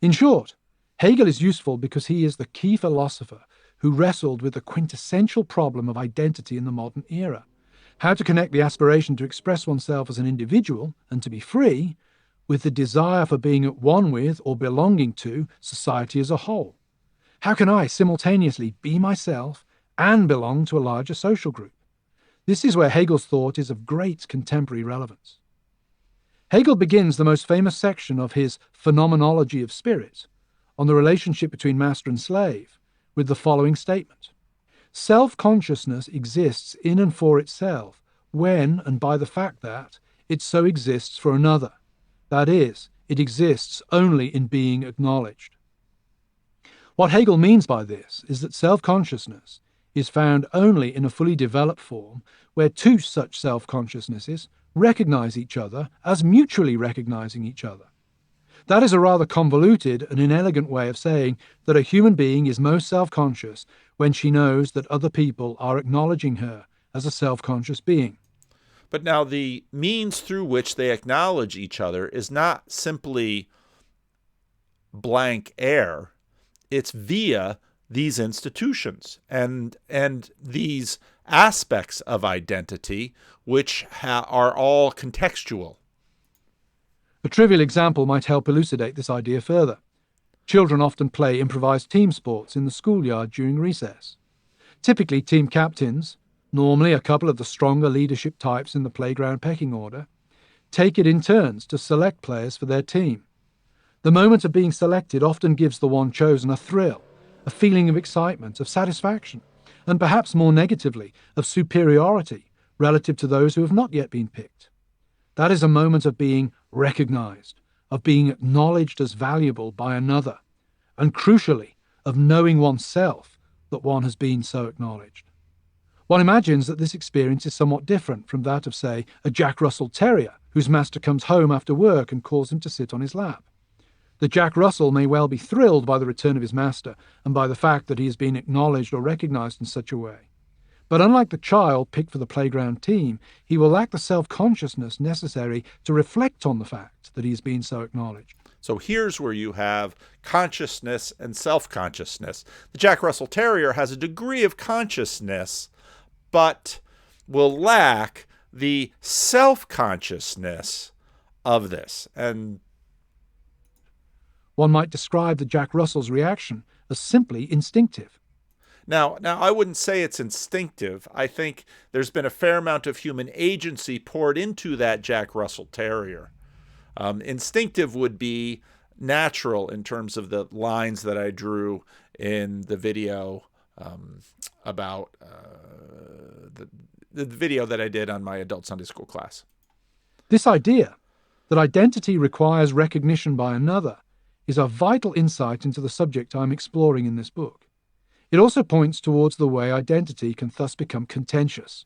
In short, Hegel is useful because he is the key philosopher who wrestled with the quintessential problem of identity in the modern era: how to connect the aspiration to express oneself as an individual and to be free with the desire for being at one with or belonging to society as a whole? How can I simultaneously be myself and belong to a larger social group? This is where Hegel's thought is of great contemporary relevance. Hegel begins the most famous section of his Phenomenology of Spirit on the relationship between master and slave with the following statement: self-consciousness exists in and for itself when and by the fact that it so exists for another. That is, it exists only in being acknowledged. What Hegel means by this is that self-consciousness is found only in a fully developed form where two such self-consciousnesses recognize each other as mutually recognizing each other. That is a rather convoluted and inelegant way of saying that a human being is most self-conscious when she knows that other people are acknowledging her as a self-conscious being. But now the means through which they acknowledge each other is not simply blank air. It's via these institutions and these aspects of identity which are all contextual. A trivial example might help elucidate this idea further. Children often play improvised team sports in the schoolyard during recess. Typically, team captains, normally a couple of the stronger leadership types in the playground pecking order, take it in turns to select players for their team. The moment of being selected often gives the one chosen a thrill, a feeling of excitement, of satisfaction, and perhaps more negatively, of superiority relative to those who have not yet been picked. That is a moment of being recognized, of being acknowledged as valuable by another, and crucially, of knowing oneself that one has been so acknowledged. One imagines that this experience is somewhat different from that of, say, a Jack Russell Terrier whose master comes home after work and calls him to sit on his lap. The Jack Russell may well be thrilled by the return of his master and by the fact that he has been acknowledged or recognized in such a way. But unlike the child picked for the playground team, he will lack the self-consciousness necessary to reflect on the fact that he has been so acknowledged. So here's where you have consciousness and self-consciousness. The Jack Russell Terrier has a degree of consciousness, but will lack the self-consciousness of this. And one might describe the Jack Russell's reaction as simply instinctive. Now, I wouldn't say it's instinctive. I think there's been a fair amount of human agency poured into that Jack Russell Terrier. Instinctive would be natural in terms of the lines that I drew in the video about the video that I did on my adult Sunday school class. This idea that identity requires recognition by another is a vital insight into the subject I'm exploring in this book. It also points towards the way identity can thus become contentious.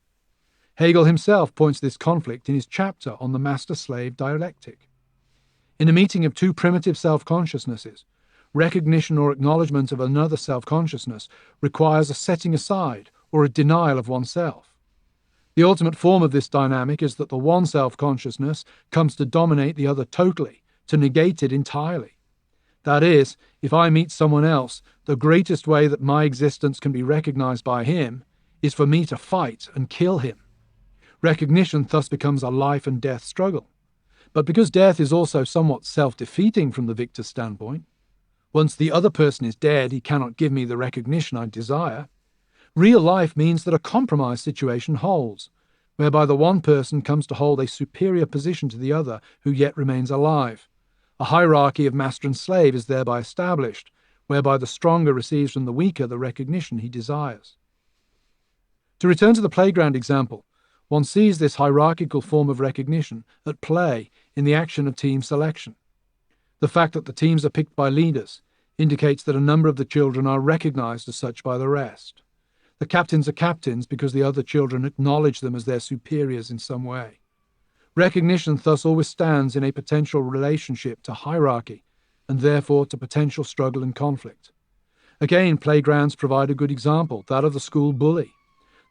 Hegel himself points to this conflict in his chapter on the master-slave dialectic. In a meeting of two primitive self-consciousnesses, recognition or acknowledgement of another self-consciousness requires a setting aside or a denial of oneself. The ultimate form of this dynamic is that the one self-consciousness comes to dominate the other totally, to negate it entirely. That is, if I meet someone else, the greatest way that my existence can be recognized by him is for me to fight and kill him. Recognition thus becomes a life and death struggle. But because death is also somewhat self-defeating from the victor's standpoint, once the other person is dead, he cannot give me the recognition I desire. Real life means that a compromise situation holds, whereby the one person comes to hold a superior position to the other who yet remains alive. A hierarchy of master and slave is thereby established, whereby the stronger receives from the weaker the recognition he desires. To return to the playground example, one sees this hierarchical form of recognition at play in the action of team selection. The fact that the teams are picked by leaders indicates that a number of the children are recognized as such by the rest. The captains are captains because the other children acknowledge them as their superiors in some way. Recognition thus always stands in a potential relationship to hierarchy, and therefore to potential struggle and conflict. Again, playgrounds provide a good example, that of the school bully.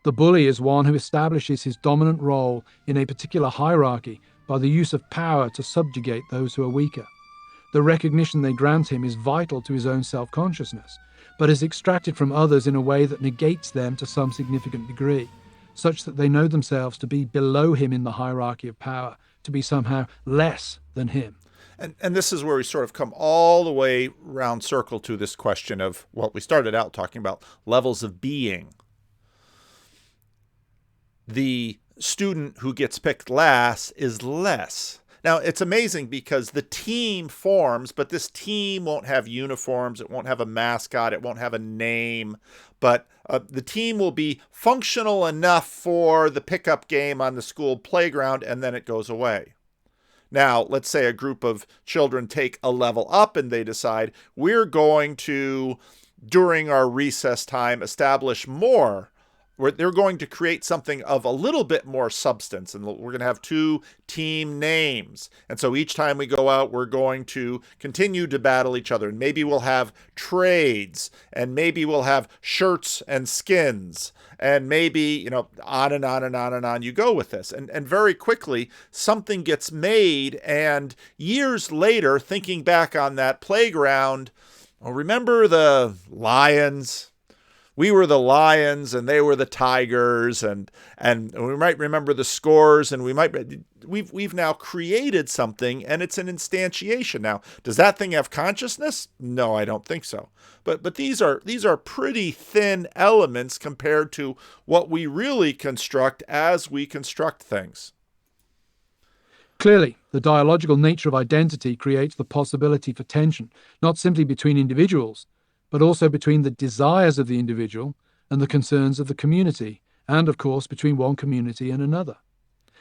The bully is one who establishes his dominant role in a particular hierarchy by the use of power to subjugate those who are weaker. The recognition they grant him is vital to his own self-consciousness, but is extracted from others in a way that negates them to some significant degree, such that they know themselves to be below him in the hierarchy of power, to be somehow less than him. And this is where we sort of come all the way round circle to this question of what we started out talking about, levels of being. The student who gets picked last is less. Now, it's amazing because the team forms, but this team won't have uniforms. It won't have a mascot. It won't have a name. But the team will be functional enough for the pickup game on the school playground, and then it goes away. Now, let's say a group of children take a level up and they decide we're going to, during our recess time, establish more. They're going to create something of a little bit more substance, and we're going to have 2 team names. And so each time we go out, we're going to continue to battle each other. And maybe we'll have trades, and maybe we'll have shirts and skins, and maybe, on and on and on and on you go with this. And very quickly, something gets made, and years later, thinking back on that playground, remember the Lions? We were the Lions and they were the Tigers, and we might remember the scores, and we've now created something, and it's an instantiation. Now, does that thing have consciousness? No, I don't think so. But these are pretty thin elements compared to what we really construct as we construct things. Clearly, the dialogical nature of identity creates the possibility for tension, not simply between individuals, but also between the desires of the individual and the concerns of the community, and of course between one community and another.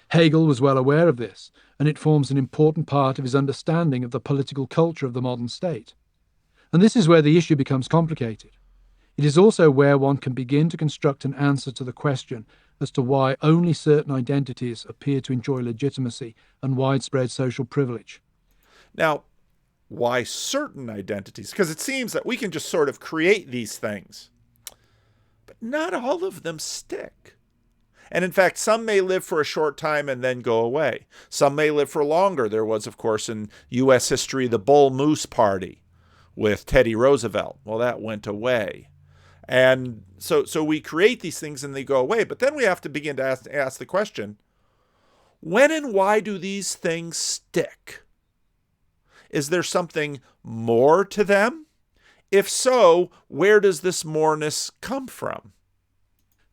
Hegel was well aware of this, and it forms an important part of his understanding of the political culture of the modern state. And this is where the issue becomes complicated. It is also where one can begin to construct an answer to the question as to why only certain identities appear to enjoy legitimacy and widespread social privilege. Now, why certain identities? Because it seems that we can just sort of create these things, but not all of them stick. And in fact, some may live for a short time and then go away. Some may live for longer. There was, of course, in U.S. history, the Bull Moose Party with Teddy Roosevelt. Well, that went away. And so we create these things and they go away. But then we have to begin to ask the question, when and why do these things stick? Is there something more to them? If so, where does this moreness come from?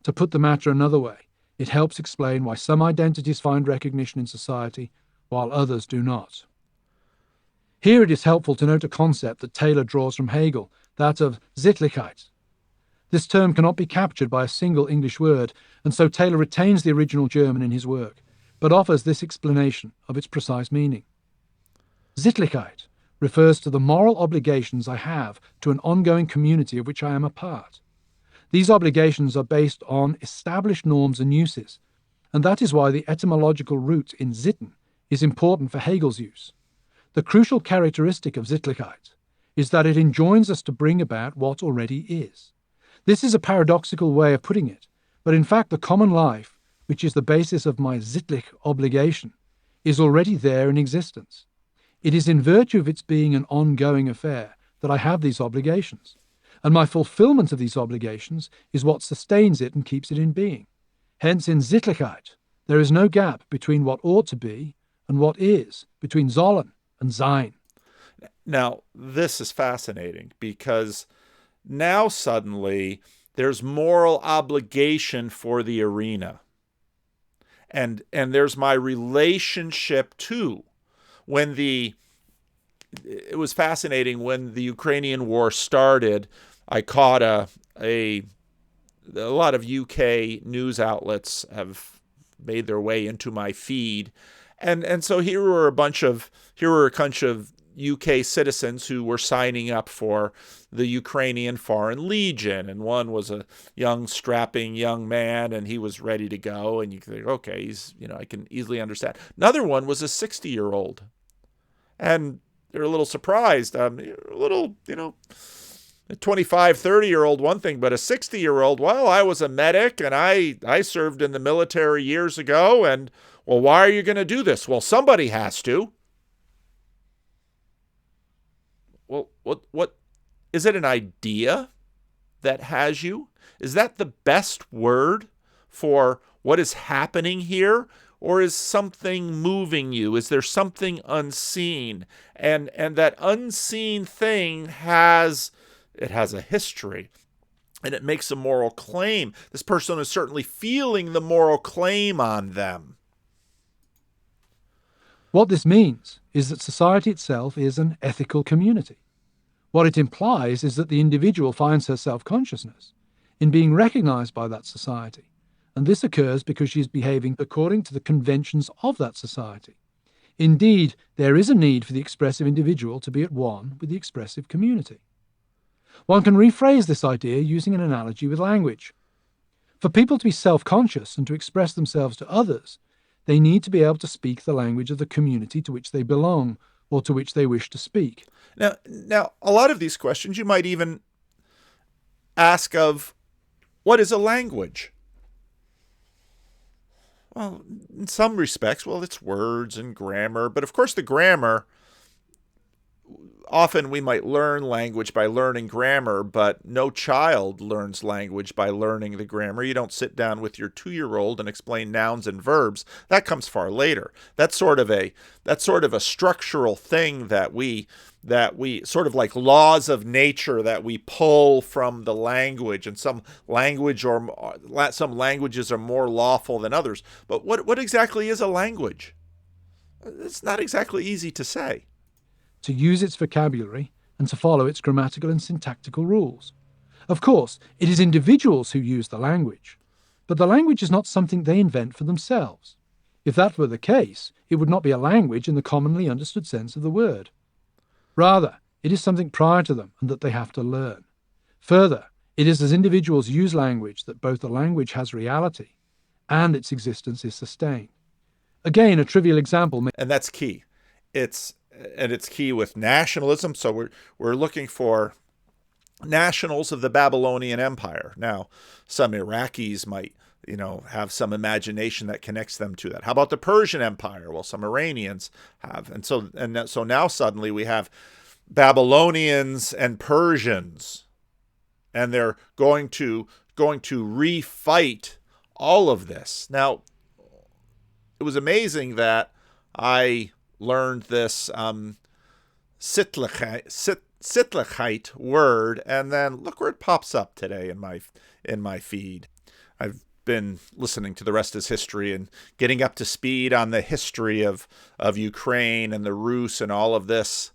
To put the matter another way, it helps explain why some identities find recognition in society while others do not. Here it is helpful to note a concept that Taylor draws from Hegel, that of Sittlichkeit. This term cannot be captured by a single English word, and so Taylor retains the original German in his work, but offers this explanation of its precise meaning. Sittlichkeit refers to the moral obligations I have to an ongoing community of which I am a part. These obligations are based on established norms and uses, and that is why the etymological root in sitten is important for Hegel's use. The crucial characteristic of Sittlichkeit is that it enjoins us to bring about what already is. This is a paradoxical way of putting it, but in fact the common life, which is the basis of my sittlich obligation, is already there in existence. It is in virtue of its being an ongoing affair that I have these obligations, and my fulfillment of these obligations is what sustains it and keeps it in being. Hence, in Sittlichkeit, there is no gap between what ought to be and what is, between sollen and sein. Now, this is fascinating because now suddenly there's moral obligation for the arena. And there's my relationship too. It was fascinating when the Ukrainian war started. I caught a lot of UK news outlets have made their way into my feed, and so here were a bunch of UK citizens who were signing up for the Ukrainian Foreign Legion, and one was a young, strapping young man, and he was ready to go, and you think, okay, I can easily understand. Another one was a 60-year-old, and they're a little surprised. A little, a 25, 30-year-old, one thing, but a 60-year-old, well, I was a medic, and I served in the military years ago, and, well, why are you going to do this? Well, somebody has to. Well, what is it, an idea that has you? Is that the best word for what is happening here? Or is something moving you? Is there something unseen? And that unseen thing has a history, and it makes a moral claim. This person is certainly feeling the moral claim on them. What this means is that society itself is an ethical community. What it implies is that the individual finds her self-consciousness in being recognized by that society, and this occurs because she is behaving according to the conventions of that society. Indeed, there is a need for the expressive individual to be at one with the expressive community. One can rephrase this idea using an analogy with language. For people to be self-conscious and to express themselves to others, they need to be able to speak the language of the community to which they belong or to which they wish to speak. Now, a lot of these questions you might even ask of, what is a language? Well, in some respects, it's words and grammar. But of course, the grammar, often we might learn language by learning grammar, but no child learns language by learning the grammar. You don't sit down with your 2-year-old and explain nouns and verbs. That comes far later. That's sort of a structural thing that we sort of like laws of nature that we pull from the language, and some languages are more lawful than others. But what exactly is a language? It's not exactly easy to say. To use its vocabulary and to follow its grammatical and syntactical rules. Of course, it is individuals who use the language, but the language is not something they invent for themselves. If that were the case, it would not be a language in the commonly understood sense of the word. Rather, it is something prior to them and that they have to learn. Further, it is as individuals use language that both the language has reality and its existence is sustained. Again, a trivial example. And that's key. It's key with nationalism. So we're looking for nationals of the Babylonian Empire. Now, some Iraqis might, have some imagination that connects them to that. How about the Persian Empire? Well, some Iranians have. And so now suddenly we have Babylonians and Persians, and they're going to refight all of this. Now, it was amazing that I learned this Sittlichkeit word, and then look where it pops up today in my feed. I've been listening to The Rest is History and getting up to speed on the history of Ukraine and the Rus and all of this.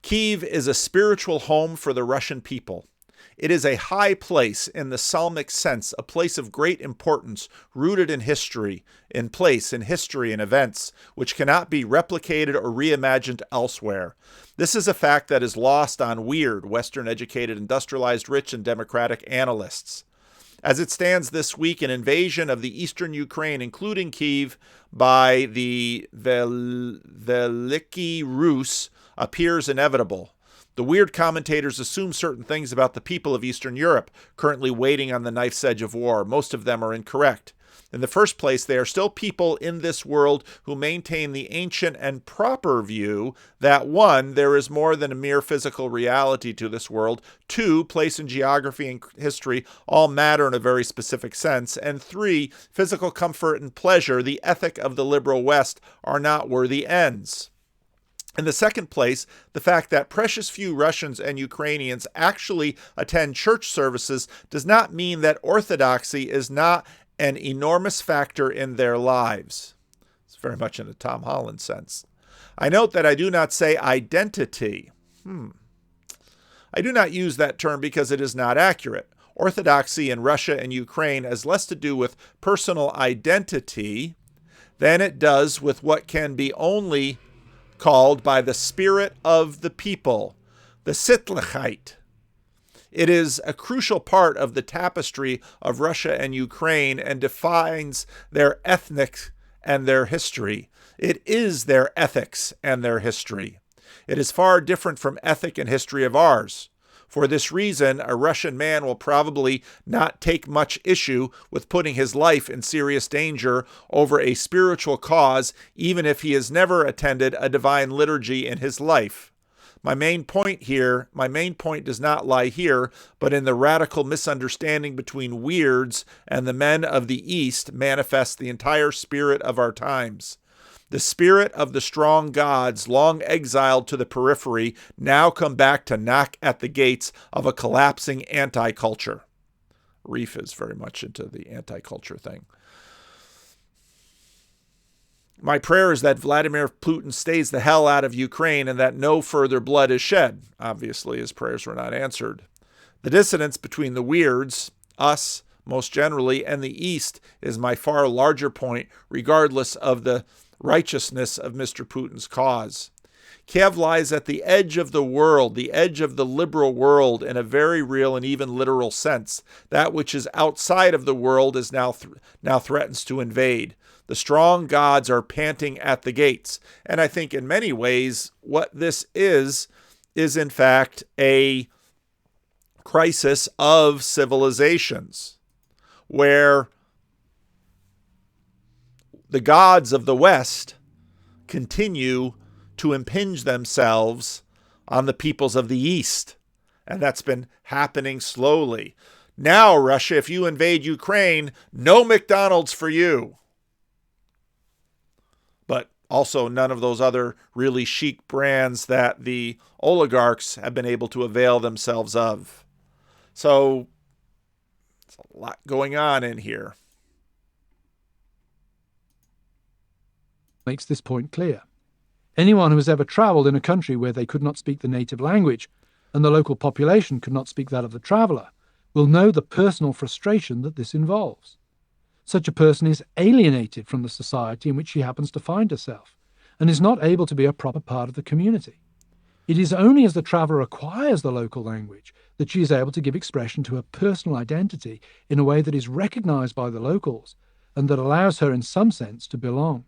Kyiv is a spiritual home for the Russian people. It is a high place in the psalmic sense, a place of great importance, rooted in history, in history and events, which cannot be replicated or reimagined elsewhere. This is a fact that is lost on weird, Western-educated, industrialized, rich, and democratic analysts. As it stands this week, an invasion of the eastern Ukraine, including Kyiv, by the Vervaeke Rus, appears inevitable. The weird commentators assume certain things about the people of Eastern Europe, currently waiting on the knife's edge of war. Most of them are incorrect. In the first place, they are still people in this world who maintain the ancient and proper view that 1, there is more than a mere physical reality to this world, 2, place and geography and history all matter in a very specific sense, and 3, physical comfort and pleasure, the ethic of the liberal West, are not worthy ends. In the second place, the fact that precious few Russians and Ukrainians actually attend church services does not mean that orthodoxy is not an enormous factor in their lives. It's very much in a Tom Holland sense. I note that I do not say identity. I do not use that term because it is not accurate. Orthodoxy in Russia and Ukraine has less to do with personal identity than it does with what can be only called by the spirit of the people, the Sittlichkeit. It is a crucial part of the tapestry of Russia and Ukraine and defines their ethnic and their history. It is their ethics and their history. It is far different from ethic and history of ours. For this reason, a Russian man will probably not take much issue with putting his life in serious danger over a spiritual cause, even if he has never attended a divine liturgy in his life. My main point does not lie here, but in the radical misunderstanding between weirds and the men of the East manifests the entire spirit of our times. The spirit of the strong gods, long exiled to the periphery, now come back to knock at the gates of a collapsing anti-culture. Reef is very much into the anti-culture thing. My prayer is that Vladimir Putin stays the hell out of Ukraine and that no further blood is shed. Obviously, his prayers were not answered. The dissonance between the weirds, us most generally, and the East is my far larger point, regardless of the righteousness of Mr. Putin's cause. Kiev lies at the edge of the world, the edge of the liberal world in a very real and even literal sense. That which is outside of the world is now threatens to invade. The strong gods are panting at the gates. And I think in many ways what this is in fact a crisis of civilizations, where the gods of the West continue to impinge themselves on the peoples of the East. And that's been happening slowly. Now, Russia, if you invade Ukraine, no McDonald's for you. But also none of those other really chic brands that the oligarchs have been able to avail themselves of. So, there's a lot going on in here. Makes this point clear. Anyone who has ever travelled in a country where they could not speak the native language and the local population could not speak that of the traveller will know the personal frustration that this involves. Such a person is alienated from the society in which she happens to find herself and is not able to be a proper part of the community. It is only as the traveller acquires the local language that she is able to give expression to her personal identity in a way that is recognised by the locals and that allows her in some sense to belong.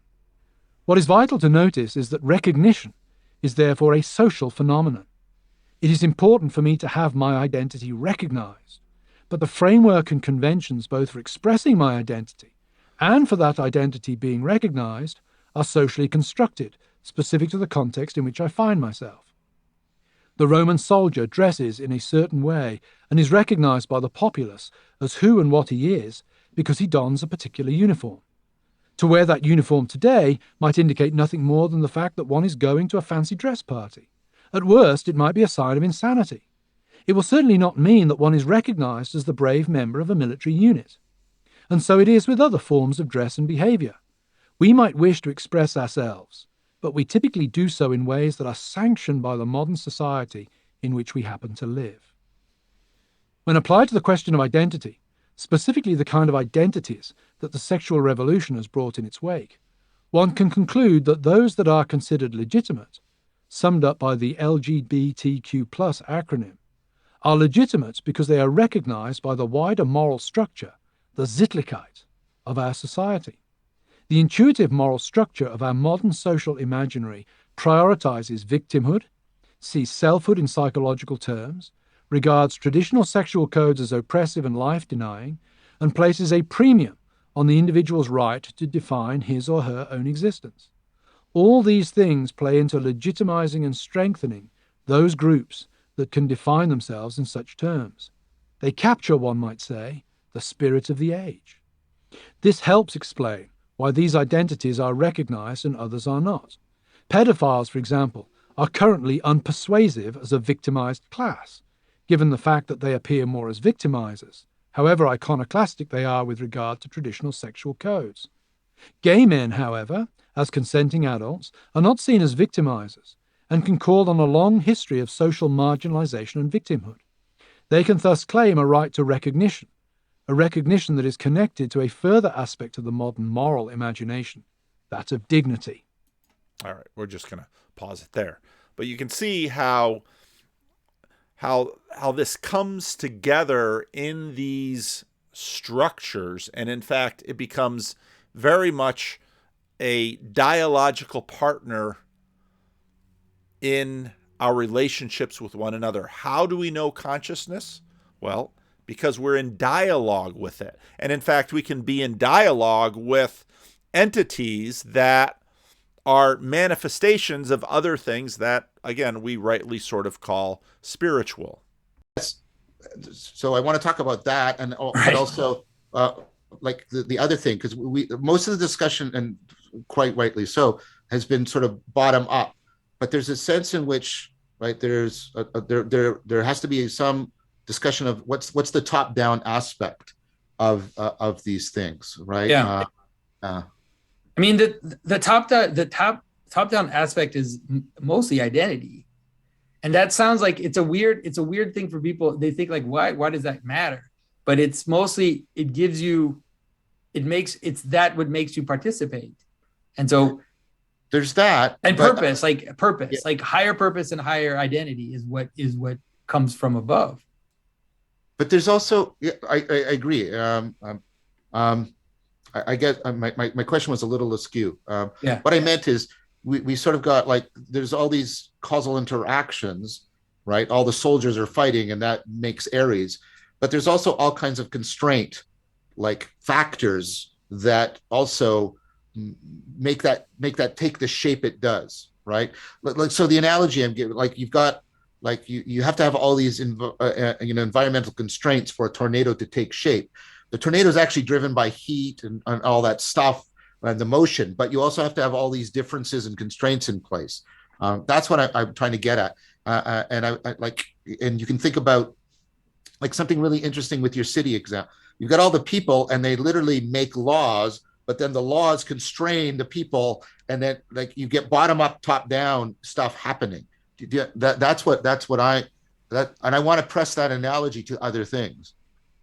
What is vital to notice is that recognition is therefore a social phenomenon. It is important for me to have my identity recognised, but the framework and conventions both for expressing my identity and for that identity being recognised are socially constructed, specific to the context in which I find myself. The Roman soldier dresses in a certain way and is recognised by the populace as who and what he is because he dons a particular uniform. To wear that uniform today might indicate nothing more than the fact that one is going to a fancy dress party. At worst, it might be a sign of insanity. It will certainly not mean that one is recognised as the brave member of a military unit. And so it is with other forms of dress and behaviour. We might wish to express ourselves, but we typically do so in ways that are sanctioned by the modern society in which we happen to live. When applied to the question of identity, specifically the kind of identities that the sexual revolution has brought in its wake, one can conclude that those that are considered legitimate, summed up by the LGBTQ+ acronym, are legitimate because they are recognized by the wider moral structure, the Sittlichkeit, of our society. The intuitive moral structure of our modern social imaginary prioritizes victimhood, sees selfhood in psychological terms, regards traditional sexual codes as oppressive and life-denying, and places a premium on the individual's right to define his or her own existence. All these things play into legitimizing and strengthening those groups that can define themselves in such terms. They capture, one might say, the spirit of the age. This helps explain why these identities are recognized and others are not. Pedophiles, for example, are currently unpersuasive as a victimized class, given the fact that they appear more as victimizers, however iconoclastic they are with regard to traditional sexual codes. Gay men, however, as consenting adults, are not seen as victimizers and can call on a long history of social marginalization and victimhood. They can thus claim a right to recognition, a recognition that is connected to a further aspect of the modern moral imagination, that of dignity. All right, we're just going to pause it there. But you can see how this comes together in these structures, and in fact, it becomes very much a dialogical partner in our relationships with one another. How do we know consciousness? Well, because we're in dialogue with it. And in fact, we can be in dialogue with entities that are manifestations of other things that, again, we rightly sort of call spiritual. So I want to talk about that, and but also like the other thing, because we most of the discussion, and quite rightly so, has been sort of bottom up, but there's a sense in which, right, there's there has to be some discussion of what's the top down aspect of these things, right? Yeah. I mean, the top down aspect is mostly identity, and that sounds like it's a weird thing for people. They think like, why does that matter? But it's mostly, it's that what makes you participate, and so there's that, and purpose, like higher purpose and higher identity is what comes from above. But there's also, I agree. I guess my question was a little askew. What I meant is we sort of got like, there's all these causal interactions, right? All the soldiers are fighting, and that makes Ares. But there's also all kinds of constraint, like factors that also make that take the shape it does, right? Like, so the analogy I'm giving, like, you've got, like, you have to have all these environmental constraints for a tornado to take shape. The tornado is actually driven by heat and all that stuff and the motion, but you also have to have all these differences and constraints in place. That's what I'm trying to get at. And I like, and you can think about like something really interesting with your city example. You've got all the people, and they literally make laws, but then the laws constrain the people, and then like you get bottom up, top down stuff happening. That's what I and I want to press that analogy to other things.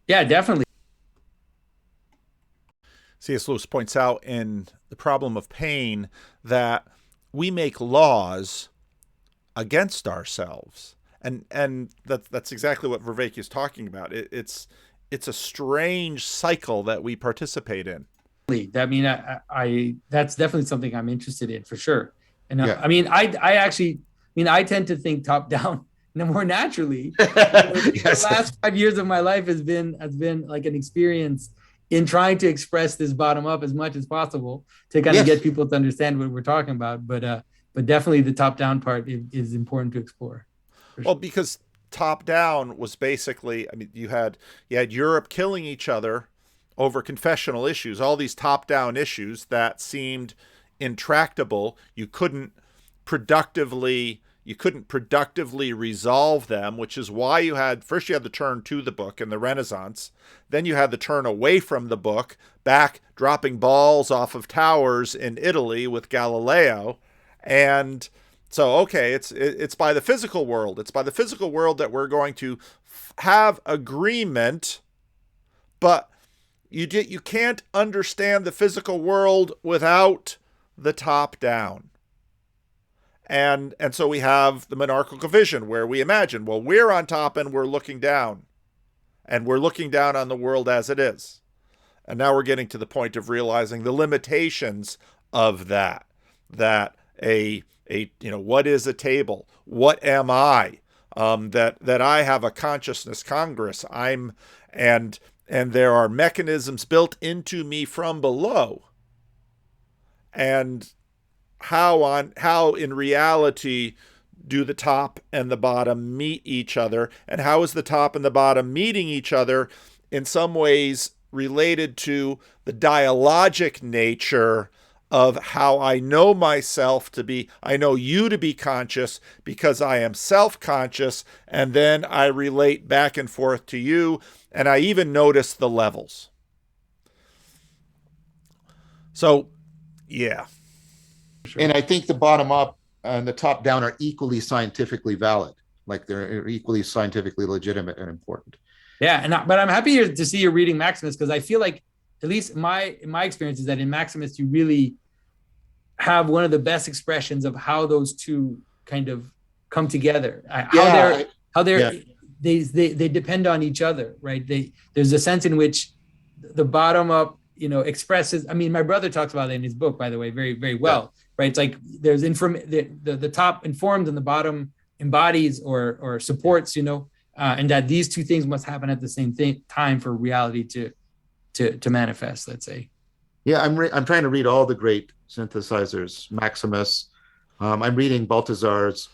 Yeah, definitely. C.S. Lewis points out in The Problem of Pain that we make laws against ourselves, and that's exactly what Vervaeke is talking about. It's a strange cycle that we participate in. I mean, I that's definitely something I'm interested in, for sure. And I mean, I tend to think top down more naturally. The last 5 years of my life has been like an experience in trying to express this bottom up as much as possible to kind of get people to understand what we're talking about. But definitely the top down part is important to explore. Well, because top down was basically, I mean, you had Europe killing each other over confessional issues, all these top down issues that seemed intractable. You couldn't productively resolve them, which is why you had the turn to the book in the Renaissance. Then you had the turn away from the book, back dropping balls off of towers in Italy with Galileo. And so, okay, it's by the physical world. It's by the physical world that we're going to have agreement, but you can't understand the physical world without the top down. And so we have the monarchical vision where we imagine, well, we're on top and we're looking down. And we're looking down on the world as it is. And now we're getting to the point of realizing the limitations of that what is a table? What am I? That I have a consciousness congress. And there are mechanisms built into me from below. And how in reality do the top and the bottom meet each other, and how is the top and the bottom meeting each other in some ways related to the dialogic nature of how I know myself to be, I know you to be conscious because I am self-conscious, and then I relate back and forth to you, and I even notice the levels. So, yeah. And I think the bottom up and the top down are equally scientifically valid. Like they're equally scientifically legitimate and important. Yeah, but I'm happy to see you're reading Maximus, because I feel like, at least my experience is that in Maximus you really have one of the best expressions of how those two kind of come together. They depend on each other, right? There's a sense in which the bottom up, expresses. I mean, my brother talks about it in his book, by the way, very, very well, right? It's like there's the top informs and the bottom embodies or supports, and that these two things must happen at the same time for reality to manifest, let's say. Yeah, I'm trying to read all the great synthesizers, Maximus. I'm reading Baltazar's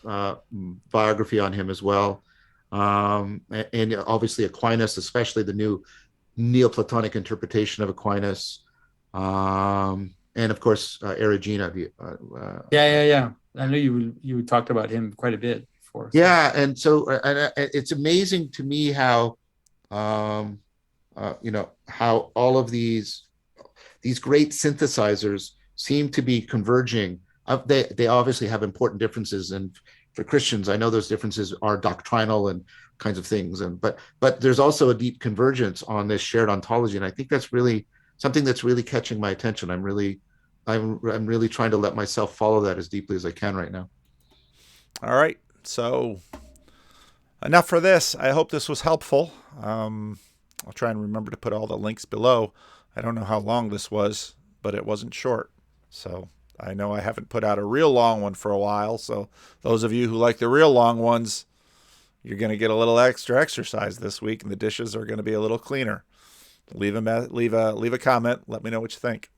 biography on him as well. And obviously Aquinas, especially the new Neoplatonic interpretation of Aquinas. And of course, Erigena. Yeah. I know you talked about him quite a bit before. So. Yeah, and so it's amazing to me how how all of these great synthesizers seem to be converging. They obviously have important differences, and for Christians, I know those differences are doctrinal and kinds of things, and but there's also a deep convergence on this shared ontology, and I think that's really something that's really catching my attention. I'm really trying to let myself follow that as deeply as I can right now. All right, so enough for this. I hope this was helpful. I'll try and remember to put all the links below. I don't know how long this was, but it wasn't short. So I know I haven't put out a real long one for a while. So those of you who like the real long ones, you're going to get a little extra exercise this week, and the dishes are going to be a little cleaner. Leave a comment. Let me know what you think.